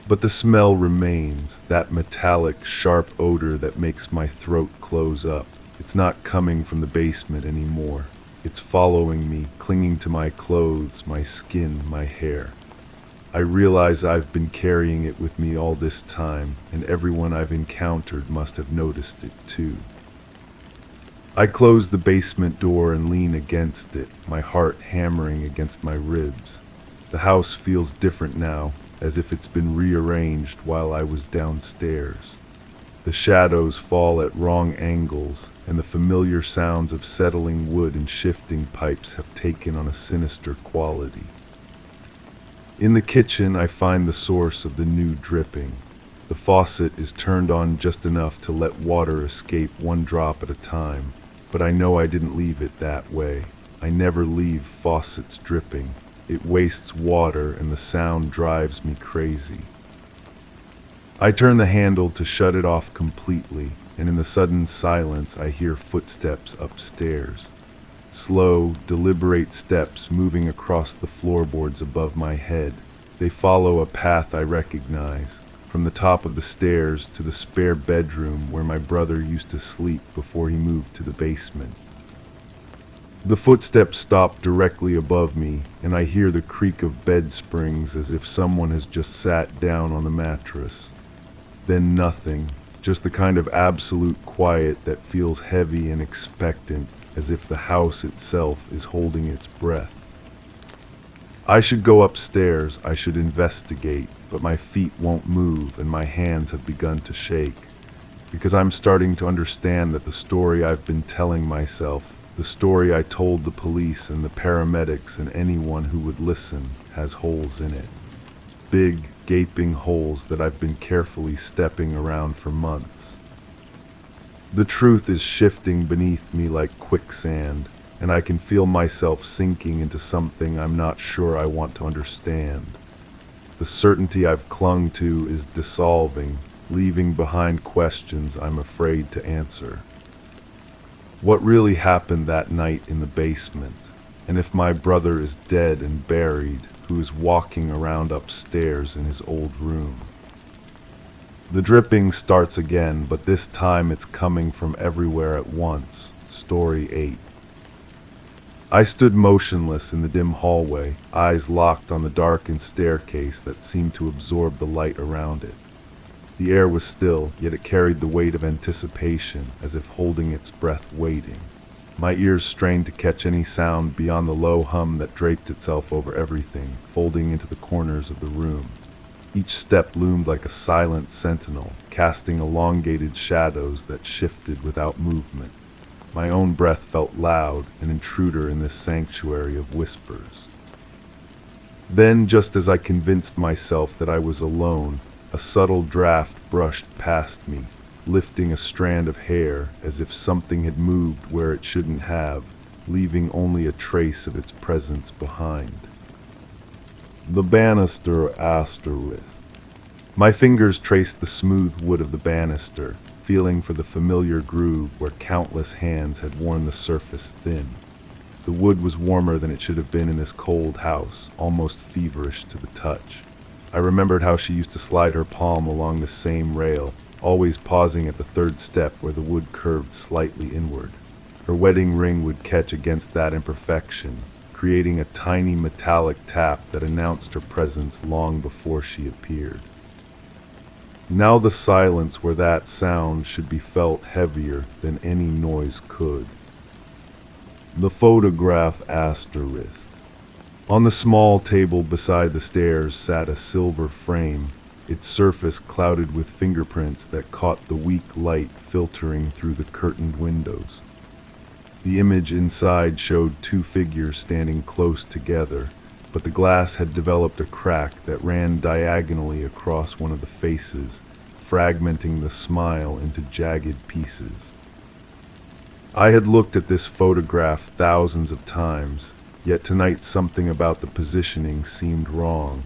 But the smell remains, that metallic, sharp odor that makes my throat close up. It's not coming from the basement anymore. It's following me, clinging to my clothes, my skin, my hair. I realize I've been carrying it with me all this time, and everyone I've encountered must have noticed it too. I close the basement door and lean against it, my heart hammering against my ribs. The house feels different now, as if it's been rearranged while I was downstairs. The shadows fall at wrong angles, and the familiar sounds of settling wood and shifting pipes have taken on a sinister quality. In the kitchen, I find the source of the new dripping. The faucet is turned on just enough to let water escape one drop at a time, but I know I didn't leave it that way. I never leave faucets dripping. It wastes water, and the sound drives me crazy. I turn the handle to shut it off completely, and in the sudden silence I hear footsteps upstairs. Slow, deliberate steps moving across the floorboards above my head. They follow a path I recognize, from the top of the stairs to the spare bedroom where my brother used to sleep before he moved to the basement. The footsteps stop directly above me, and I hear the creak of bed springs as if someone has just sat down on the mattress. Then nothing, just the kind of absolute quiet that feels heavy and expectant, as if the house itself is holding its breath. I should go upstairs, I should investigate, but my feet won't move and my hands have begun to shake, because I'm starting to understand that the story I've been telling myself, the story I told the police and the paramedics and anyone who would listen, has holes in it. Big, gaping holes that I've been carefully stepping around for months. The truth is shifting beneath me like quicksand, and I can feel myself sinking into something I'm not sure I want to understand. The certainty I've clung to is dissolving, leaving behind questions I'm afraid to answer. What really happened that night in the basement? And if my brother is dead and buried, who is walking around upstairs in his old room? The dripping starts again, but this time it's coming from everywhere at once. Story 8. I stood motionless in the dim hallway, eyes locked on the darkened staircase that seemed to absorb the light around it. The air was still, yet it carried the weight of anticipation, as if holding its breath waiting. My ears strained to catch any sound beyond the low hum that draped itself over everything, folding into the corners of the room. Each step loomed like a silent sentinel, casting elongated shadows that shifted without movement. My own breath felt loud, an intruder in this sanctuary of whispers. Then, just as I convinced myself that I was alone, a subtle draft brushed past me, lifting a strand of hair as if something had moved where it shouldn't have, leaving only a trace of its presence behind. The banister asterisk. My fingers traced the smooth wood of the banister, feeling for the familiar groove where countless hands had worn the surface thin. The wood was warmer than it should have been in this cold house, almost feverish to the touch. I remembered how she used to slide her palm along the same rail, always pausing at the third step where the wood curved slightly inward. Her wedding ring would catch against that imperfection, creating a tiny metallic tap that announced her presence long before she appeared. Now the silence where that sound should be felt heavier than any noise could. The photograph asterisk. On the small table beside the stairs sat a silver frame, its surface clouded with fingerprints that caught the weak light filtering through the curtained windows. The image inside showed two figures standing close together, but the glass had developed a crack that ran diagonally across one of the faces, fragmenting the smile into jagged pieces. I had looked at this photograph thousands of times, yet tonight something about the positioning seemed wrong,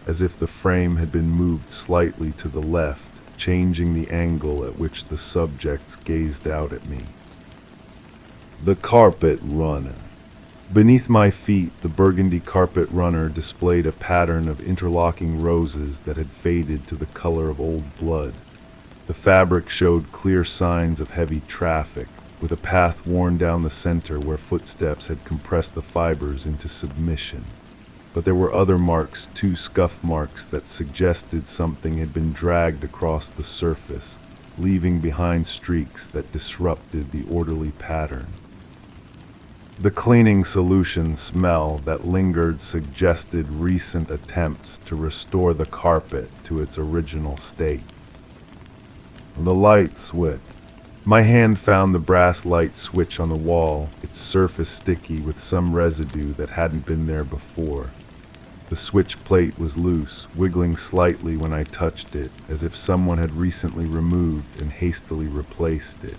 as if the frame had been moved slightly to the left, changing the angle at which the subjects gazed out at me. The carpet runner. Beneath my feet, the burgundy carpet runner displayed a pattern of interlocking roses that had faded to the color of old blood. The fabric showed clear signs of heavy traffic, with a path worn down the center where footsteps had compressed the fibers into submission. But there were other marks, too, scuff marks that suggested something had been dragged across the surface, leaving behind streaks that disrupted the orderly pattern. The cleaning solution smell that lingered suggested recent attempts to restore the carpet to its original state. The light switch. My hand found the brass light switch on the wall, its surface sticky with some residue that hadn't been there before. The switch plate was loose, wiggling slightly when I touched it, as if someone had recently removed and hastily replaced it.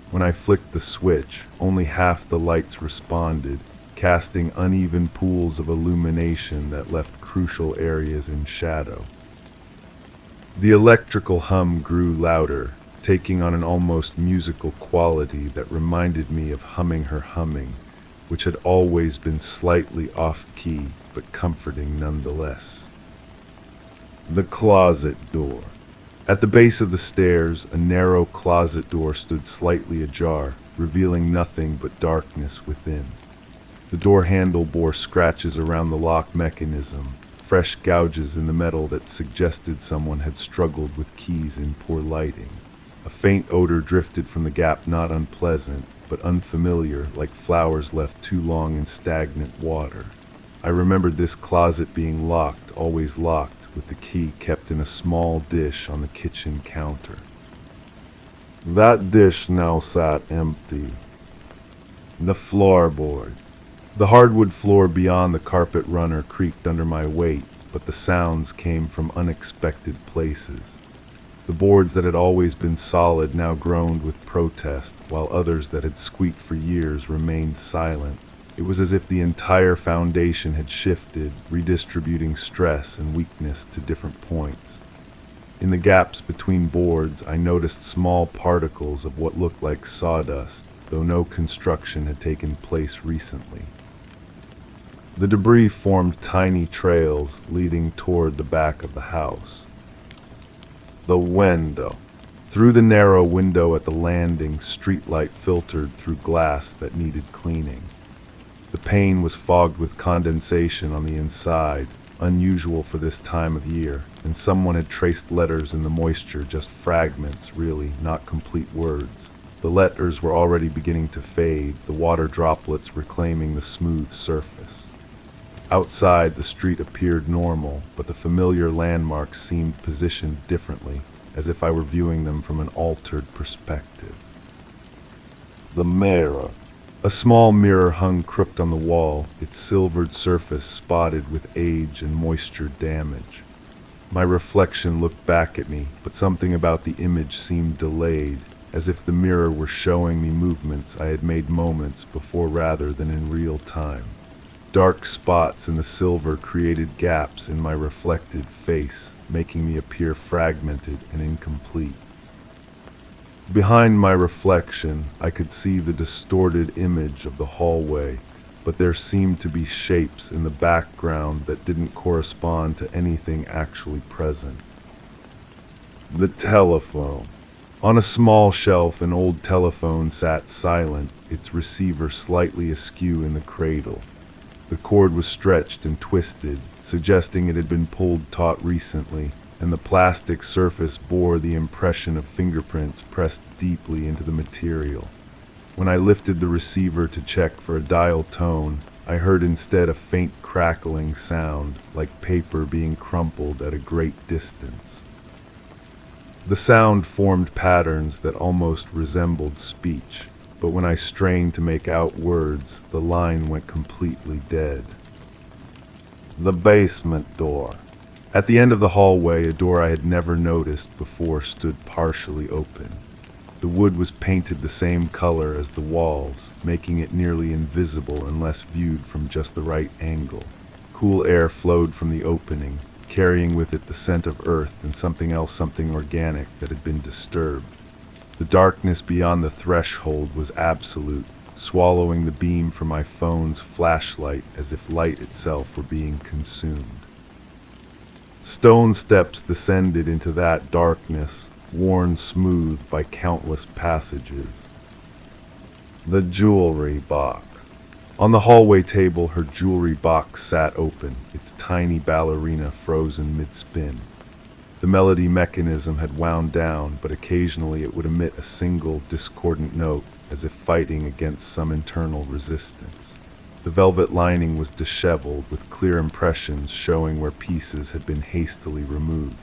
When I flicked the switch, only half the lights responded, casting uneven pools of illumination that left crucial areas in shadow. The electrical hum grew louder, taking on an almost musical quality that reminded me of Humming Her Humming, which had always been slightly off-key but comforting nonetheless. The closet door. At the base of the stairs, a narrow closet door stood slightly ajar, revealing nothing but darkness within. The door handle bore scratches around the lock mechanism, fresh gouges in the metal that suggested someone had struggled with keys in poor lighting. A faint odor drifted from the gap, not unpleasant, but unfamiliar, like flowers left too long in stagnant water. I remembered this closet being locked, always locked, with the key kept in a small dish on the kitchen counter. That dish now sat empty. The floorboard. The hardwood floor beyond the carpet runner creaked under my weight, but the sounds came from unexpected places. The boards that had always been solid now groaned with protest, while others that had squeaked for years remained silent. It was as if the entire foundation had shifted, redistributing stress and weakness to different points. In the gaps between boards, I noticed small particles of what looked like sawdust, though no construction had taken place recently. The debris formed tiny trails leading toward the back of the house. The window. Through the narrow window at the landing, streetlight filtered through glass that needed cleaning. The pane was fogged with condensation on the inside, unusual for this time of year, and someone had traced letters in the moisture, just fragments, really, not complete words. The letters were already beginning to fade, the water droplets reclaiming the smooth surface. Outside, the street appeared normal, but the familiar landmarks seemed positioned differently, as if I were viewing them from an altered perspective. The mirror. A small mirror hung crooked on the wall, its silvered surface spotted with age and moisture damage. My reflection looked back at me, but something about the image seemed delayed, as if the mirror were showing me movements I had made moments before rather than in real time. Dark spots in the silver created gaps in my reflected face, making me appear fragmented and incomplete. Behind my reflection, I could see the distorted image of the hallway, but there seemed to be shapes in the background that didn't correspond to anything actually present. The telephone. On a small shelf, an old telephone sat silent, its receiver slightly askew in the cradle. The cord was stretched and twisted, suggesting it had been pulled taut recently, and the plastic surface bore the impression of fingerprints pressed deeply into the material. When I lifted the receiver to check for a dial tone, I heard instead a faint crackling sound, like paper being crumpled at a great distance. The sound formed patterns that almost resembled speech, but when I strained to make out words, the line went completely dead. The basement door. At the end of the hallway, a door I had never noticed before stood partially open. The wood was painted the same color as the walls, making it nearly invisible unless viewed from just the right angle. Cool air flowed from the opening, carrying with it the scent of earth and something else, something organic that had been disturbed. The darkness beyond the threshold was absolute, swallowing the beam from my phone's flashlight as if light itself were being consumed. Stone steps descended into that darkness, worn smooth by countless passages. The jewelry box. On the hallway table, her jewelry box sat open, its tiny ballerina frozen mid-spin. The melody mechanism had wound down, but occasionally it would emit a single, discordant note, as if fighting against some internal resistance. The velvet lining was disheveled, with clear impressions showing where pieces had been hastily removed.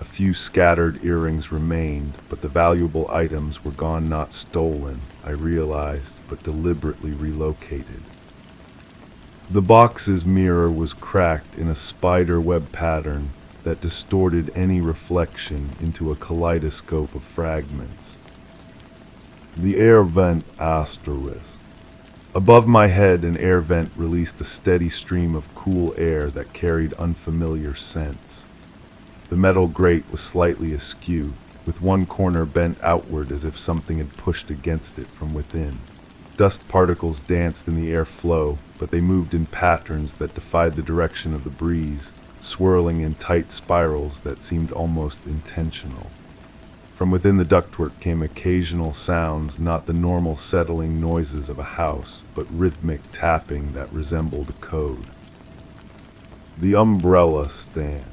A few scattered earrings remained, but the valuable items were gone, not stolen, I realized, but deliberately relocated. The box's mirror was cracked in a spider web pattern that distorted any reflection into a kaleidoscope of fragments. The air vent asterisk. Above my head, an air vent released a steady stream of cool air that carried unfamiliar scents. The metal grate was slightly askew, with one corner bent outward as if something had pushed against it from within. Dust particles danced in the airflow, but they moved in patterns that defied the direction of the breeze, swirling in tight spirals that seemed almost intentional. From within the ductwork came occasional sounds, not the normal settling noises of a house, but rhythmic tapping that resembled a code. The umbrella stand.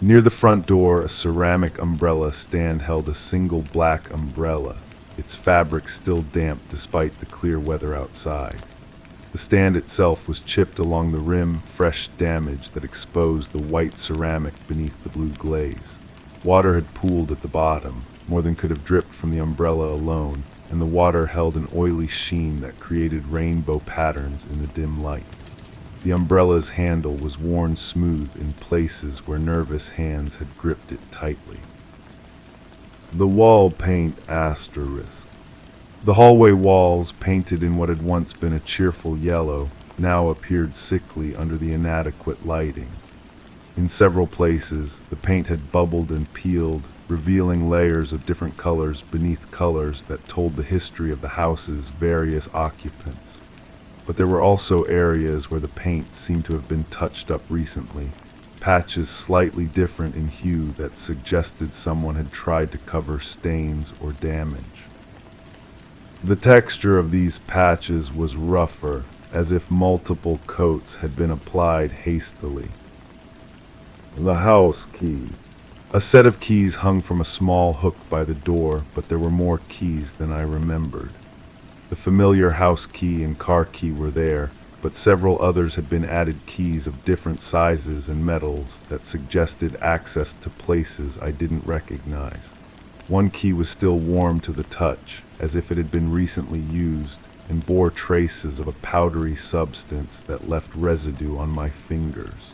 Near the front door, a ceramic umbrella stand held a single black umbrella, its fabric still damp despite the clear weather outside. The stand itself was chipped along the rim, fresh damage that exposed the white ceramic beneath the blue glaze. Water had pooled at the bottom, more than could have dripped from the umbrella alone, and the water held an oily sheen that created rainbow patterns in the dim light. The umbrella's handle was worn smooth in places where nervous hands had gripped it tightly. The wall paint asterisk. The hallway walls, painted in what had once been a cheerful yellow, now appeared sickly under the inadequate lighting. In several places, the paint had bubbled and peeled, revealing layers of different colors beneath colors that told the history of the house's various occupants. But there were also areas where the paint seemed to have been touched up recently, patches slightly different in hue that suggested someone had tried to cover stains or damage. The texture of these patches was rougher, as if multiple coats had been applied hastily. The house key. A set of keys hung from a small hook by the door, but there were more keys than I remembered. The familiar house key and car key were there, but several others had been added keys of different sizes and metals that suggested access to places I didn't recognize. One key was still warm to the touch, as if it had been recently used, and bore traces of a powdery substance that left residue on my fingers.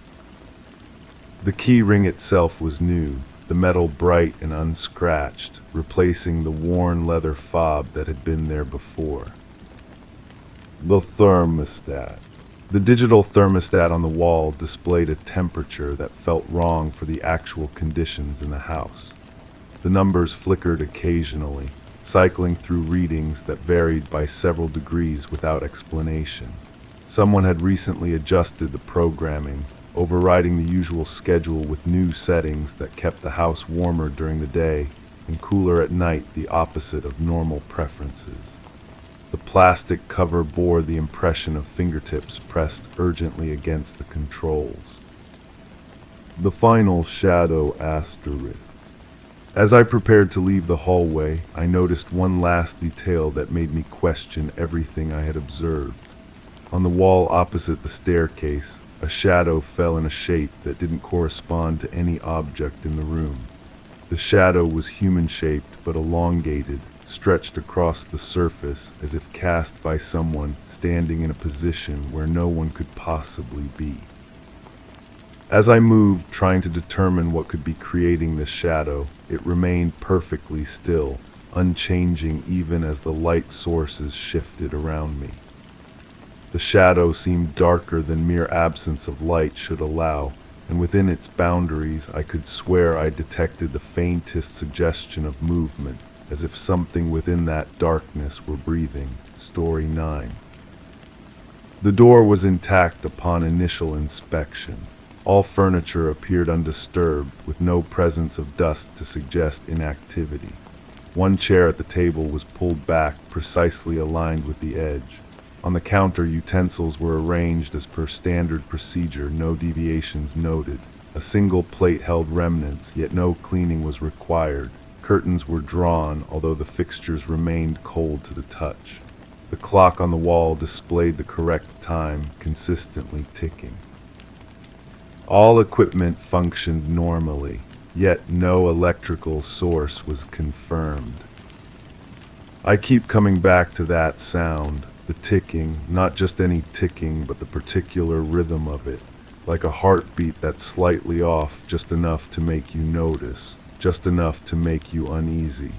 The key ring itself was new, the metal bright and unscratched, replacing the worn leather fob that had been there before. The thermostat. The digital thermostat on the wall displayed a temperature that felt wrong for the actual conditions in the house. The numbers flickered occasionally, cycling through readings that varied by several degrees without explanation. Someone had recently adjusted the programming, overriding the usual schedule with new settings that kept the house warmer during the day and cooler at night, the opposite of normal preferences. The plastic cover bore the impression of fingertips pressed urgently against the controls. The final shadow asterisk. As I prepared to leave the hallway, I noticed one last detail that made me question everything I had observed. On the wall opposite the staircase, a shadow fell in a shape that didn't correspond to any object in the room. The shadow was human-shaped but elongated, stretched across the surface as if cast by someone standing in a position where no one could possibly be. As I moved, trying to determine what could be creating this shadow, it remained perfectly still, unchanging even as the light sources shifted around me. The shadow seemed darker than mere absence of light should allow, and within its boundaries I could swear I detected the faintest suggestion of movement, as if something within that darkness were breathing. Story 9. The door was intact upon initial inspection. All furniture appeared undisturbed, with no presence of dust to suggest inactivity. One chair at the table was pulled back, precisely aligned with the edge. On the counter, utensils were arranged as per standard procedure, no deviations noted. A single plate held remnants, yet no cleaning was required. Curtains were drawn, although the fixtures remained cold to the touch. The clock on the wall displayed the correct time, consistently ticking. All equipment functioned normally, yet no electrical source was confirmed. I keep coming back to that sound, the ticking, not just any ticking, but the particular rhythm of it, like a heartbeat that's slightly off, just enough to make you notice, just enough to make you uneasy.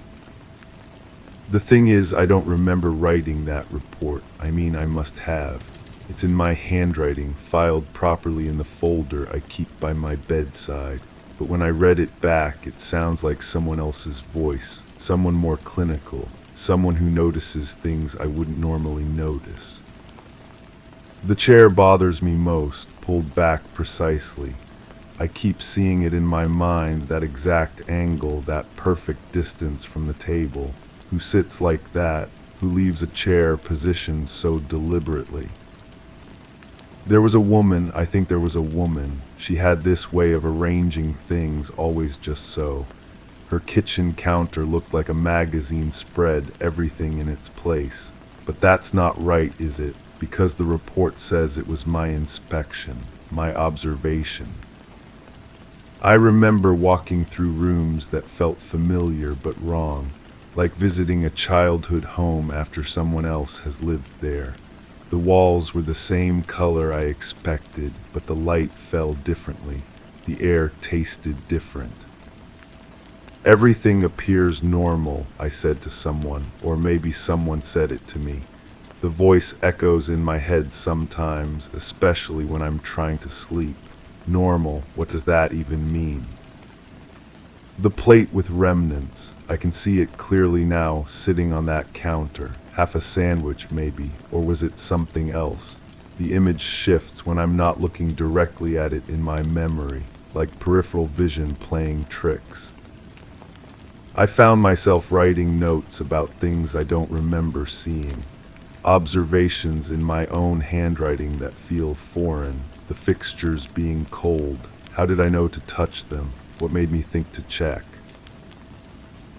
The thing is, I don't remember writing that report. I must have. It's in my handwriting, filed properly in the folder I keep by my bedside. But when I read it back, it sounds like someone else's voice, someone more clinical, someone who notices things I wouldn't normally notice. The chair bothers me most, pulled back precisely. I keep seeing it in my mind, that exact angle, that perfect distance from the table. Who sits like that, who leaves a chair positioned so deliberately. There was a woman, I think there was a woman. She had this way of arranging things, always just so. Her kitchen counter looked like a magazine spread, everything in its place. But that's not right, is it? Because the report says it was my inspection, my observation. I remember walking through rooms that felt familiar but wrong, like visiting a childhood home after someone else has lived there. The walls were the same color I expected, but the light fell differently. The air tasted different. Everything appears normal, I said to someone, or maybe someone said it to me. The voice echoes in my head sometimes, especially when I'm trying to sleep. Normal, what does that even mean? The plate with remnants, I can see it clearly now, sitting on that counter. Half a sandwich maybe, or was it something else? The image shifts when I'm not looking directly at it in my memory, like peripheral vision playing tricks. I found myself writing notes about things I don't remember seeing. Observations in my own handwriting that feel foreign, the fixtures being cold. How did I know to touch them? What made me think to check?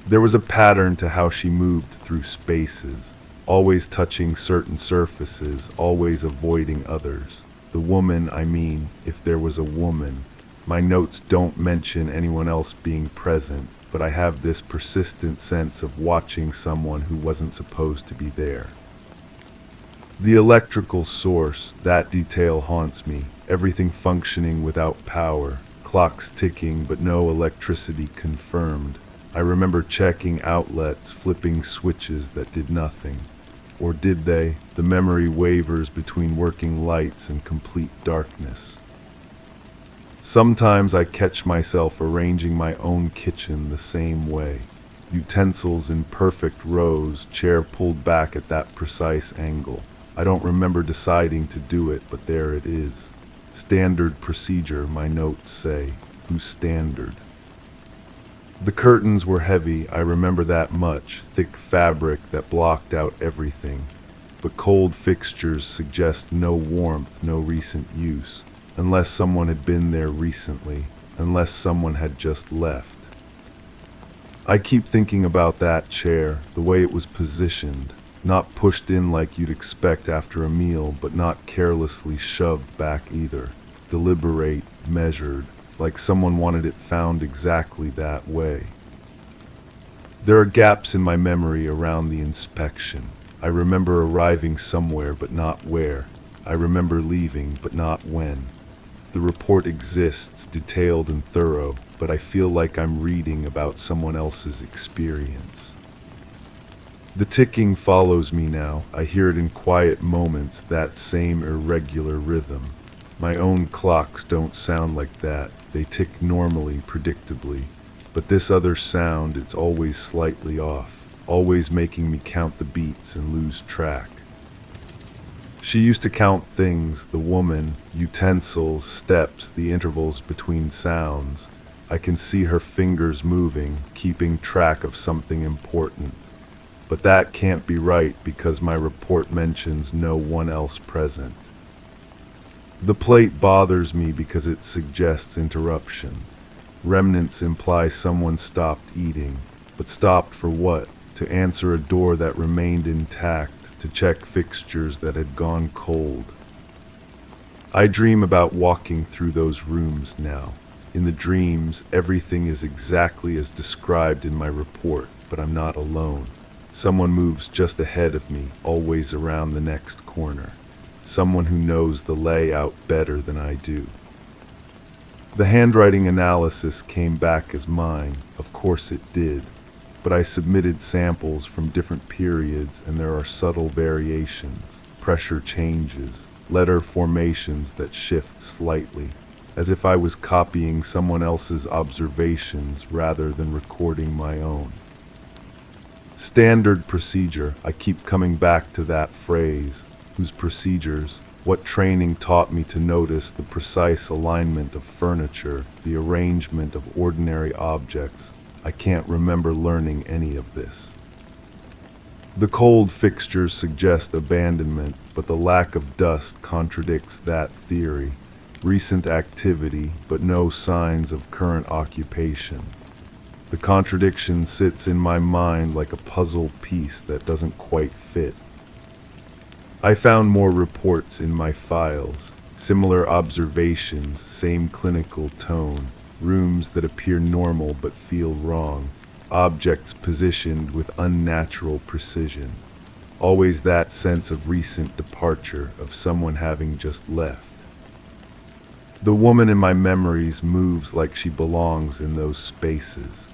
There was a pattern to how she moved through spaces, always touching certain surfaces, always avoiding others. The woman, if there was a woman. My notes don't mention anyone else being present, but I have this persistent sense of watching someone who wasn't supposed to be there. The electrical source, that detail haunts me, everything functioning without power, clocks ticking but no electricity confirmed. I remember checking outlets, flipping switches that did nothing. Or did they? The memory wavers between working lights and complete darkness. Sometimes I catch myself arranging my own kitchen the same way. Utensils in perfect rows, chair pulled back at that precise angle. I don't remember deciding to do it, but there it is. Standard procedure, my notes say. Who's standard? The curtains were heavy, I remember that much, thick fabric that blocked out everything. But cold fixtures suggest no warmth, no recent use, unless someone had been there recently, unless someone had just left. I keep thinking about that chair, the way it was positioned, not pushed in like you'd expect after a meal, but not carelessly shoved back either. Deliberate, measured, like someone wanted it found exactly that way. There are gaps in my memory around the inspection. I remember arriving somewhere but not where. I remember leaving but not when. The report exists, detailed and thorough, but I feel like I'm reading about someone else's experience. The ticking follows me now. I hear it in quiet moments, that same irregular rhythm. My own clocks don't sound like that. They tick normally, predictably. But this other sound, it's always slightly off, always making me count the beats and lose track. She used to count things, the woman, utensils, steps, the intervals between sounds. I can see her fingers moving, keeping track of something important. But that can't be right because my report mentions no one else present. The plate bothers me because it suggests interruption. Remnants imply someone stopped eating, but stopped for what? To answer a door that remained intact, to check fixtures that had gone cold. I dream about walking through those rooms now. In the dreams, everything is exactly as described in my report, but I'm not alone. Someone moves just ahead of me, always around the next corner. Someone who knows the layout better than I do. The handwriting analysis came back as mine. Of course it did. But I submitted samples from different periods and there are subtle variations, pressure changes, letter formations that shift slightly, as if I was copying someone else's observations rather than recording my own. Standard procedure, I keep coming back to that phrase, whose procedures, what training taught me to notice the precise alignment of furniture, the arrangement of ordinary objects. I can't remember learning any of this. The cold fixtures suggest abandonment, but the lack of dust contradicts that theory. Recent activity, but no signs of current occupation. The contradiction sits in my mind like a puzzle piece that doesn't quite fit. I found more reports in my files, similar observations, same clinical tone, rooms that appear normal but feel wrong, objects positioned with unnatural precision. Always that sense of recent departure, of someone having just left. The woman in my memories moves like she belongs in those spaces.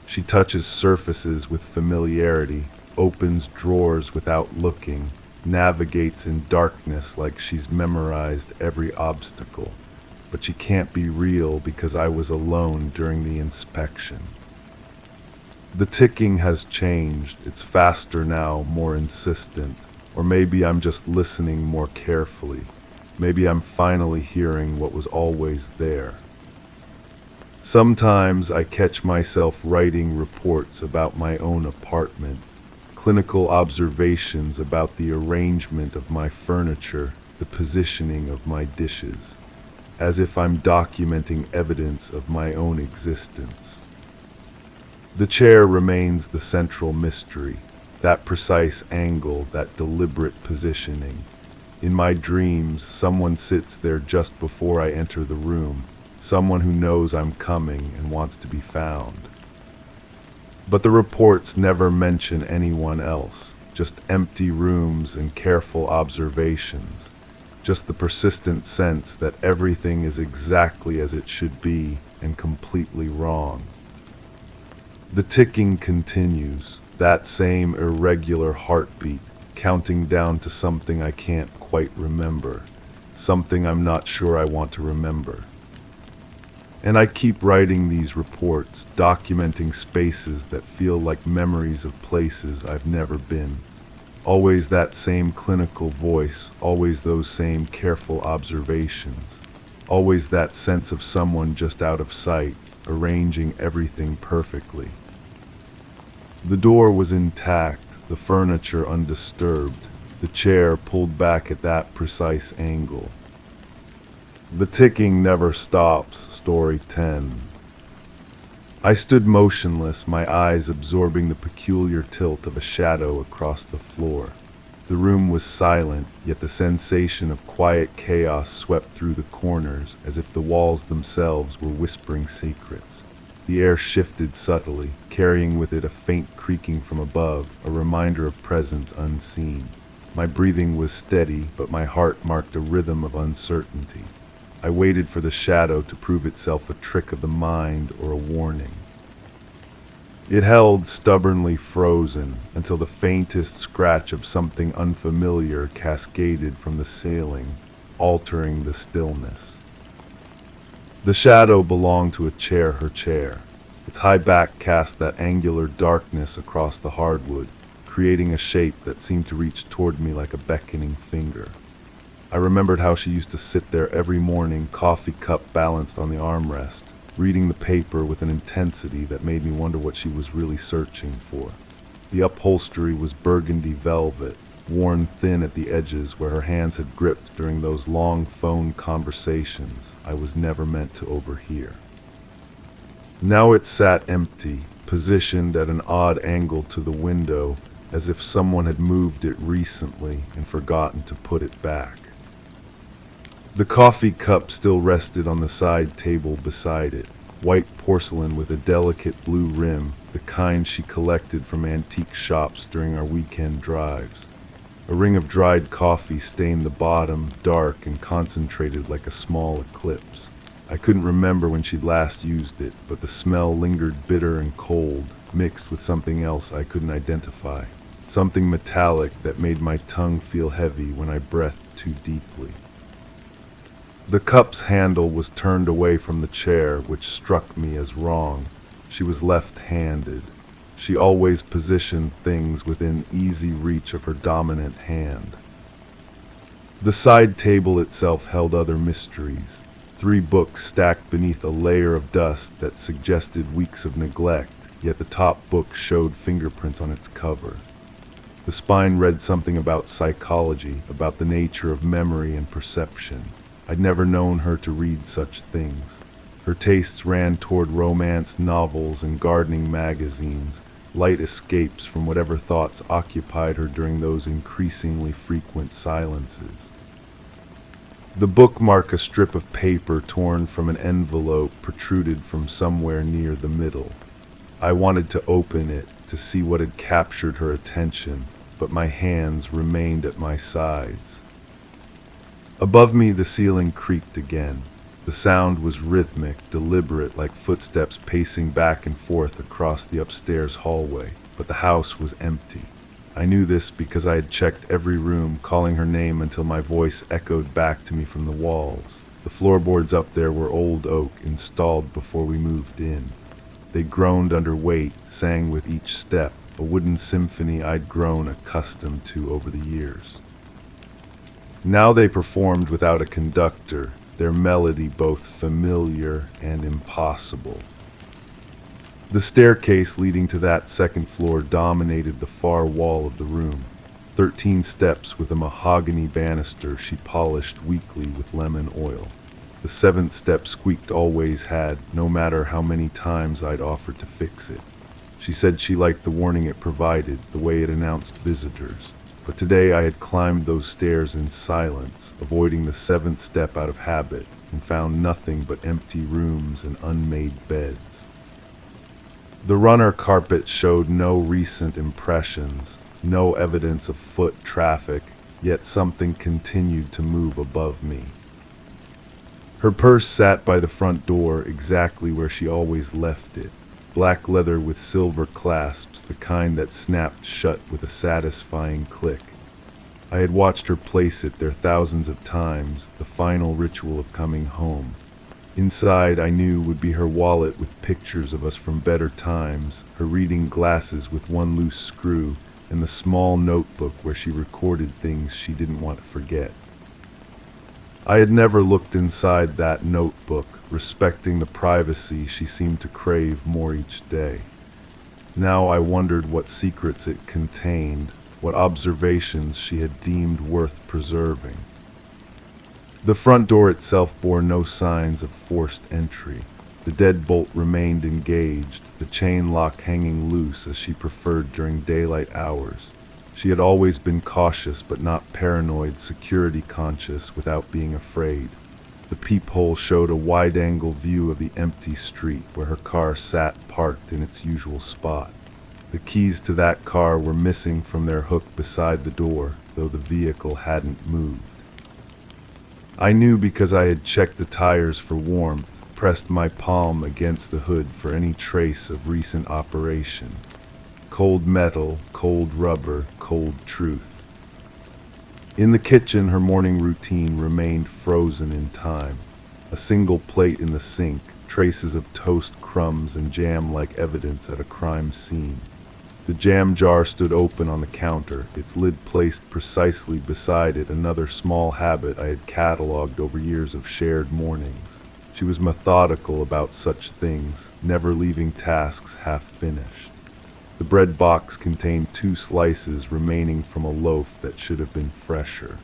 She touches surfaces with familiarity, opens drawers without looking, navigates in darkness like she's memorized every obstacle. But she can't be real because I was alone during the inspection. The ticking has changed. It's faster now, more insistent. Or maybe I'm just listening more carefully. Maybe I'm finally hearing what was always there. Sometimes I catch myself writing reports about my own apartment, clinical observations about the arrangement of my furniture, the positioning of my dishes, as if I'm documenting evidence of my own existence. The chair remains the central mystery, that precise angle, that deliberate positioning. In my dreams, someone sits there just before I enter the room, someone who knows I'm coming and wants to be found. But the reports never mention anyone else, just empty rooms and careful observations, just the persistent sense that everything is exactly as it should be and completely wrong. The ticking continues, that same irregular heartbeat, counting down to something I can't quite remember, something I'm not sure I want to remember. And I keep writing these reports, documenting spaces that feel like memories of places I've never been. Always that same clinical voice, always those same careful observations, always that sense of someone just out of sight, arranging everything perfectly. The door was intact, the furniture undisturbed, the chair pulled back at that precise angle. The ticking never stops. Story 10. I stood motionless, my eyes absorbing the peculiar tilt of a shadow across the floor. The room was silent, yet the sensation of quiet chaos swept through the corners, as if the walls themselves were whispering secrets. The air shifted subtly, carrying with it a faint creaking from above, a reminder of presence unseen. My breathing was steady, but my heart marked a rhythm of uncertainty. I waited for the shadow to prove itself a trick of the mind or a warning. It held stubbornly frozen until the faintest scratch of something unfamiliar cascaded from the ceiling, altering the stillness. The shadow belonged to a chair, her chair. Its high back cast that angular darkness across the hardwood, creating a shape that seemed to reach toward me like a beckoning finger. I remembered how she used to sit there every morning, coffee cup balanced on the armrest, reading the paper with an intensity that made me wonder what she was really searching for. The upholstery was burgundy velvet, worn thin at the edges where her hands had gripped during those long phone conversations I was never meant to overhear. Now it sat empty, positioned at an odd angle to the window, as if someone had moved it recently and forgotten to put it back. The coffee cup still rested on the side table beside it, white porcelain with a delicate blue rim, the kind she collected from antique shops during our weekend drives. A ring of dried coffee stained the bottom, dark and concentrated like a small eclipse. I couldn't remember when she'd last used it, but the smell lingered bitter and cold, mixed with something else I couldn't identify. Something metallic that made my tongue feel heavy when I breathed too deeply. The cup's handle was turned away from the chair, which struck me as wrong. She was left-handed. She always positioned things within easy reach of her dominant hand. The side table itself held other mysteries. 3 books stacked beneath a layer of dust that suggested weeks of neglect, yet the top book showed fingerprints on its cover. The spine read something about psychology, about the nature of memory and perception. I'd never known her to read such things. Her tastes ran toward romance novels and gardening magazines, light escapes from whatever thoughts occupied her during those increasingly frequent silences. The bookmark, a strip of paper torn from an envelope, protruded from somewhere near the middle. I wanted to open it, to see what had captured her attention, but my hands remained at my sides. Above me, the ceiling creaked again. The sound was rhythmic, deliberate, like footsteps pacing back and forth across the upstairs hallway, but the house was empty. I knew this because I had checked every room, calling her name until my voice echoed back to me from the walls. The floorboards up there were old oak, installed before we moved in. They groaned under weight, sang with each step, a wooden symphony I'd grown accustomed to over the years. Now they performed without a conductor, their melody both familiar and impossible. The staircase leading to that second floor dominated the far wall of the room. 13 steps with a mahogany banister she polished weekly with lemon oil. The 7th step squeaked always had, no matter how many times I'd offered to fix it. She said she liked the warning it provided, the way it announced visitors. But today I had climbed those stairs in silence, avoiding the 7th step out of habit, and found nothing but empty rooms and unmade beds. The runner carpet showed no recent impressions, no evidence of foot traffic, yet something continued to move above me. Her purse sat by the front door, exactly where she always left it. Black leather with silver clasps, the kind that snapped shut with a satisfying click. I had watched her place it there thousands of times, the final ritual of coming home. Inside, I knew, would be her wallet with pictures of us from better times, her reading glasses with one loose screw, and the small notebook where she recorded things she didn't want to forget. I had never looked inside that notebook, respecting the privacy she seemed to crave more each day. Now I wondered what secrets it contained, what observations she had deemed worth preserving. The front door itself bore no signs of forced entry. The deadbolt remained engaged, the chain lock hanging loose as she preferred during daylight hours. She had always been cautious but not paranoid, security conscious without being afraid. The peephole showed a wide-angle view of the empty street where her car sat parked in its usual spot. The keys to that car were missing from their hook beside the door, though the vehicle hadn't moved. I knew because I had checked the tires for warmth, pressed my palm against the hood for any trace of recent operation. Cold metal, cold rubber, cold truth. In the kitchen, her morning routine remained frozen in time. A single plate in the sink, traces of toast crumbs and jam like evidence at a crime scene. The jam jar stood open on the counter, its lid placed precisely beside it, another small habit I had catalogued over years of shared mornings. She was methodical about such things, never leaving tasks half-finished. The bread box contained 2 slices remaining from a loaf that should have been fresher.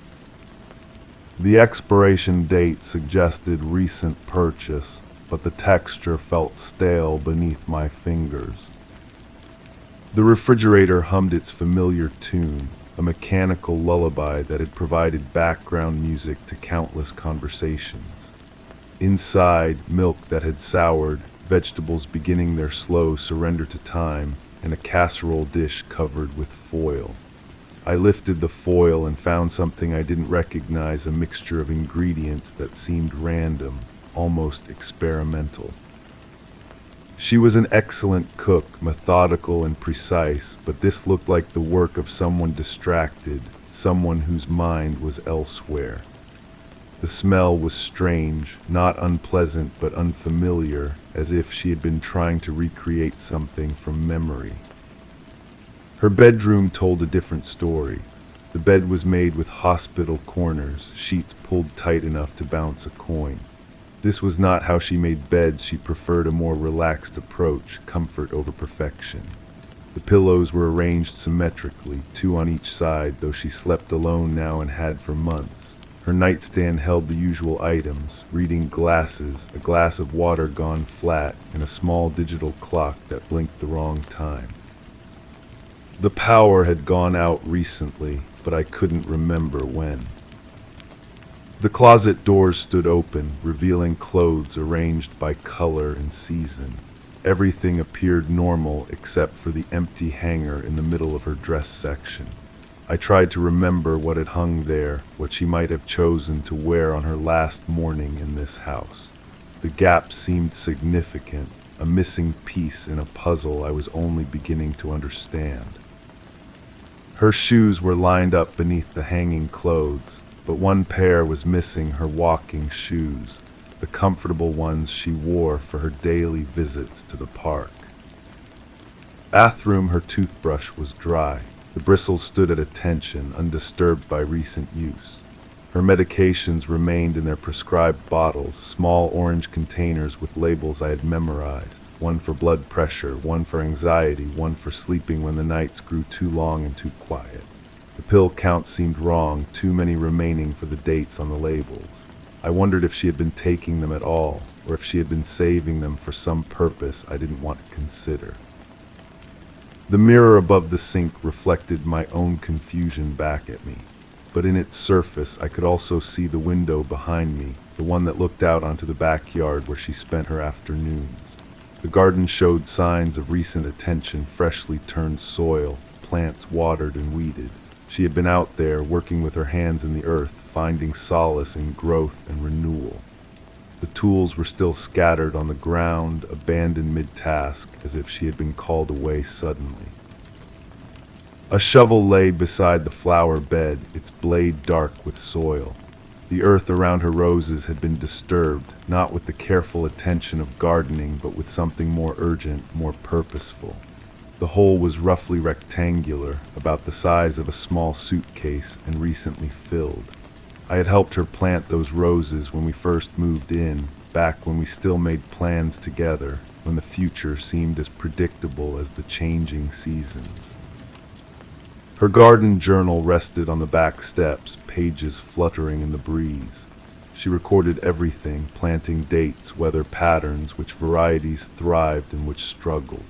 The expiration date suggested recent purchase, but the texture felt stale beneath my fingers. The refrigerator hummed its familiar tune, a mechanical lullaby that had provided background music to countless conversations. Inside, milk that had soured, vegetables beginning their slow surrender to time, and a casserole dish covered with foil. I lifted the foil and found something I didn't recognize, a mixture of ingredients that seemed random, almost experimental. She was an excellent cook, methodical and precise, but this looked like the work of someone distracted, someone whose mind was elsewhere. The smell was strange, not unpleasant but unfamiliar, as if she had been trying to recreate something from memory. Her bedroom told a different story. The bed was made with hospital corners, sheets pulled tight enough to bounce a coin. This was not how she made beds. She preferred a more relaxed approach, comfort over perfection. The pillows were arranged symmetrically, 2 on each side, though she slept alone now and had for months. Her nightstand held the usual items: reading glasses, a glass of water gone flat, and a small digital clock that blinked the wrong time. The power had gone out recently, but I couldn't remember when. The closet doors stood open, revealing clothes arranged by color and season. Everything appeared normal except for the empty hanger in the middle of her dress section. I tried to remember what had hung there, what she might have chosen to wear on her last morning in this house. The gap seemed significant, a missing piece in a puzzle I was only beginning to understand. Her shoes were lined up beneath the hanging clothes, but one pair was missing: her walking shoes, the comfortable ones she wore for her daily visits to the park. Bathroom, her toothbrush was dry. The bristles stood at attention, undisturbed by recent use. Her medications remained in their prescribed bottles, small orange containers with labels I had memorized. One for blood pressure, one for anxiety, one for sleeping when the nights grew too long and too quiet. The pill count seemed wrong, too many remaining for the dates on the labels. I wondered if she had been taking them at all, or if she had been saving them for some purpose I didn't want to consider. The mirror above the sink reflected my own confusion back at me, but in its surface I could also see the window behind me, the one that looked out onto the backyard where she spent her afternoons. The garden showed signs of recent attention: freshly turned soil, plants watered and weeded. She had been out there, working with her hands in the earth, finding solace in growth and renewal. The tools were still scattered on the ground, abandoned mid-task, as if she had been called away suddenly. A shovel lay beside the flower bed, its blade dark with soil. The earth around her roses had been disturbed, not with the careful attention of gardening, but with something more urgent, more purposeful. The hole was roughly rectangular, about the size of a small suitcase, and recently filled. I had helped her plant those roses when we first moved in, back when we still made plans together, when the future seemed as predictable as the changing seasons. Her garden journal rested on the back steps, pages fluttering in the breeze. She recorded everything: planting dates, weather patterns, which varieties thrived and which struggled.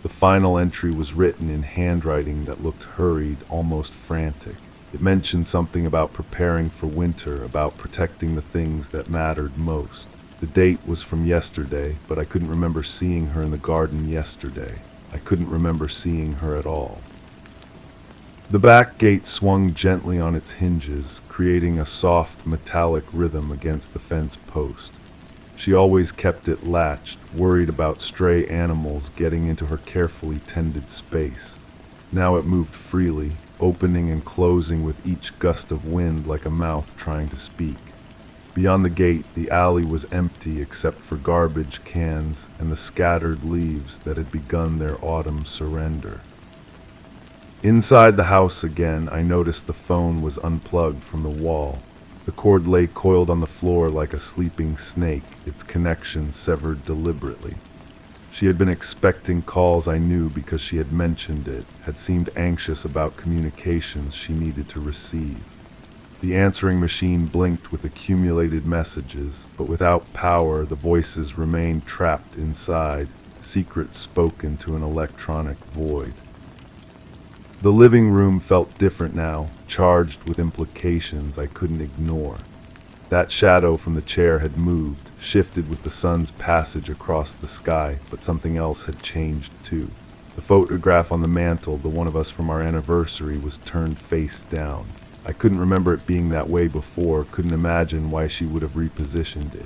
The final entry was written in handwriting that looked hurried, almost frantic. It mentioned something about preparing for winter, about protecting the things that mattered most. The date was from yesterday, but I couldn't remember seeing her in the garden yesterday. I couldn't remember seeing her at all. The back gate swung gently on its hinges, creating a soft metallic rhythm against the fence post. She always kept it latched, worried about stray animals getting into her carefully tended space. Now it moved freely, opening and closing with each gust of wind like a mouth trying to speak. Beyond the gate, the alley was empty except for garbage cans and the scattered leaves that had begun their autumn surrender. Inside the house again, I noticed the phone was unplugged from the wall. The cord lay coiled on the floor like a sleeping snake, its connection severed deliberately. She had been expecting calls, I knew, because she had mentioned it, had seemed anxious about communications she needed to receive. The answering machine blinked with accumulated messages, but without power, the voices remained trapped inside, secrets spoken to an electronic void. The living room felt different now, charged with implications I couldn't ignore. That shadow from the chair had moved, shifted with the sun's passage across the sky, but something else had changed too. The photograph on the mantel, the one of us from our anniversary, was turned face down. I couldn't remember it being that way before, couldn't imagine why she would have repositioned it.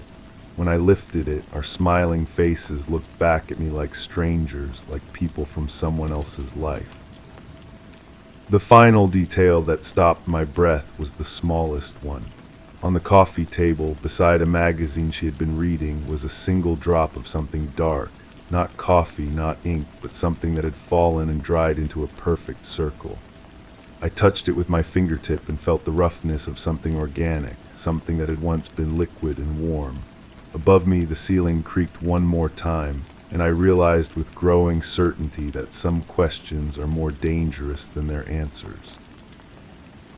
When I lifted it, our smiling faces looked back at me like strangers, like people from someone else's life. The final detail that stopped my breath was the smallest one. On the coffee table, beside a magazine she had been reading, was a single drop of something dark. Not coffee, not ink, but something that had fallen and dried into a perfect circle. I touched it with my fingertip and felt the roughness of something organic, something that had once been liquid and warm. Above me, the ceiling creaked one more time, and I realized with growing certainty that some questions are more dangerous than their answers.